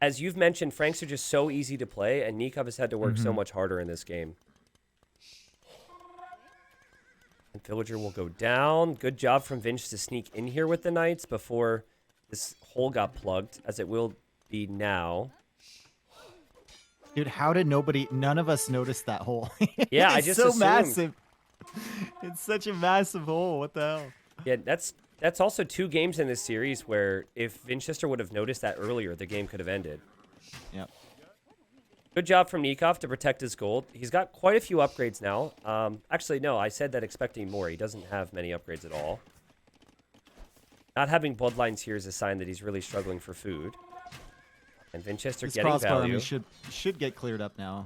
as you've mentioned, Franks are just so easy to play, and Nikov has had to work so much harder in this game. And Villager will go down. Good job from Vinch to sneak in here with the Knights before this hole got plugged, as it will be now. Dude, how did none of us notice that hole? Yeah, I just so assumed. Massive. It's such a massive hole. What the hell? Yeah, that's also 2 games in this series where if Vinchester would have noticed that earlier, the game could have ended. Yep. Good job from Nikov to protect his gold. He's got quite a few upgrades now. Actually, no, I said that expecting more. He doesn't have many upgrades at all. Not having bloodlines here is a sign that he's really struggling for food. And Vinchester His getting crossbow value. army should get cleared up now.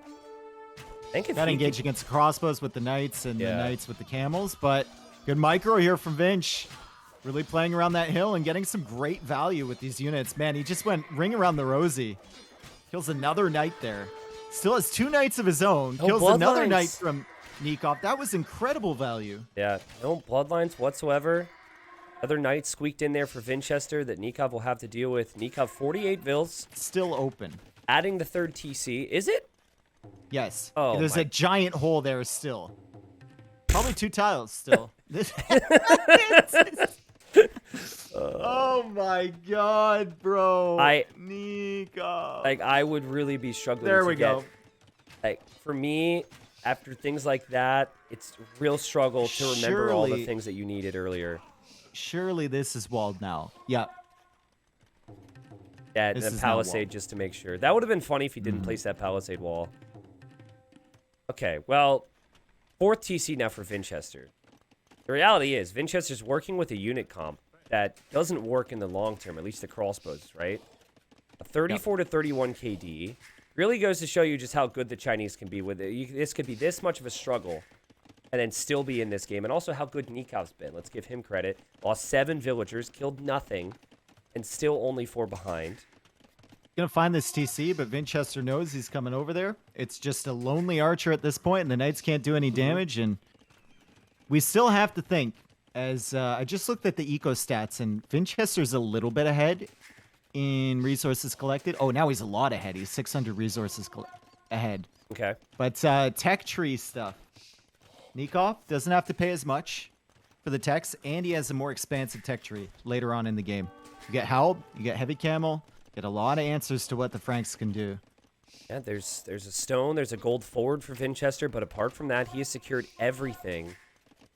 I think if Got to he engage could- against the crossbows with the knights and the Yeah. knights with the camels, but good micro here from Vinch. Really playing around that hill and getting some great value with these units. Man, he just went ring around the rosy. Kills another knight there. Still has 2 knights of his own. No Kills another bloodlines. knight from Nikov. That was incredible value. Yeah, no bloodlines whatsoever. Other knight squeaked in there for Vinchester that Nikov will have to deal with. Nikov 48 Vils, Still open. adding the 3rd TC. Is it? Yes. Oh, There's my- a giant hole there still. Probably 2 tiles still. Oh my god, bro. Nikov. Like, I would really be struggling There to we get, go. like, for me, after things like that, it's a real struggle to remember all the Surely- things that you needed earlier. Surely this is walled now. Yeah. Yeah, This and is a not palisade walled. just to make sure. That would have been funny if he didn't place that palisade wall. Okay, well, 4th TC now for Vinchester. The reality is, Vinchester's working with a unit comp that doesn't work in the long term, at least the crossbows, right? A 34 to 31 KD really goes to show you just how good the Chinese can be with it. This could be this much of a struggle and then still be in this game. And also how good Nikov's been. Let's give him credit. Lost 7 villagers, killed nothing, and still only 4 behind. Gonna find this TC, but Vinchester knows he's coming over there. It's just a lonely archer at this point, and the knights can't do any damage. And we still have to think, as I just looked at the eco stats, and Vinchester's a little bit ahead in resources collected. Oh, now he's a lot ahead. He's 600 resources ahead. Okay. But tech tree stuff. Nikov doesn't have to pay as much for the techs, and he has a more expansive tech tree later on in the game. You get Halb, you get Heavy Camel, get a lot of answers to what the Franks can do. Yeah, there's a stone, there's a gold forward for Vinchester, but apart from that, he has secured everything.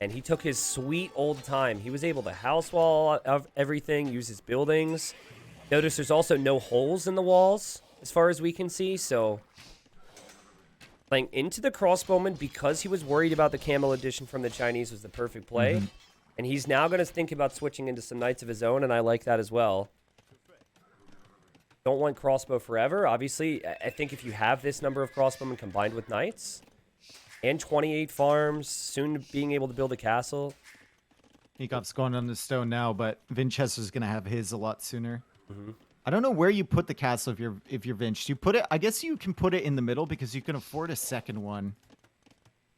And he took his sweet old time. He was able to house wall of everything, use his buildings. Notice there's also no holes in the walls, as far as we can see, so playing into the crossbowman because he was worried about the camel addition from the Chinese was the perfect play. And he's now going to think about switching into some knights of his own, and I like that as well. Don't want crossbow forever. Obviously, I think if you have this number of crossbowmen combined with knights, and 28 farms, soon being able to build a castle. Nikov's going on the stone now, but Vinchester's gonna have his a lot sooner. I don't know where you put the castle if you're Vinch. Do you put it? I guess you can put it in the middle because you can afford a second one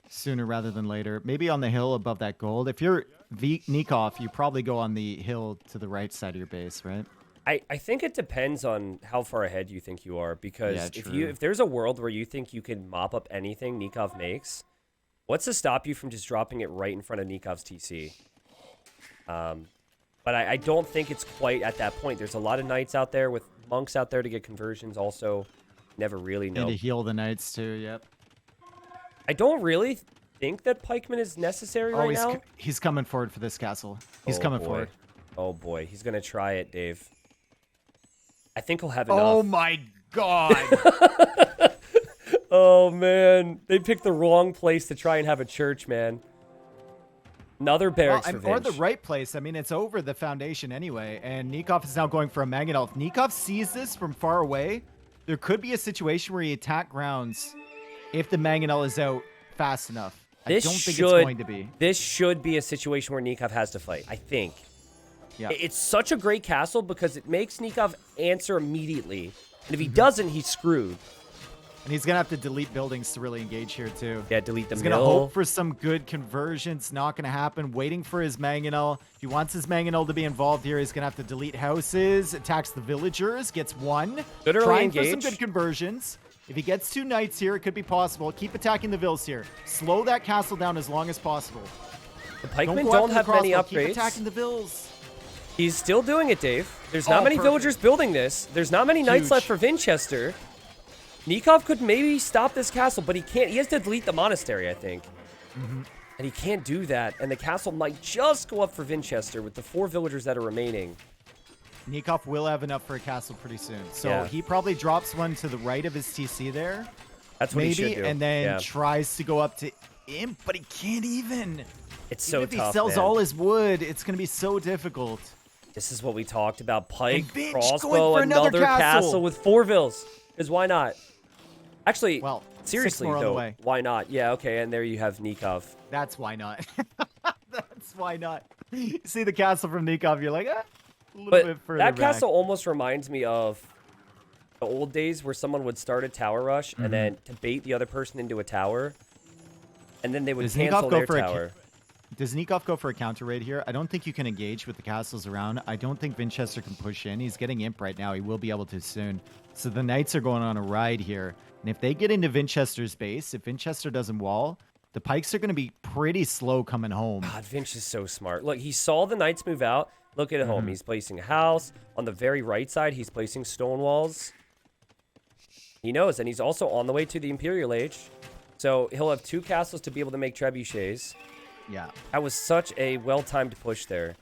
sooner rather than later. Maybe on the hill above that gold. If you're Nikov, you probably go on the hill to the right side of your base, right? I think it depends on how far ahead you think you are, because Yeah, if there's a world where you think you can mop up anything Nikov makes, what's to stop you from just dropping it right in front of Nikov's TC? But I don't think it's quite at that point. There's a lot of knights out there with monks out there to get conversions also. Never really know. And to heal the knights too, yep. I don't really think that pikeman is necessary right now. He's coming forward for this castle. He's coming boy. forward. Oh boy, he's going to try it, Dave. I think he'll have enough. Oh my god! Oh, man. They picked the wrong place to try and have a church, man. Another barracks for or the Vinch. right place. I mean, it's over the foundation anyway, and Nikov is now going for a mangonel. If Nikov sees this from far away, there could be a situation where he attack grounds if the mangonel is out fast enough. I don't think it's going to be. This should be a situation where Nikov has to fight, I think. Yeah. It's such a great castle because it makes Nikov answer immediately. And if he doesn't, he's screwed. And he's going to have to delete buildings to really engage here, too. Yeah, delete the He's going to mill. hope for some good conversions. Not going to happen. Waiting for his mangonel. If he wants his mangonel to be involved here, he's going to have to delete houses. Attacks the villagers. Gets one. Good early Trying for some engage. good conversions. If he gets 2 knights here, it could be possible. Keep attacking the vills here. Slow that castle down as long as possible. The pikemen go don't after the have many crossbow. upgrades. Keep attacking the vills. He's still doing it, Dave. There's not Oh, many perfect. villagers building this. There's not many knights Huge. left for Vinchester. Nikov could maybe stop this castle, but he can't. He has to delete the monastery, I think. And he can't do that. And the castle might just go up for Vinchester with the 4 villagers that are remaining. Nikov will have enough for a castle pretty soon. So Yeah. he probably drops one to the right of his TC there. That's what he should do. And then yeah. tries to go up to Imp, but he can't even. It's Even so if tough, he sells man. all his wood, it's going to be so difficult. This is what we talked about. Pike, And Vinch crossbow, going for another another castle. castle with 4 vills. Because why not? Actually, Well, 6 seriously, more on the though, way. why not? Yeah, okay, and there you have Nikov. That's why not. That's why not. You see the castle from Nikov, you're like, a little bit But further that back. castle almost reminds me of the old days where someone would start a tower rush and then to bait the other person into a tower, and then they would Does cancel Nikov go their for tower. Does Nikov go for a counter raid here? I don't think you can engage with the castles around. I don't think Vinchester can push in. He's getting Imp right now. He will be able to soon. So the Knights are going on a ride here. And if they get into Vinchester's base, if Vinchester doesn't wall, the Pikes are going to be pretty slow coming home. God, Vinch is so smart. Look, he saw the Knights move out. Look at home. He's placing a house. On the very right side, he's placing stone walls. He knows, and he's also on the way to the Imperial Age. So he'll have 2 castles to be able to make trebuchets. Yeah. That was such a well-timed push there.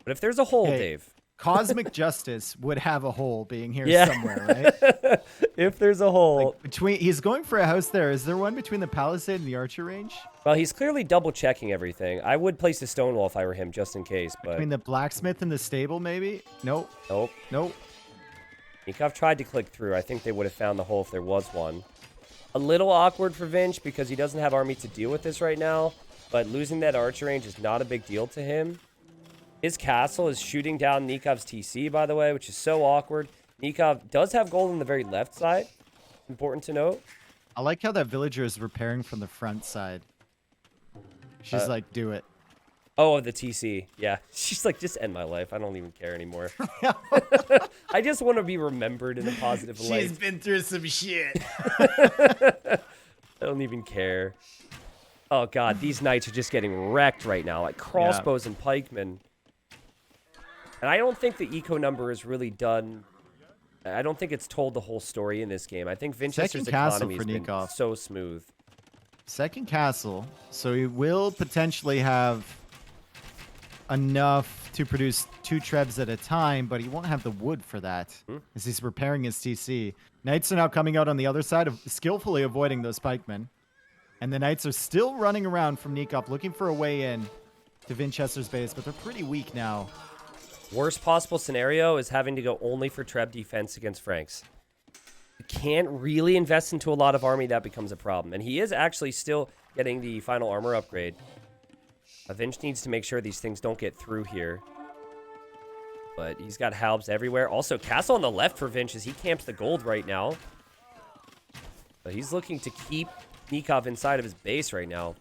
But if there's a hole, Hey, Dave. Cosmic Justice would have a hole being here Yeah. somewhere, right? If there's a hole. He's going for a house there. Is there one between the Palisade and the Archer range? Well, he's clearly double-checking everything. I would place a stone wall if I were him, just in case. But Between the blacksmith and the stable, maybe? Nope. nope. Nope. Nikov tried to click through. I think they would have found the hole if there was one. A little awkward for Vinch because he doesn't have army to deal with this right now. But losing that archer range is not a big deal to him. His castle is shooting down Nikov's TC, by the way, which is so awkward. Nikov does have gold on the very left side. Important to note. I like how that villager is repairing from the front side. She's like, do it. Oh, the TC. Yeah. She's like, just end my life. I don't even care anymore. I just want to be remembered in a positive light. been through some shit. I don't even care. Oh, God. These knights are just getting wrecked right now. Like crossbows and pikemen. And I don't think the eco number is really done. I don't think it's told the whole story in this game. I think Vinchester's Second castle economy for has been Nikov. so smooth. Second castle. So he will potentially have enough to produce 2 trebs at a time, but he won't have the wood for that as he's repairing his TC. Knights are now coming out on the other side, of skillfully avoiding those pikemen. And the Knights are still running around from Nikov looking for a way in to Vinchester's base, but they're pretty weak now. Worst possible scenario is having to go only for Treb defense against Franks. You can't really invest into a lot of army. That becomes a problem. And he is actually still getting the final armor upgrade. Vinch needs to make sure these things don't get through here. But he's got halbs everywhere. Also, castle on the left for Vinch as he camps the gold right now. But he's looking to keep Nikov inside of his base right now.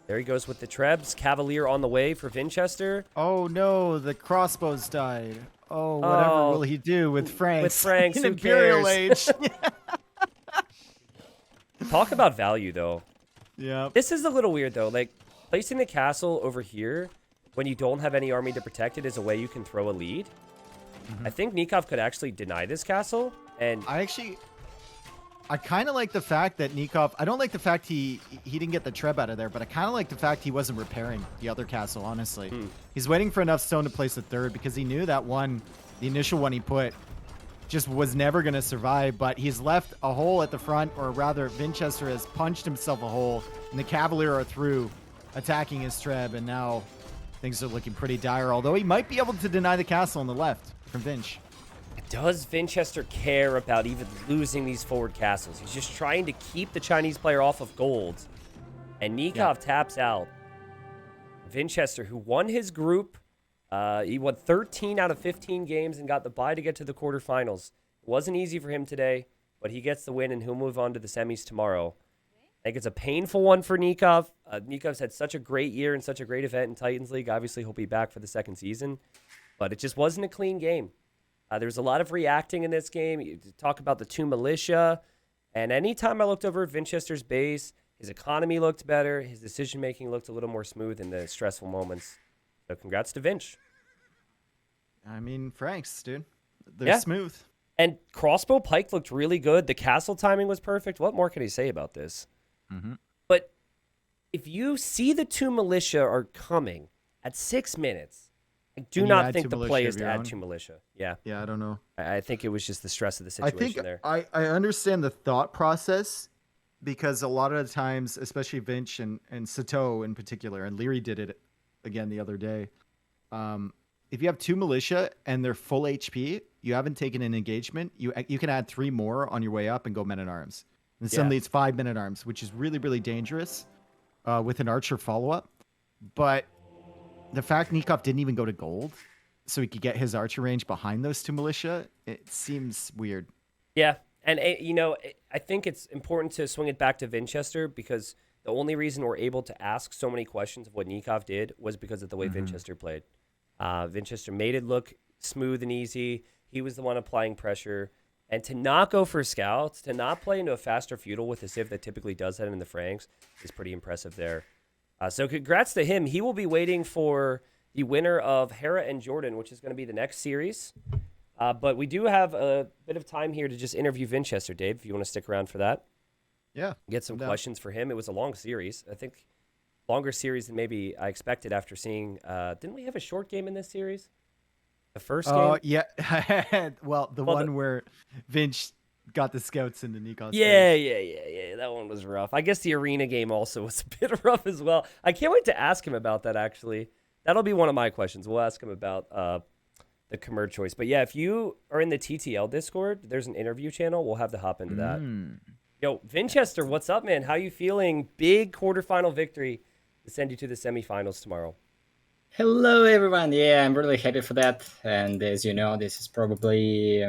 There he goes with the Trebs. Cavalier on the way for Vinchester. Oh no, the crossbows died. Oh, whatever will he do with Franks? With Franks, in who Imperial cares? Age. Talk about value, though. Yeah. This is a little weird, though. Like, placing the castle over here when you don't have any army to protect it is a way you can throw a lead. I think Nikov could actually deny this castle. And I kind of like the fact that Nikov, I don't like the fact he didn't get the Treb out of there, but I kind of like the fact he wasn't repairing the other castle, honestly. He's waiting for enough stone to place a third because he knew that one, the initial one he put, just was never going to survive, but he's left a hole at the front, or rather Vinchester has punched himself a hole, and the Cavalier are through attacking his Treb, and now things are looking pretty dire, although he might be able to deny the castle on the left from Vinch. does Vinchester care about even losing these forward castles? He's just trying to keep the Chinese player off of gold. And Nikov taps out. Vinchester, who won his group, he won 13 out of 15 games and got the bye to get to the quarterfinals. It wasn't easy for him today, but he gets the win and he'll move on to the semis tomorrow. I think it's a painful one for Nikov. Nikov's had such a great year and such a great event in Titans League. Obviously, he'll be back for the second season, but it just wasn't a clean game. There was a lot of reacting in this game. You talk about the 2 militia, and anytime I looked over at Vinchester's base, his economy looked better. His decision-making looked a little more smooth in the stressful moments. So congrats to Vinch. I mean, Franks, dude. They're smooth. And crossbow pike looked really good. The castle timing was perfect. What more can he say about this? Mm-hmm. But if you see the 2 militia are coming at 6 minutes, I do And you not add think 2 the militia play of is to your add own? 2 militia. Yeah. Yeah, I don't know. I think it was just the stress of the I think situation there. I understand the thought process because a lot of the times, especially Vinch and Sato in particular, and Leary did it again the other day. If you have 2 militia and they're full HP, you haven't taken an engagement, you can add 3 more on your way up and go men at arms. And suddenly it's 5 men at arms, which is really, really dangerous with an archer follow up. But the fact Nikov didn't even go to gold so he could get his archer range behind those 2 militia, it seems weird. Yeah. And, I think it's important to swing it back to Vinchester because the only reason we're able to ask so many questions of what Nikov did was because of the way Vinchester played. Vinchester made it look smooth and easy. He was the one applying pressure. And to not go for scouts, to not play into a faster feudal with a civ that typically does that in the Franks is pretty impressive there. So congrats to him. He will be waiting for the winner of Hera and Jordan, which is going to be the next series. But we do have a bit of time here to just interview Vinchester, Dave, if you want to stick around for that. Yeah. Get some questions for him. It was a long series. I think longer series than maybe I expected after seeing. Didn't we have a short game in this series? The first game? Oh, yeah. Well, one where Vinch got the scouts into Nikov's Yeah. That one was rough. I guess the arena game also was a bit rough as well. I can't wait to ask him about that, actually. That'll be one of my questions. We'll ask him about the Khmer choice. But yeah, if you are in the TTL Discord, there's an interview channel. We'll have to hop into that. Yo, Vinchester, what's up, man? How you feeling? Big quarterfinal victory to send you to the semifinals tomorrow. Hello, everyone. Yeah, I'm really happy for that. And as you know, this is probably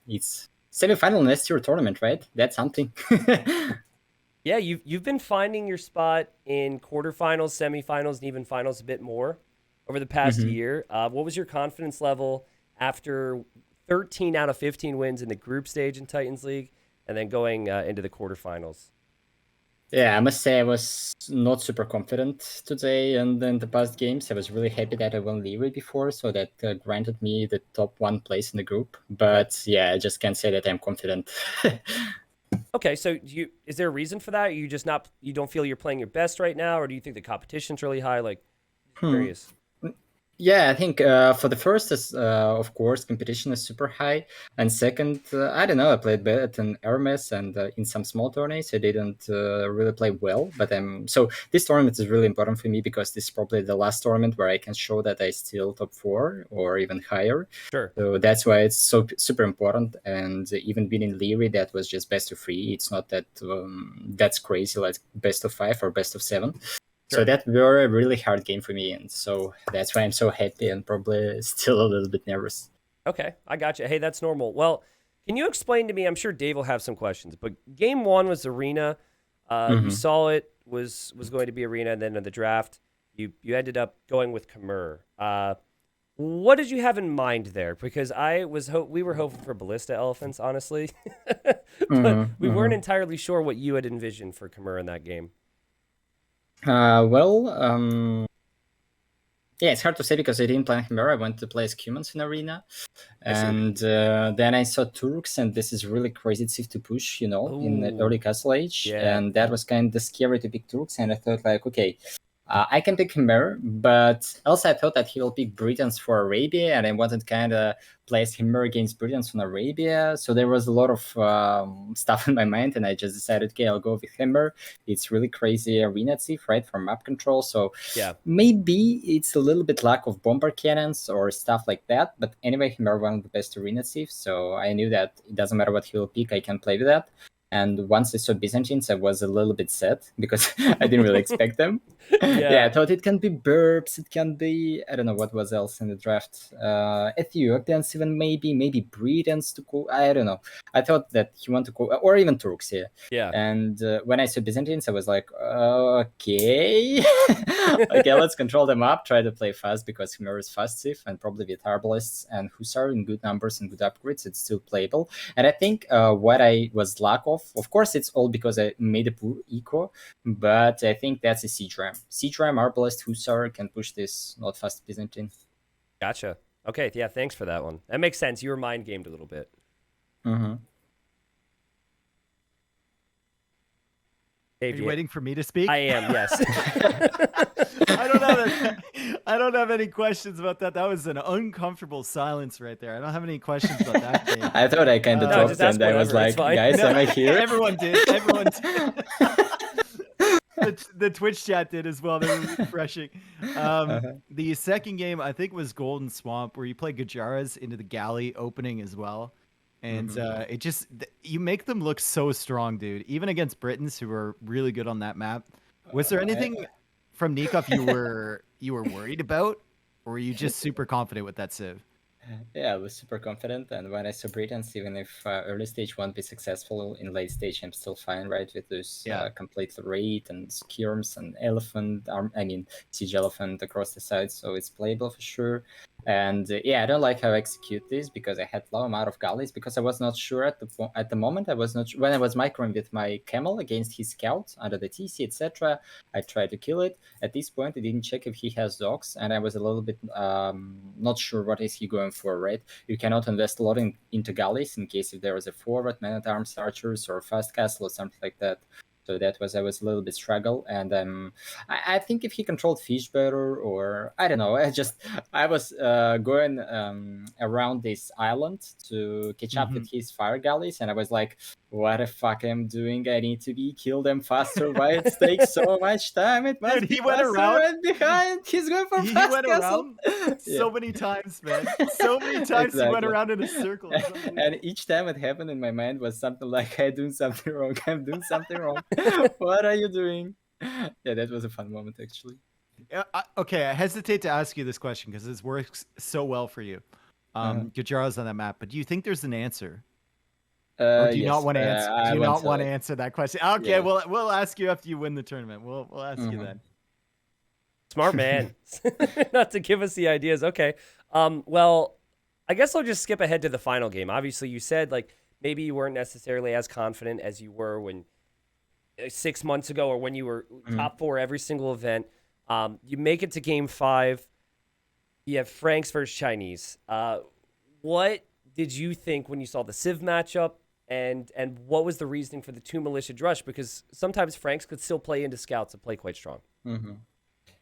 it's semifinal next year tournament, right? That's something. Yeah, you've been finding your spot in quarterfinals, semifinals, and even finals a bit more over the past year. What was your confidence level after 13 out of 15 wins in the group stage in Titans League, and then going into the quarterfinals? Yeah, I must say I was not super confident today, and in the past games I was really happy that I won Leary before, so that granted me the top 1 place in the group. But yeah, I just can't say that I'm confident. Okay, so is there a reason for that? You don't feel you're playing your best right now, or do you think the competition's really high? Like, curious. Yeah, I think for the first, of course, competition is super high. And second, I don't know, I played better than Hermes, and in some small tournaments, I didn't really play well. But so this tournament is really important for me because this is probably the last tournament where I can show that I still top 4 or even higher. Sure. So that's why it's so super important. And even winning Leary, that was just best of 3. It's not that that's crazy, like best of 5 or best of 7. So that were a really hard game for me, and so that's why I'm so happy and probably still a little bit nervous. Okay, I got you. Hey, that's normal. Well, can you explain to me, I'm sure Dave will have some questions, but game 1 was arena. You saw it was going to be arena, and then in the draft, you ended up going with Khmer. What did you have in mind there? Because we were hoping for ballista elephants, honestly, but we weren't entirely sure what you had envisioned for Khmer in that game. Yeah, it's hard to say because I didn't play Khmer. I went to play as humans in arena, and then I saw Turks, and this is really crazy civ to push, in the early castle age, and that was kind of scary to pick Turks, and I thought like, okay, I can pick Khmer, but also I thought that he will pick Britons for Arabia, and I wanted kind of place Khmer against Britons from Arabia. So there was a lot of stuff in my mind, and I just decided, okay, I'll go with Khmer. It's really crazy arena civ, right, for map control. So maybe it's a little bit lack of bomber cannons or stuff like that. But anyway, Khmer one of the best arena civ, so I knew that it doesn't matter what he will pick, I can play with that. And once I saw Byzantines, I was a little bit sad because I didn't really expect them. Yeah, I thought it can be Burbs, it can be, I don't know what was else in the draft. Ethiopians even maybe Britons to go, I don't know. I thought that he wanted to go, or even Turks, Yeah. And when I saw Byzantines, I was like, okay. Okay, let's control them up, try to play fast because Khmer is fast civ, and probably with Arbalists and Hussar in good numbers and good upgrades, it's still playable. And I think what I was lack of course, it's all because I made a poor eco, but I think that's a siege ram. Siege ram, Arbalist, Hussar can push this not fast Byzantine. Gotcha. Okay, yeah, thanks for that one. That makes sense. You were mind gamed a little bit. Dave, Are you waiting for me to speak? I am, yes. I don't have any questions about that. That was an uncomfortable silence right there. I don't have any questions about that game. I thought I kind of No, talked, just ask and I was whatever, it's like, fine. guys, No, am I here? Everyone did. Everyone did. The Twitch chat did as well. They were refreshing. The second game, I think, was Golden Swamp, where you play Gajaras into the galley opening as well. And it just, you make them look so strong, dude. Even against Britons, who are really good on that map. Was there anything from Nikov you were worried about, or were you just super confident with that civ? Yeah, I was super confident, and when I saw Britons, even if early stage won't be successful, in late stage I'm still fine, right, with those complete raid and skirms and elephant, siege elephant across the side, so it's playable for sure. And I don't like how I execute this because I had low amount of galleys because I was not sure at the moment. I was not when I was microing with my camel against his scout under the TC, etc. I tried to kill it. At this point, I didn't check if he has dogs, and I was a little bit not sure what is he going for. Right, you cannot invest a lot into galleys in case if there is a forward man-at-arms archers or fast castle or something like that. So I was a little bit struggle, and I think if he controlled fish better, or I don't know, I was going around this island to catch up with his fire galleys, and I was like, what the fuck I'm doing? I need to kill them faster. Why it takes so much time? It must be went around right behind. He's going for he fast went castle. around so many times, man. So many times he went around in a circle. And each time it happened in my mind was something like, I'm doing something wrong. I'm doing something wrong. What are you doing? Yeah, that was a fun moment, actually. Okay, I hesitate to ask you this question because this works so well for you. Gajara's on that map, but do you think there's an answer? Or do you not want to answer? Do you not want to answer that question? Okay, we'll ask you after you win the tournament. We'll ask you then. Smart man. Not to give us the ideas. Okay. Well, I guess I'll just skip ahead to the final game. Obviously, you said like maybe you weren't necessarily as confident as you were when 6 months ago, or when you were top 4 every single event. You make it to game 5. You have Franks versus Chinese. What did you think when you saw the Civ matchup, and what was the reasoning for the 2 militia rush? Because sometimes Franks could still play into scouts and play quite strong.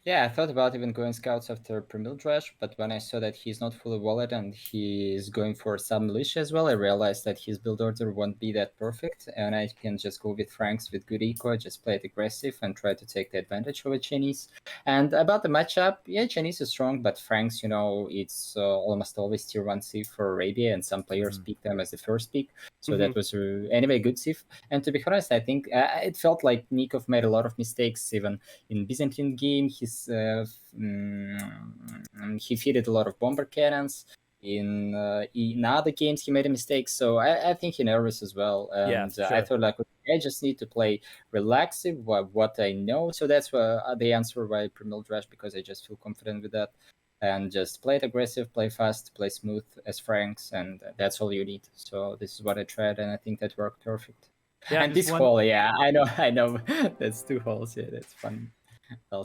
Yeah, I thought about even going scouts after Premier Rush, but when I saw that he's not fully wallet and he's going for some militia as well, I realized that his build order won't be that perfect, and I can just go with Franks with good eco, just play it aggressive and try to take the advantage over Chinese. And about the matchup, yeah, Chinese is strong, but Franks, it's almost always tier 1 Civ for Arabia, and some players pick them as the first pick, so that was anyway good Civ. And to be honest, I think it felt like Nikov made a lot of mistakes, even in Byzantine game. He fitted a lot of bomber cannons. In other games, he made a mistake, so I think he nervous as well. And sure. I thought, like, I just need to play relaxive, what I know. So that's the answer why Premier Rush, because I just feel confident with that. And just play it aggressive, play fast, play smooth as Franks, and that's all you need. So this is what I tried, and I think that worked perfect. Yeah, and this hole, I know. That's 2 holes. Yeah, that's fun.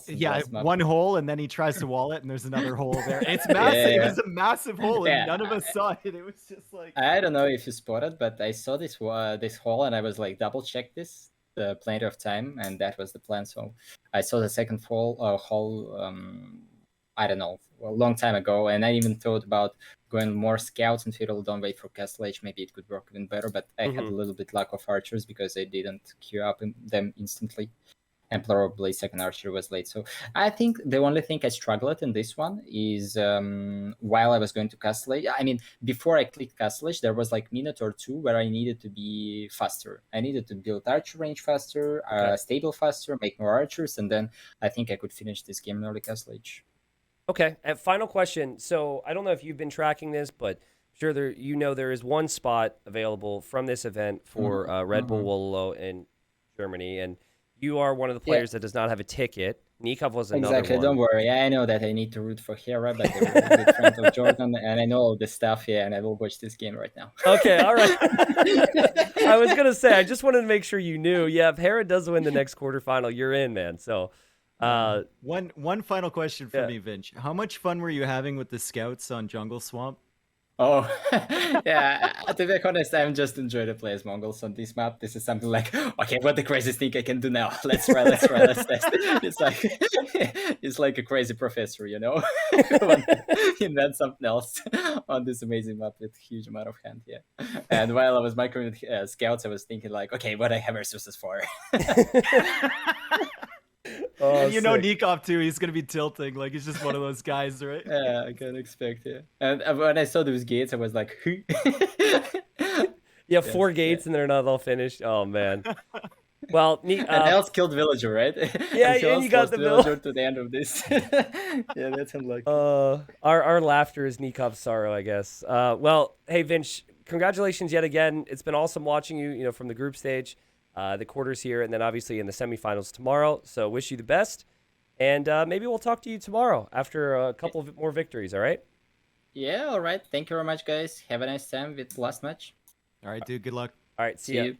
Yeah, 1 hole, and then he tries to wall it, and there's another hole there. It's massive. It was a massive hole, and none of us saw it. It was just like, I don't know if you spotted, but I saw this hole, and I was like, double check this plenty of time, and that was the plan. So I saw the second hole. I don't know, a long time ago, and I even thought about going more scouts and feudal. Don't wait for castle age. Maybe it could work even better, but I had a little bit lack of archers because I didn't queue up them instantly. And probably second archer was late. So I think the only thing I struggled in this one is while I was going to castle age, before I clicked castle age, there was like minute or 2 where I needed to be faster. I needed to build archer range faster, stable faster, make more archers, and then I think I could finish this game in early castle age. Okay, and final question. So I don't know if you've been tracking this, but sure, there is one spot available from this event for Red Bull Wololo in Germany, and you are one of the players that does not have a ticket. Nikov was another Exactly, one. don't worry. I know that I need to root for Hera, but they're a good friend of Jordan, and I know all this stuff, and I will watch this game right now. Okay, all right. I was going to say, I just wanted to make sure you knew. Yeah, if Hera does win the next quarterfinal, you're in, man. So, one final question for me, Vinch. How much fun were you having with the scouts on Jungle Swamp? Oh, yeah. To be honest, I'm just enjoying to play as Mongols on this map. This is something like, okay, what the craziest thing I can do now? Let's try, let's test. It's like, it's like a crazy professor, you know, invent something else on this amazing map with huge amount of hand. Yeah. And while I was microing scouts, I was thinking like, okay, what I have resources for? And you know Nikov too, he's gonna be tilting, like he's just one of those guys, right? Yeah, I can expect, yeah. And when I saw those gates, I was like, yeah, 4 gates and they're not all finished. Oh man. Well, and else killed villager, right? Yeah, and you got the villager to the end of this. Yeah, that's unlucky. Our laughter is Nikov's sorrow, I guess. Well, hey Vinch, congratulations yet again. It's been awesome watching you, you know, from the group stage, the quarters here, and then obviously in the semifinals tomorrow. So wish you the best, and maybe we'll talk to you tomorrow after a couple of more victories. All right? Yeah, all right. Thank you very much, guys. Have a nice time with the last match. All right, dude. Good luck. All right, see ya. You.